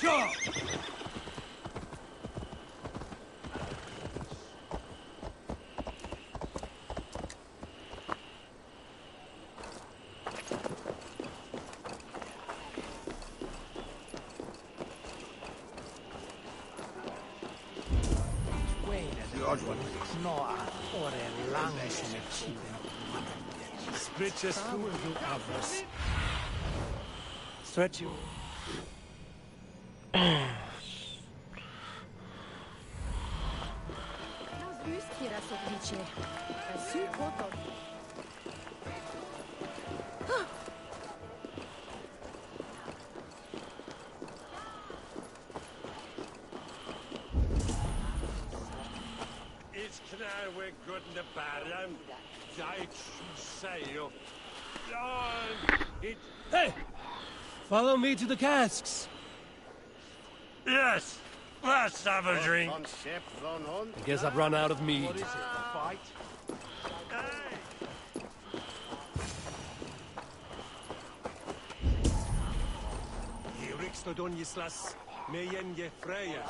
Sure. Spriches du avras. Stretch you. Rozluskira se, It's knar we're good in the bad. I say you. Hey! Follow me to the casks. Yes. Let's have a drink. I guess I've run out of mead. What is it, a fight? Donislas, mejem je Freya.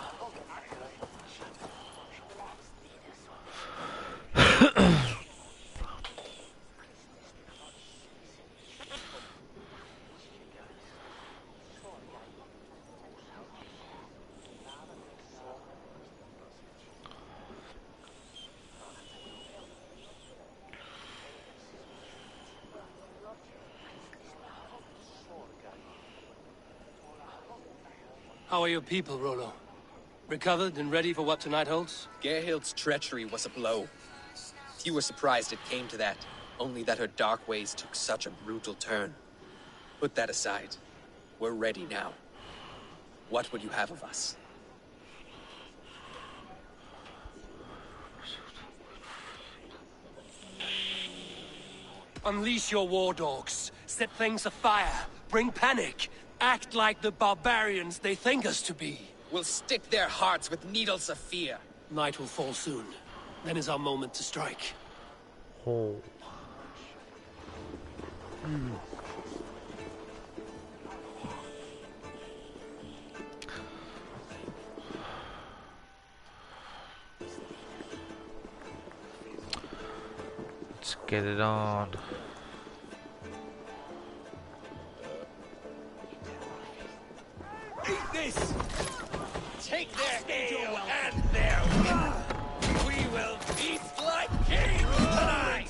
How are your people, Rollo? Recovered and ready for what tonight holds? Gerhild's treachery was a blow. Few were surprised it came to that, only that her dark ways took such a brutal turn. Put that aside. We're ready now. What would you have of us? Unleash your war dogs. Set things afire. Bring panic. Act like the barbarians they think us to be. We'll stick their hearts with needles of fear. Night will fall soon. Then is our moment to strike. Oh. Let's get it on. Eat this! Take their ale and their wine. We will feast like kings tonight!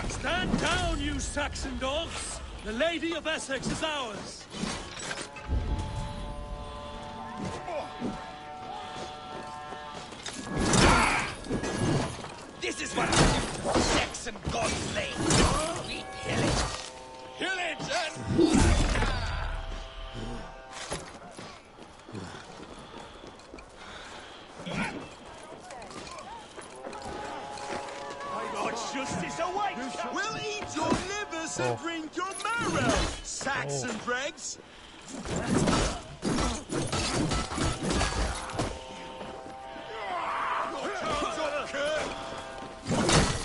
Stand down, you Saxon dogs! The Lady of Essex is ours! This is what we do to Saxon godslaves! We pillage! Pillage and plunder! Justice awaits! We'll eat your livers and drink your marrow, Saxon dregs!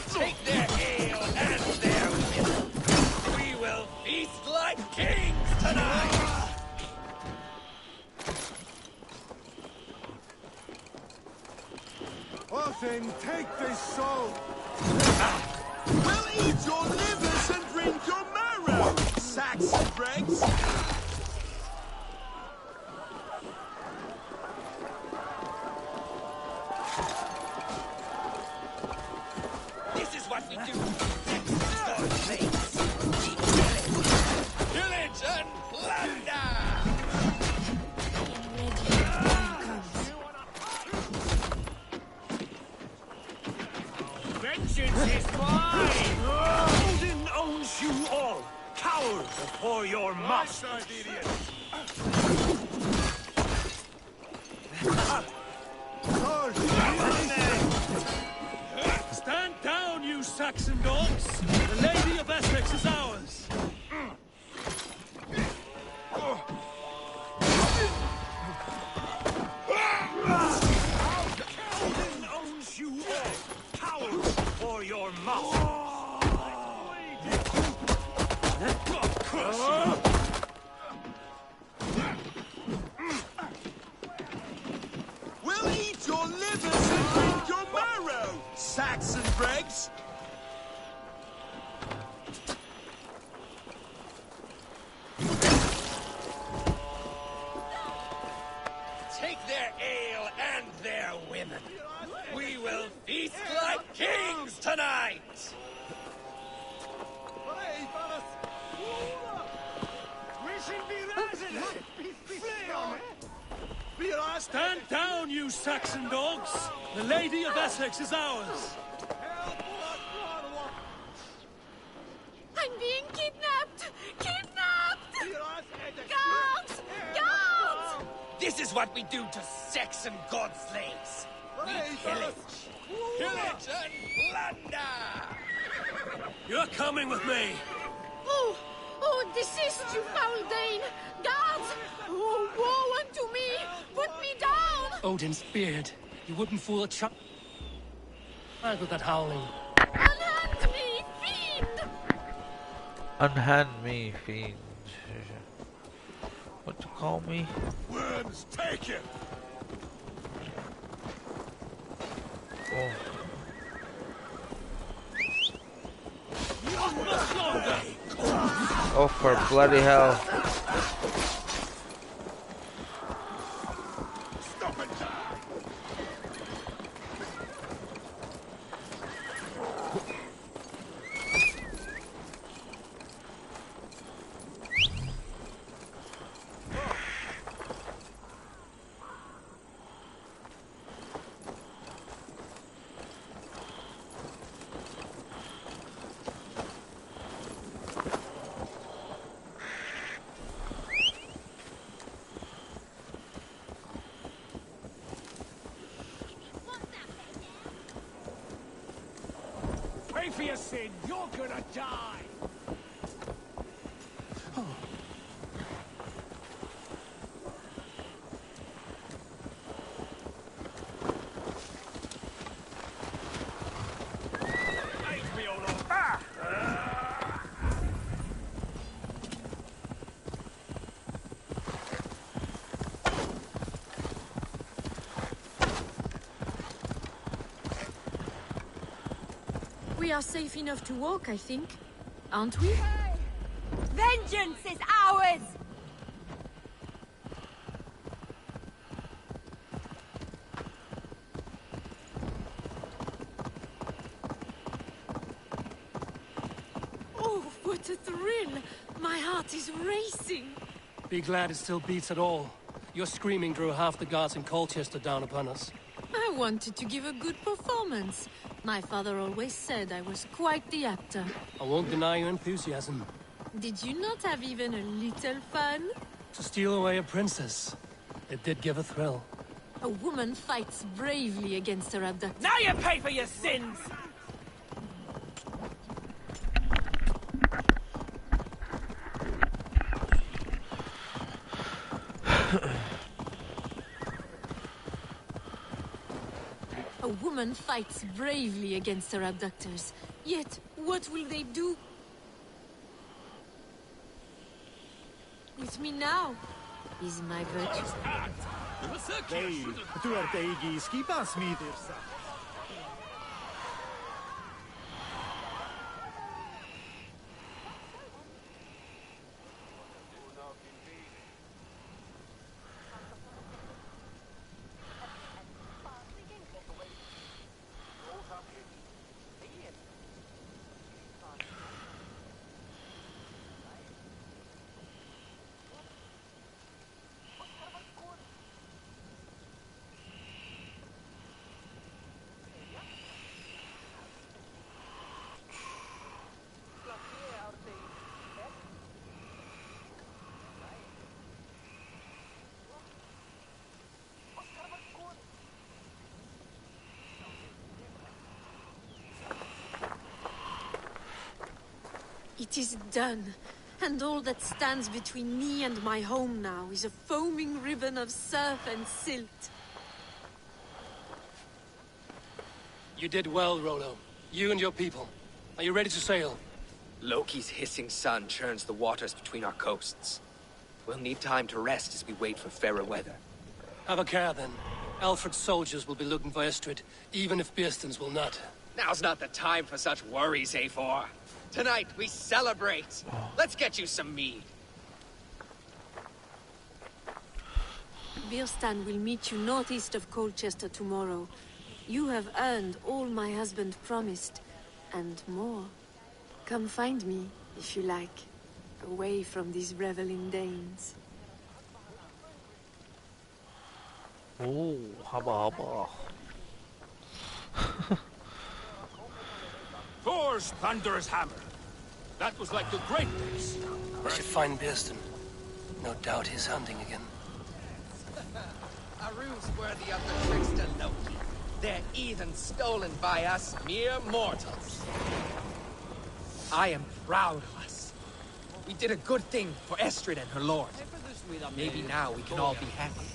Take their ale and their wine. We will feast like kings tonight! Well then, take this soul! We'll eat your livers and drink your marrow, Saxon dregs! This is what we do to godslaves! We pillage! Pillage and plunder! Vengeance is mine! Odin owns you all! Cower before your master! Stand down, you Saxon dogs! The Lady of Essex is ours! Odin owns you all! Cower before your master! We'll eat your livers and drink your marrow, Saxon dregs! their ale and their women. We will feast like kings tonight! Stand down, you Saxon dogs! The Lady of Essex is ours! I'm being kidnapped! Kidnapped! Guards! Guards! This is what we do to Saxon god slaves. We pillage. Pillage and plunder! You're coming with me! Oh! Oh, desist, you foul Dane! Guards! Oh, woe unto me! Put me down! Odin's beard. You wouldn't fool a child with that howling. Unhand me, fiend! Unhand me, fiend. What to call me? Worms, take him! Oh. Oh, for bloody hell. Stop it! Pay for your sin, you're gonna die! We are safe enough to walk, I think. Aren't we? Vengeance is ours! Oh, what a thrill! My heart is racing. Be glad it still beats at all. Your screaming drew half the guards in Colchester down upon us. I wanted to give a good performance. My father always said I was quite the actor. I won't deny your enthusiasm. Did you not have even a little fun? To steal away a princess, it did give a thrill. A woman fights bravely against her abductor. Now you pay for your sins! A woman fights bravely against her abductors. Yet, what will they do with me now? Is my virtue... It is done, and all that stands between me and my home now is a foaming ribbon of surf and silt. You did well, Rollo. You and your people. Are you ready to sail? Loki's hissing sun churns the waters between our coasts. We'll need time to rest as we wait for fairer weather. Have a care, then. Alfred's soldiers will be looking for Estrid, even if Bearstons will not. Now's not the time for such worries, Eivor. Tonight, we celebrate. Let's get you some mead. Birstan will meet you northeast of Colchester tomorrow. You have earned all my husband promised, and more. Come find me, if you like, away from these reveling Danes. Oh, haba. Thor's thunderous hammer. That was like the great days. I should find Birstan. No doubt he's hunting again. A ruse worthy of the trickster Loki. They're even stolen by us mere mortals. I am proud of us. We did a good thing for Estrid and her lord. Maybe now we can all be happy.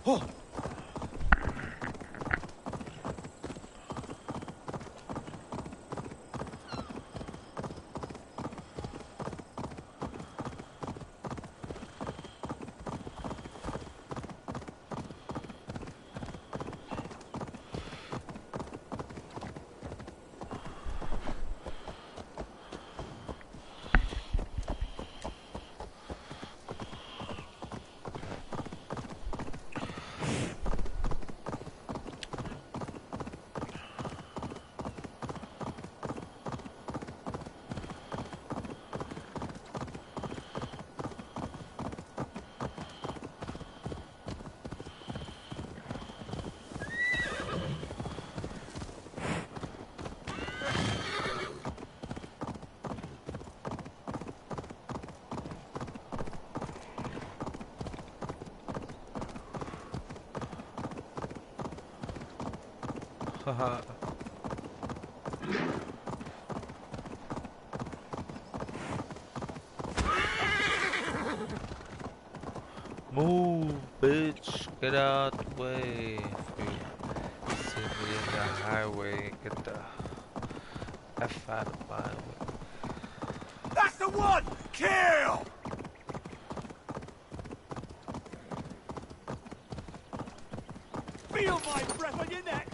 Oh! Haha. Move, bitch. Get out the way. See me in the highway. Get the F out of my way. That's the one! Kill! Feel my breath on your neck!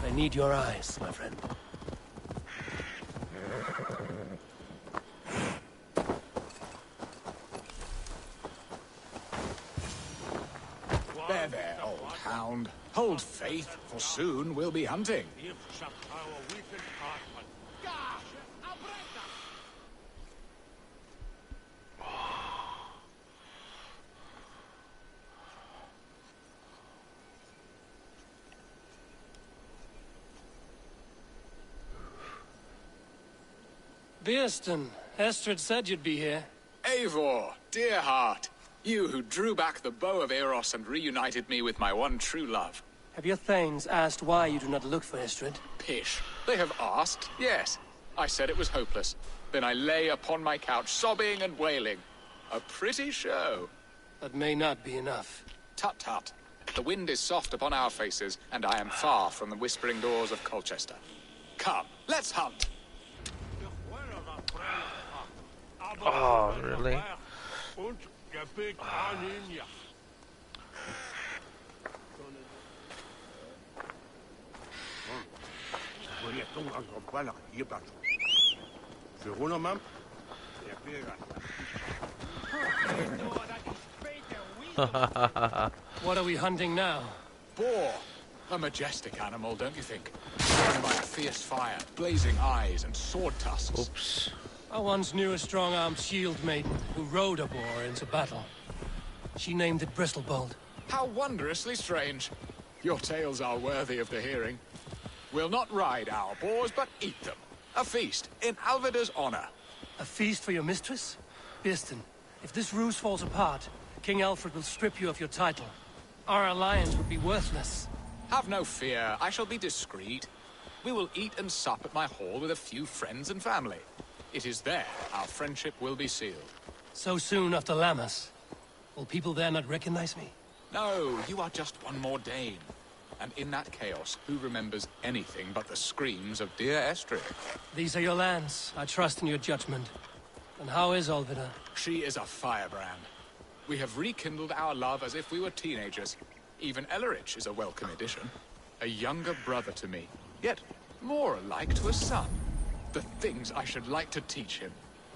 I need your eyes, my friend. There, old hound. Hold faith, for soon we'll be hunting. Birstan, Estrid said you'd be here. Eivor, dear heart. You who drew back the bow of Eros and reunited me with my one true love. Have your thanes asked why you do not look for Estrid? Pish. They have asked, yes. I said it was hopeless. Then I lay upon my couch, sobbing and wailing. A pretty show. That may not be enough. Tut-tut. The wind is soft upon our faces, and I am far from the whispering doors of Colchester. Come, let's hunt. Oh, really? What are we hunting now? Boar. A majestic animal, don't you think? Surrounded by a fierce fire, blazing eyes, and sword tusks. Oops. I once knew a strong-armed shield maiden who rode a boar into battle. She named it Bristolbolt. How wondrously strange. Your tales are worthy of the hearing. We'll not ride our boars, but eat them. A feast, in Alvida's honor. A feast for your mistress? Birston, if this ruse falls apart, King Alfred will strip you of your title. Our alliance would be worthless. Have no fear, I shall be discreet. We will eat and sup at my hall with a few friends and family. It is there our friendship will be sealed. So soon after Lammas? Will people there not recognize me? No, you are just one more Dane. And in that chaos, who remembers anything but the screams of dear Estrid? These are your lands. I trust in your judgment. And how is Alvida? She is a firebrand. We have rekindled our love as if we were teenagers. Even Ellerich is a welcome addition. A younger brother to me, yet more alike to a son. The things I should like to teach him.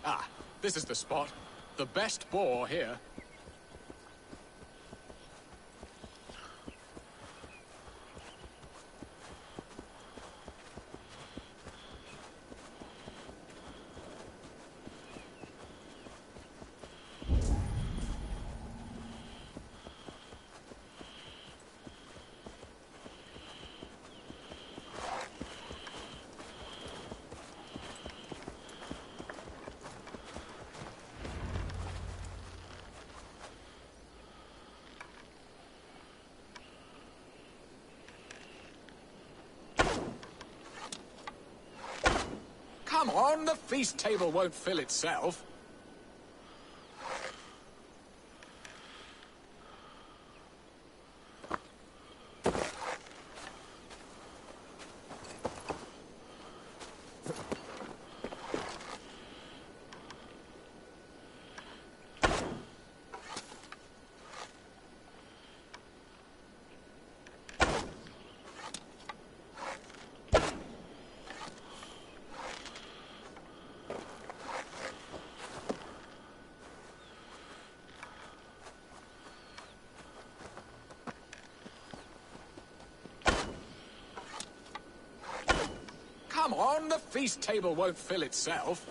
Ah, this is the spot. The best boar here. Come on, the feast table won't fill itself. Come on, the feast table won't fill itself.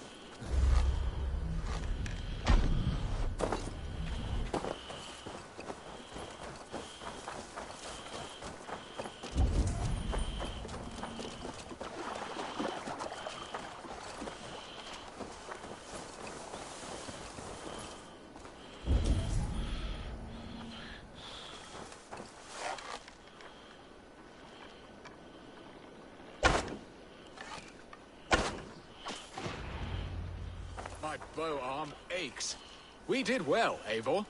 My bow arm aches. We did well, Eivor.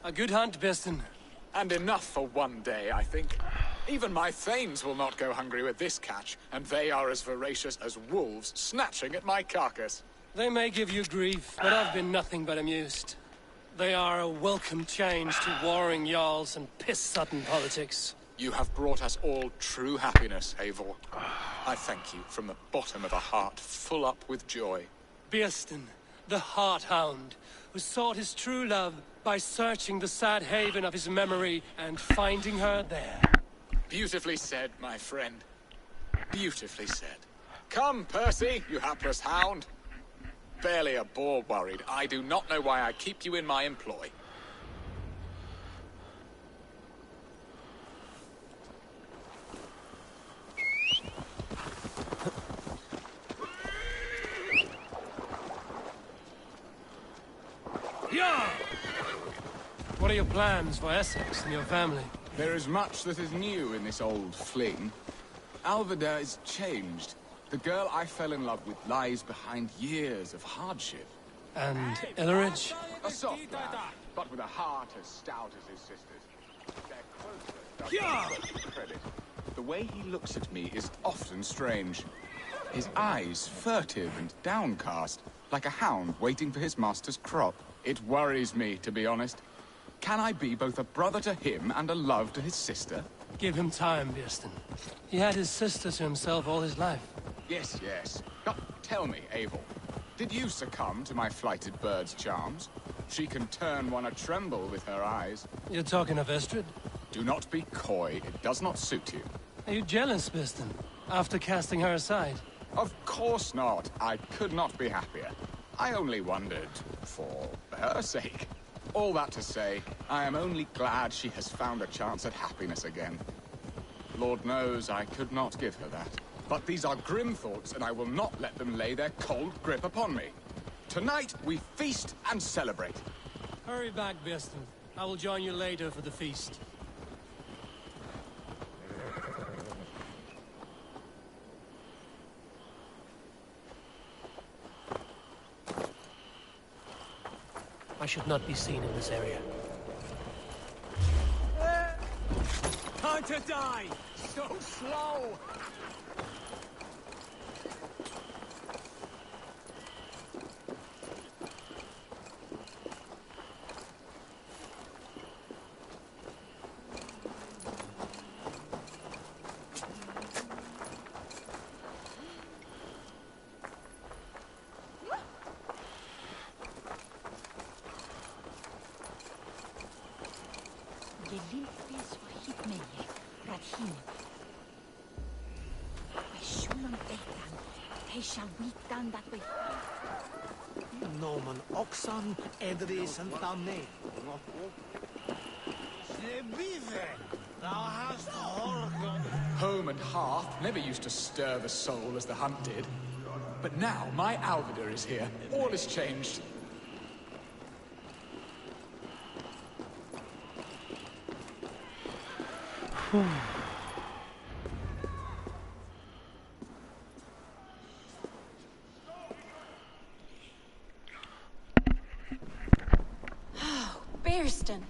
A good hunt, Birston. And enough for one day, I think. Even my thanes will not go hungry with this catch, and they are as voracious as wolves snatching at my carcass. They may give you grief, but I've been nothing but amused. They are a welcome change to warring jarls and piss-sudden politics. You have brought us all true happiness, Eivor. I thank you from the bottom of a heart full up with joy. Birston, the Heart-Hound, who sought his true love by searching the sad haven of his memory and finding her there. Beautifully said, my friend. Beautifully said. Come, Percy, you hapless hound. Barely a boar worried. I do not know why I keep you in my employ. Yeah! What are your plans for Essex and your family? There is much that is new in this old fling. Alvida is changed. The girl I fell in love with lies behind years of hardship. And Elleridge? A soft lad, but with a heart as stout as his sister's. Their closeness doesn't credit. The way he looks at me is often strange. His eyes furtive and downcast, like a hound waiting for his master's crop. It worries me, to be honest. Can I be both a brother to him and a love to his sister? Give him time, Birsten. He had his sister to himself all his life. Yes, yes. But tell me, Abel, did you succumb to my flighted bird's charms? She can turn one a tremble with her eyes. You're talking of Estrid? Do not be coy. It does not suit you. Are you jealous, Birsten, after casting her aside? Of course not. I could not be happier. I only wondered for her sake. All that to say, I am only glad she has found a chance at happiness again. Lord knows I could not give her that. But these are grim thoughts, and I will not let them lay their cold grip upon me. Tonight, we feast and celebrate. Hurry back, Birsten. I will join you later for the feast. I should not be seen in this area. Time to die! So slow! Nomen Oxan, Edris and Tamne. Home and hearth never used to stir the soul as the hunt did. But now my Alvida is here. All is changed. Birsten,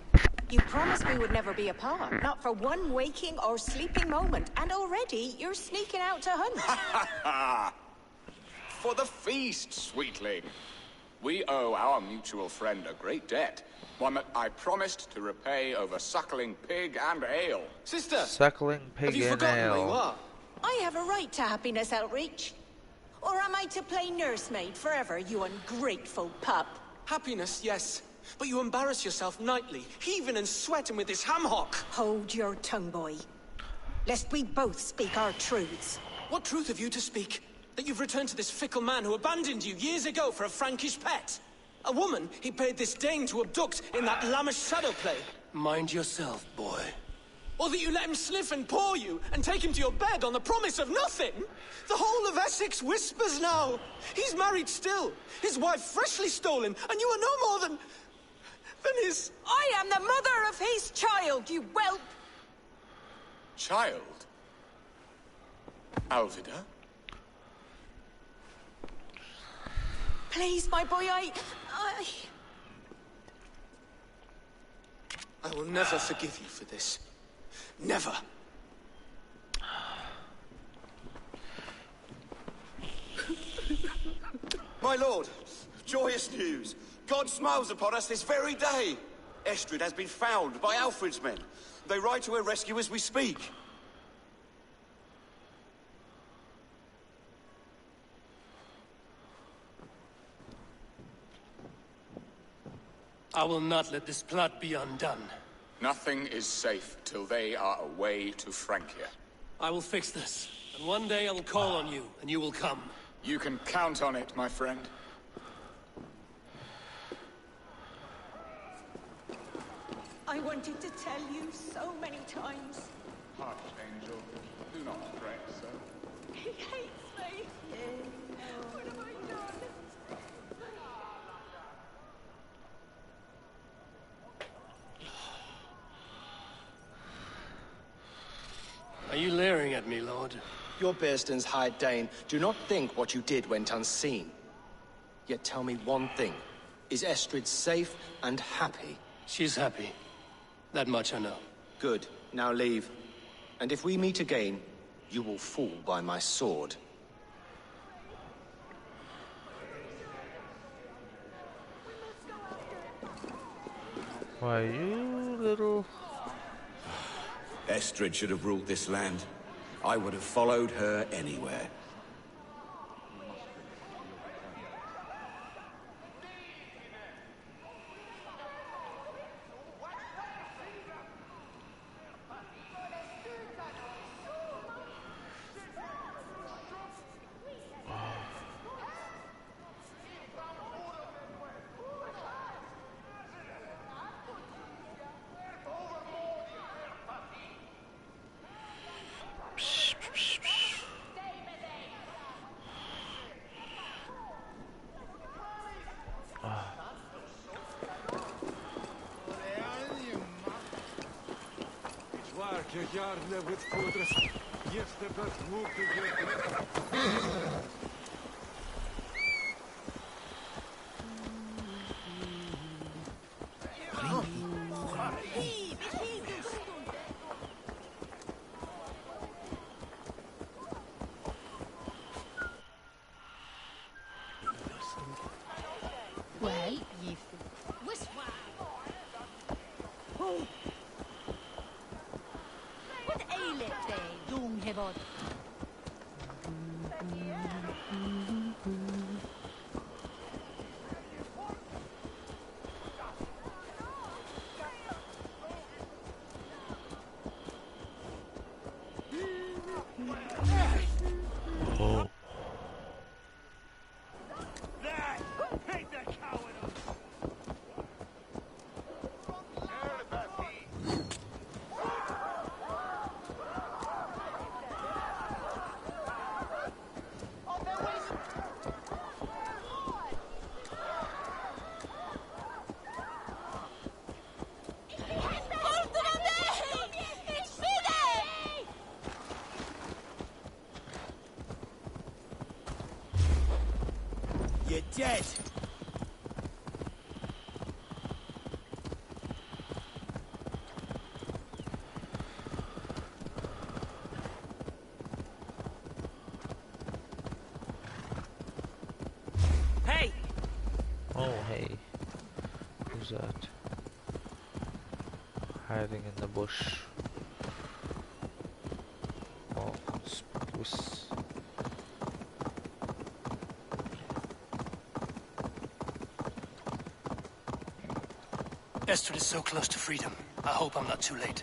you promised we would never be apart. Not for one waking or sleeping moment. And already you're sneaking out to hunt. For the feast, sweetling. We owe our mutual friend a great debt. One that I promised to repay over suckling pig and ale. Sister! Suckling pig have you and forgotten ale. where you are? I have a right to happiness, Outreach. Or am I to play nursemaid forever, you ungrateful pup? Happiness, yes. But you embarrass yourself nightly, heaving and sweating with this ham-hock. Hold your tongue, boy. Lest we both speak our truths. What truth have you to speak? That you've returned to this fickle man who abandoned you years ago for a Frankish pet? A woman he paid this Dane to abduct in that lammish shadow play? Mind yourself, boy. Or that you let him sniff and paw you, and take him to your bed on the promise of nothing? The whole of Essex whispers now. He's married still, his wife freshly stolen, and you are no more than his... I am the mother of his child, you whelp! Child? Alvida? Please, my boy, I will never forgive you for this. Never. My lord, joyous news. God smiles upon us this very day. Estrid has been found by Alfred's men. They ride to her rescue as we speak. I will not let this plot be undone. Nothing is safe till they are away to Francia. I will fix this, and one day I will call on you, and you will come. You can count on it, my friend. I wanted to tell you so many times. Archangel, do not fret so. He hates me. What have I done? Are you leering at me, Lord? Your Birsten's High Dane. Do not think what you did went unseen. Yet tell me one thing. Is Estrid safe and happy? She's happy. That much I know. Good. Now leave. And if we meet again, you will fall by my sword. Why, you little... Estrid should have ruled this land. I would have followed her anywhere. Well, ye... What aileth thee, young Hibod? Oh. You're dead. Hey! Oh, hey. Who's that? Hiding in the bush. Oh, spruce. Estrid is so close to freedom. I hope I'm not too late.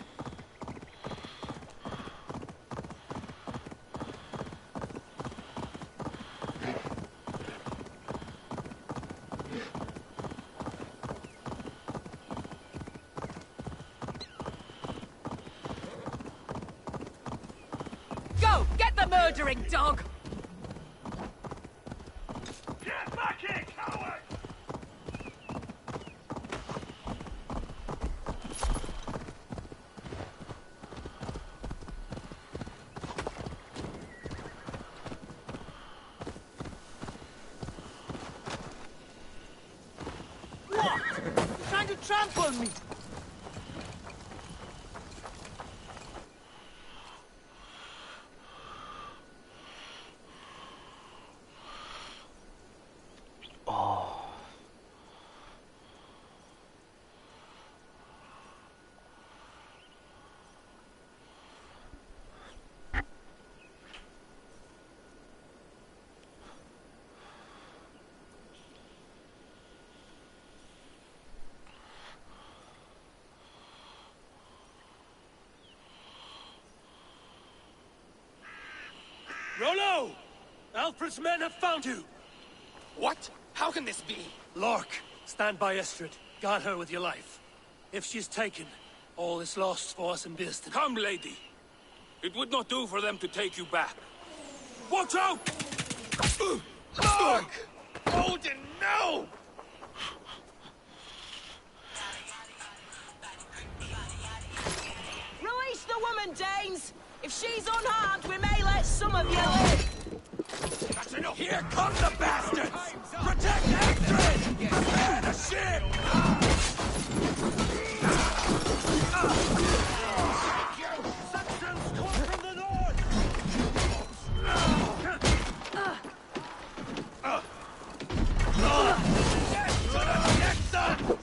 Go! Get the murdering dog! Get back here, coward! What? You're trying to trample me! Rollo! Alfred's men have found you! What? How can this be? Lork, stand by Estrid. Guard her with your life. If she's taken, all is lost for us in Bearston. Come, lady. It would not do for them to take you back. Watch out! Lork! Odin, no! Release the woman, Danes! If she's unharmed, we may let some of you live! That's enough! Here come the bastards! Protect Astrid! Prepare the ship! Saxons come from the north! Yes, to the Saxons!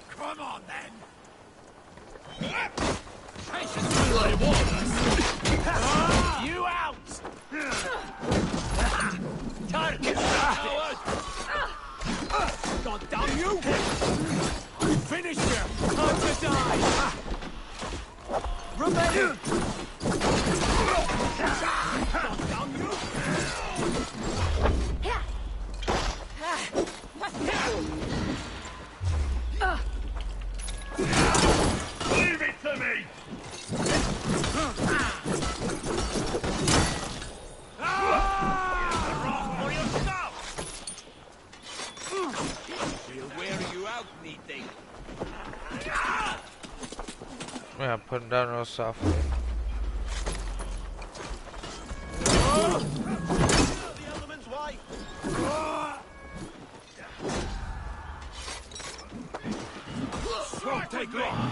Come on, then! Patience will they warn us! You out! Target, coward! God damn you! Finish him! Time to die! Remain! God damn you! Leave it to me! We'll wear you out, meeting. Yeah, put him down real softly. The element's wife! Won't take long!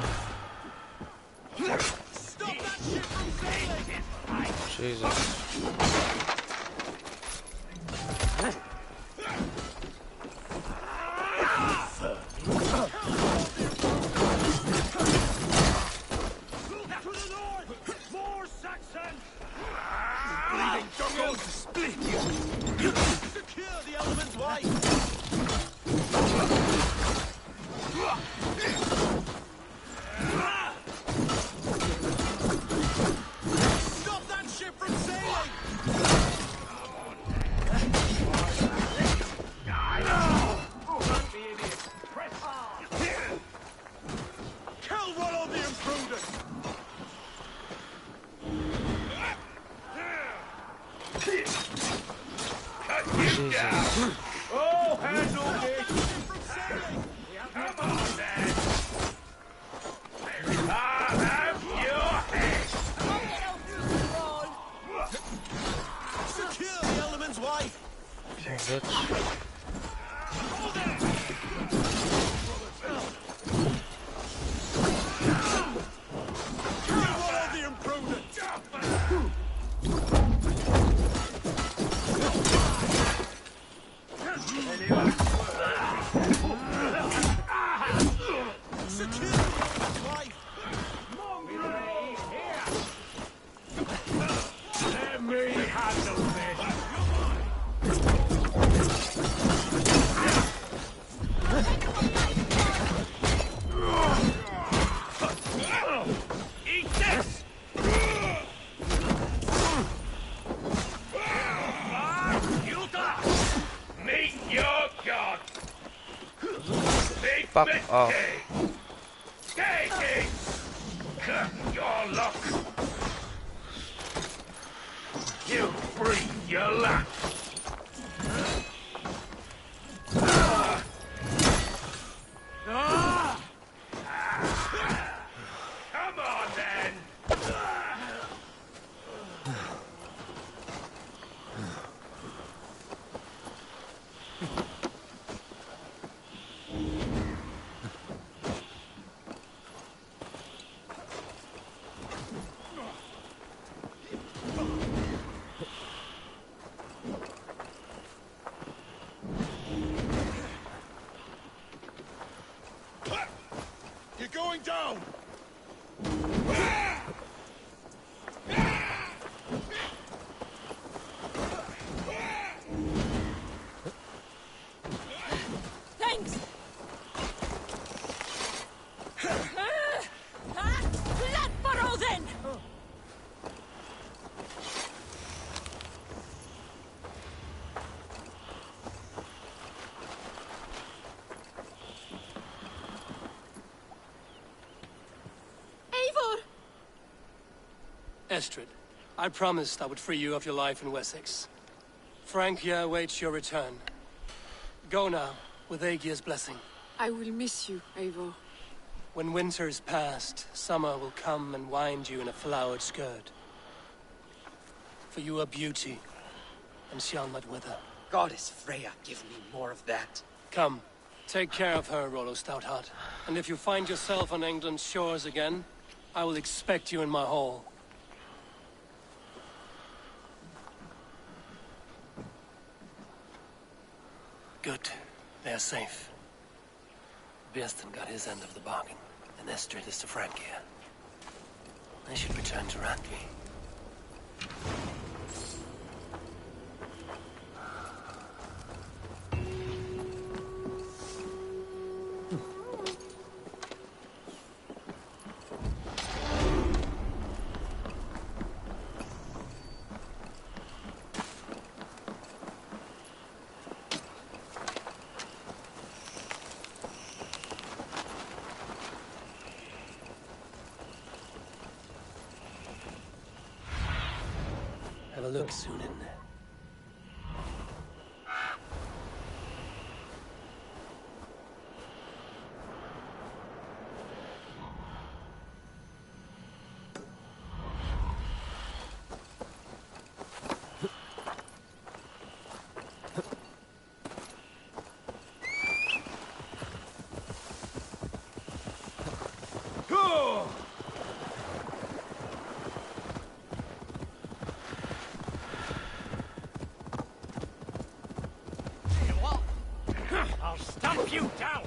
Stop that ship from sailing! Jesus. To the north! More Saxons! Bleeding dongles to split you! Secure the element's wife! Stop that ship from sailing! Kill Rollo the Imprudent! Cut you down! Oh, handle this! Come on, then! I'll have your head! Secure the element's wife! Bitch. Rollo the Imprudent! Secure the element's wife! Let me handle this! Eat this! Yuta! Meet your god! Big Fuck mistake! off. Take it! Your luck! You breathe your luck! Come on, then! You're going down! Thanks! Blood furrow, then! Eivor! Estrid, I promised I would free you of your life in Wessex. Francia awaits your return. Go now, with Aegia's blessing. I will miss you, Eivor. When winter is past, summer will come and wind you in a flowered skirt. For you are beauty, and shall not wither. Goddess Freya, give me more of that. Come, take care of her, Rollo Stoutheart. And if you find yourself on England's shores again, I will expect you in my hall. Good. They are safe. Birsten got his end of the bargain, and Estrid is to Francia. I should return to Randvi. Have a look soon in there. I'll stamp you down!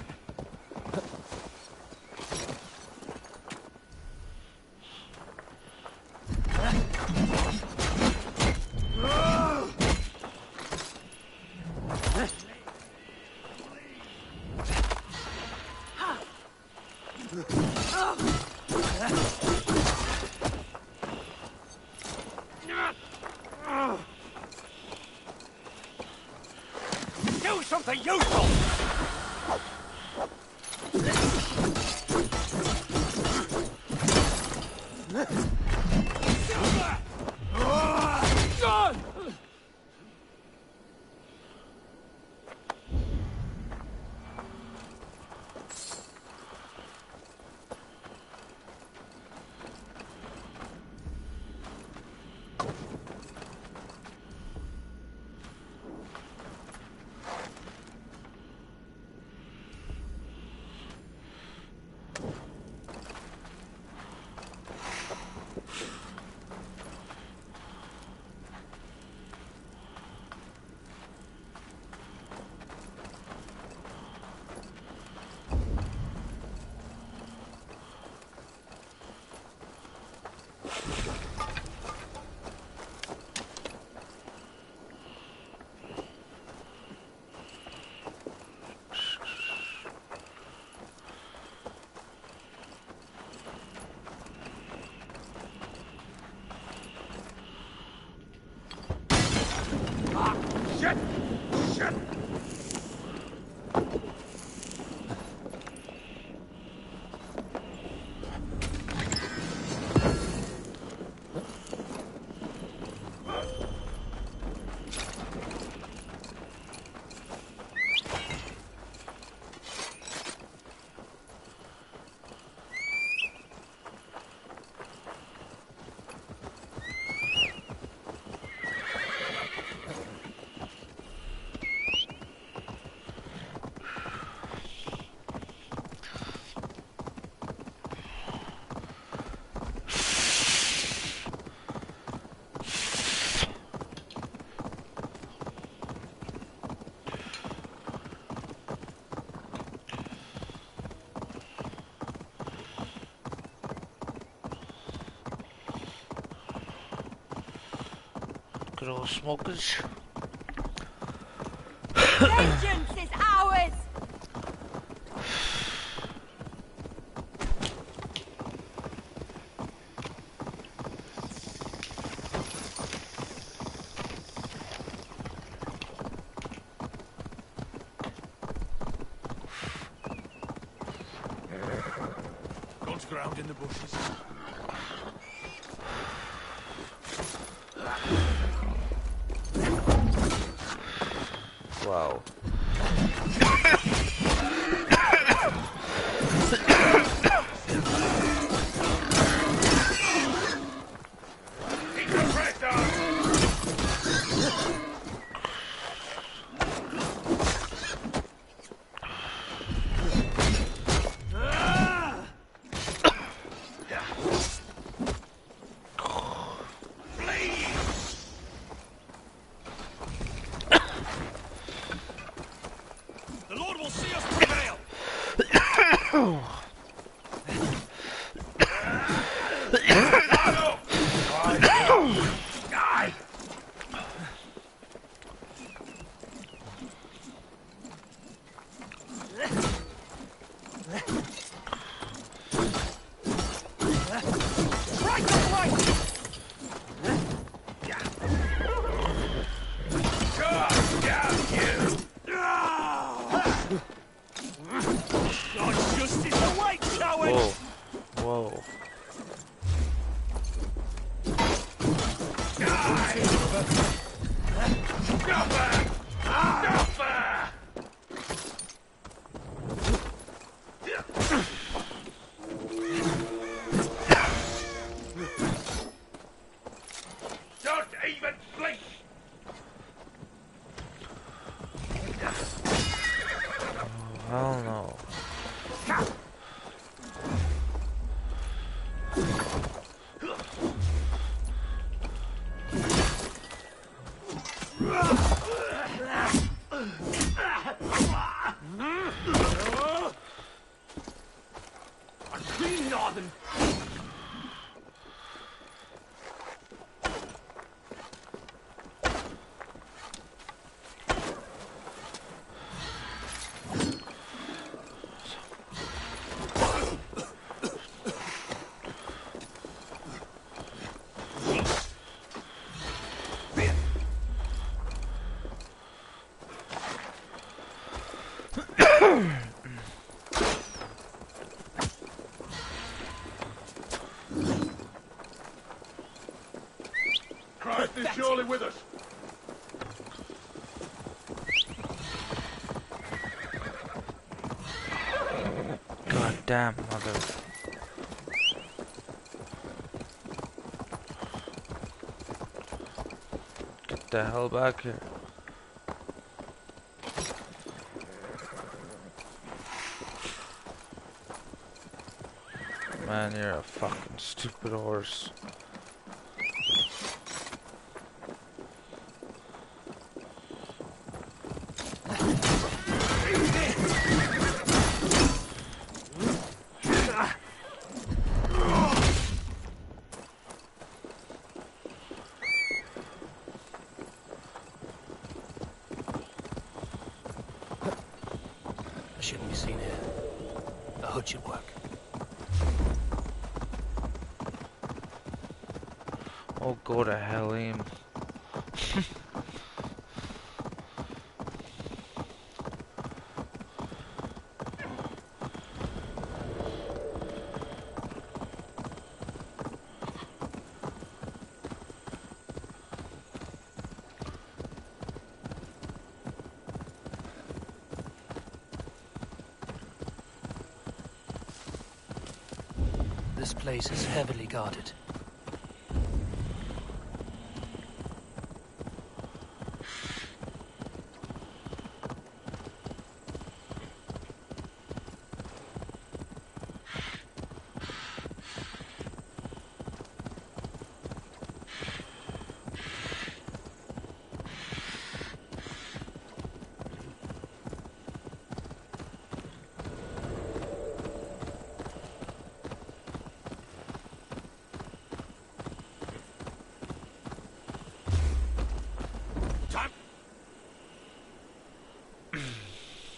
Do something useful! Shit! Shit! Good old smokers. Vengeance is ours! God's ground in the bushes. Wow. Whoa. Don't even blink! Oh, hell no. Green Northern! Christ is surely with us. God damn, mother. Get the hell back here. Man, you're a fucking stupid horse. I shouldn't be seen here. A hood should work. Oh, go to hell, Ian. This place is heavily guarded.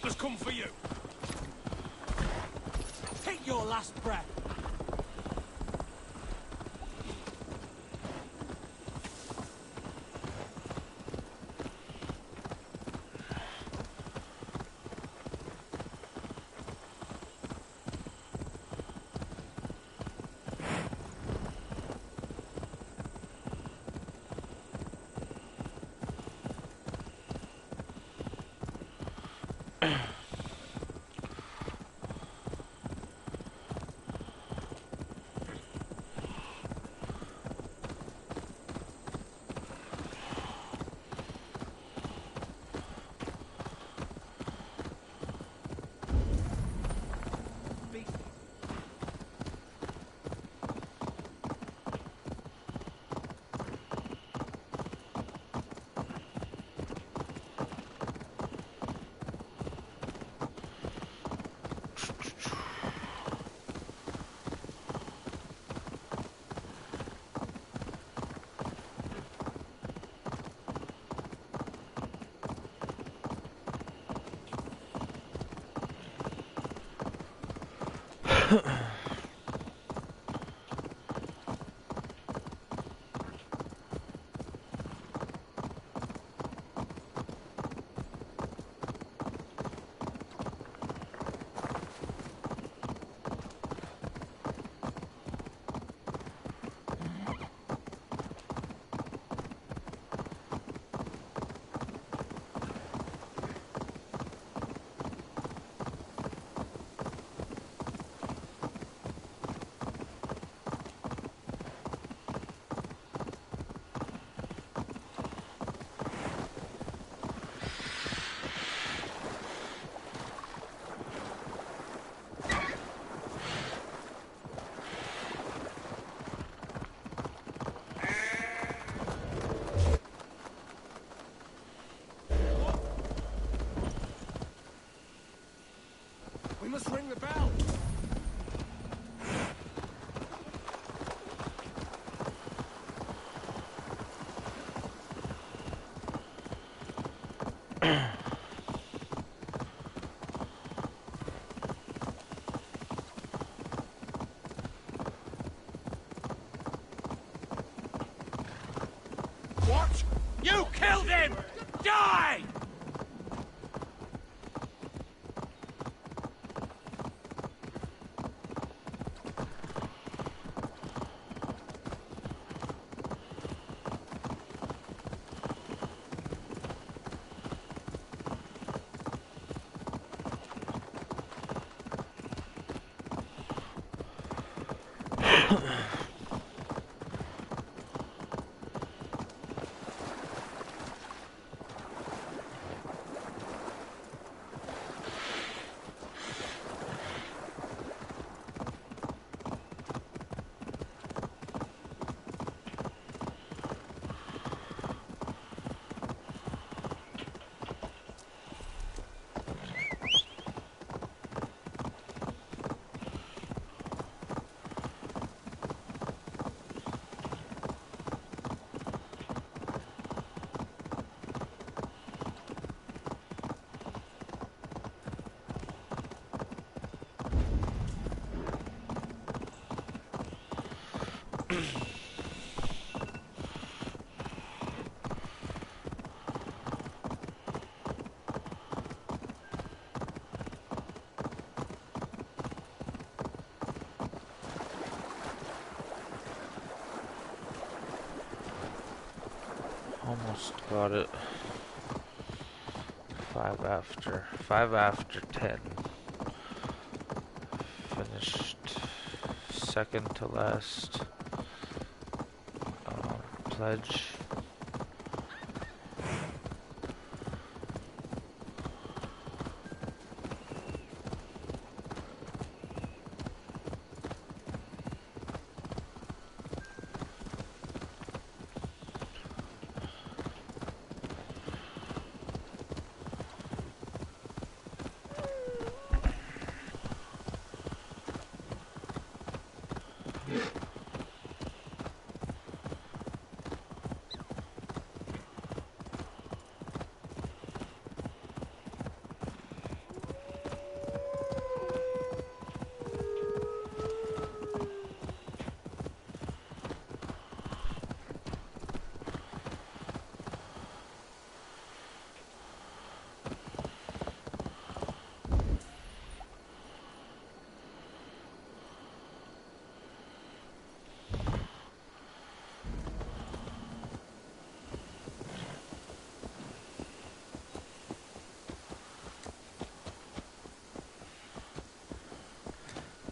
Let's come for you. Take your last breath. We must ring the bell. What? You killed him! Die! Almost got it. 5 after 10. Finished second to last pledge.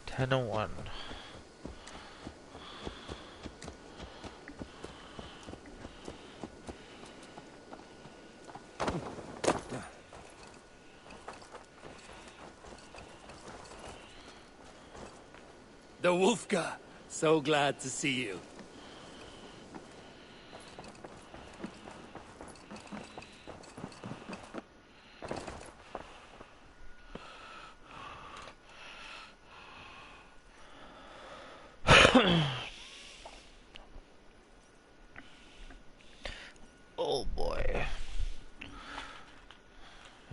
Ten and 1. The Wolfka! So glad to see you. Oh boy.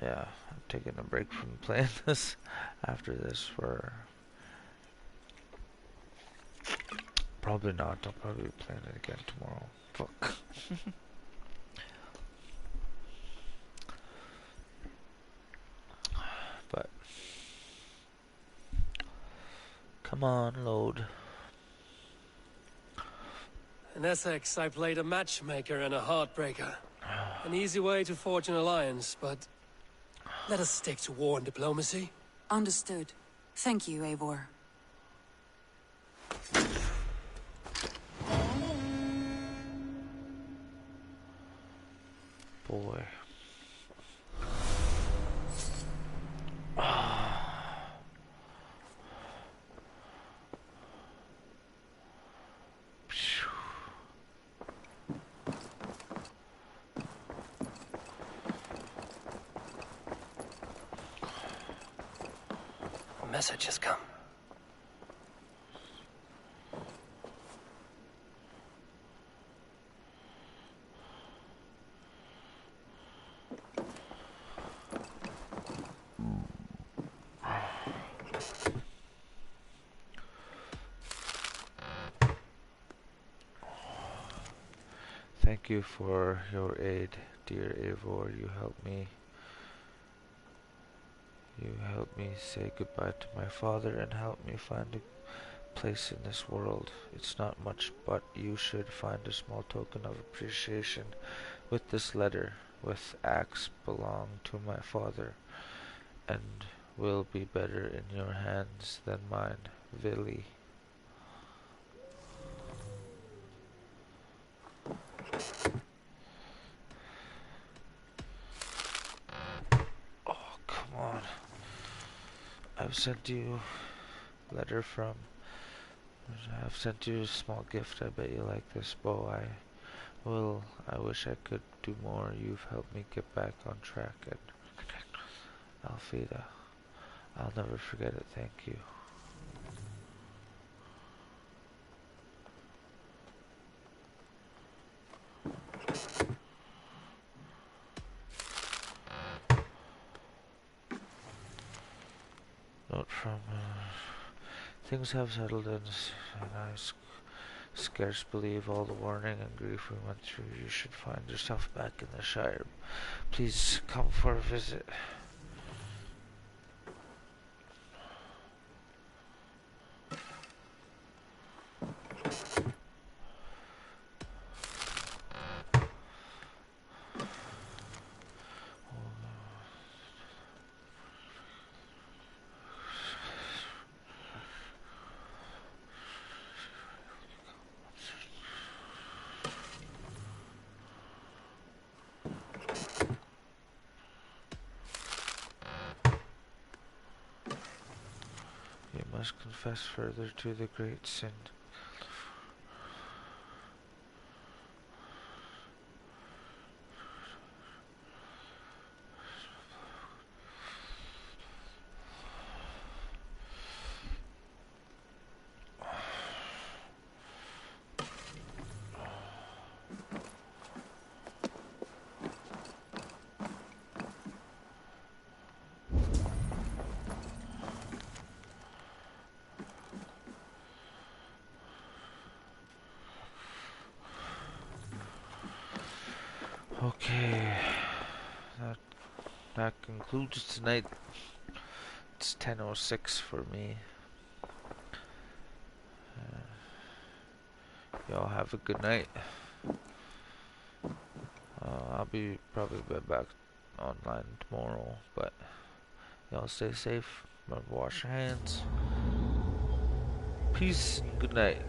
Yeah, I'm taking a break from playing this after this for Probably not. I'll probably be playing it again tomorrow. Fuck. But come on, load. In Essex, I played a matchmaker and a heartbreaker. An easy way to forge an alliance, but let us stick to war and diplomacy. Understood. Thank you, Eivor. Boy. A message has come. Thank you for your aid, dear Eivor. You helped me say goodbye to my father and help me find a place in this world. It's not much, but you should find a small token of appreciation with this letter. With axe belong to my father and will be better in your hands than mine, Vili. Oh, come on. I've sent you a letter from... I've sent you a small gift. I bet you like this bow. I wish I could do more. You've helped me get back on track and Alfida. I'll never forget it. Thank you. Note from... things have settled and I scarce believe all the warning and grief we went through. You should find yourself back in the Shire. Please come for a visit. Must confess further to the great sin. Okay, that concludes tonight. It's 10:06 for me. Y'all have a good night. I'll be probably back online tomorrow, but y'all stay safe. Remember, wash your hands. Peace. Good night.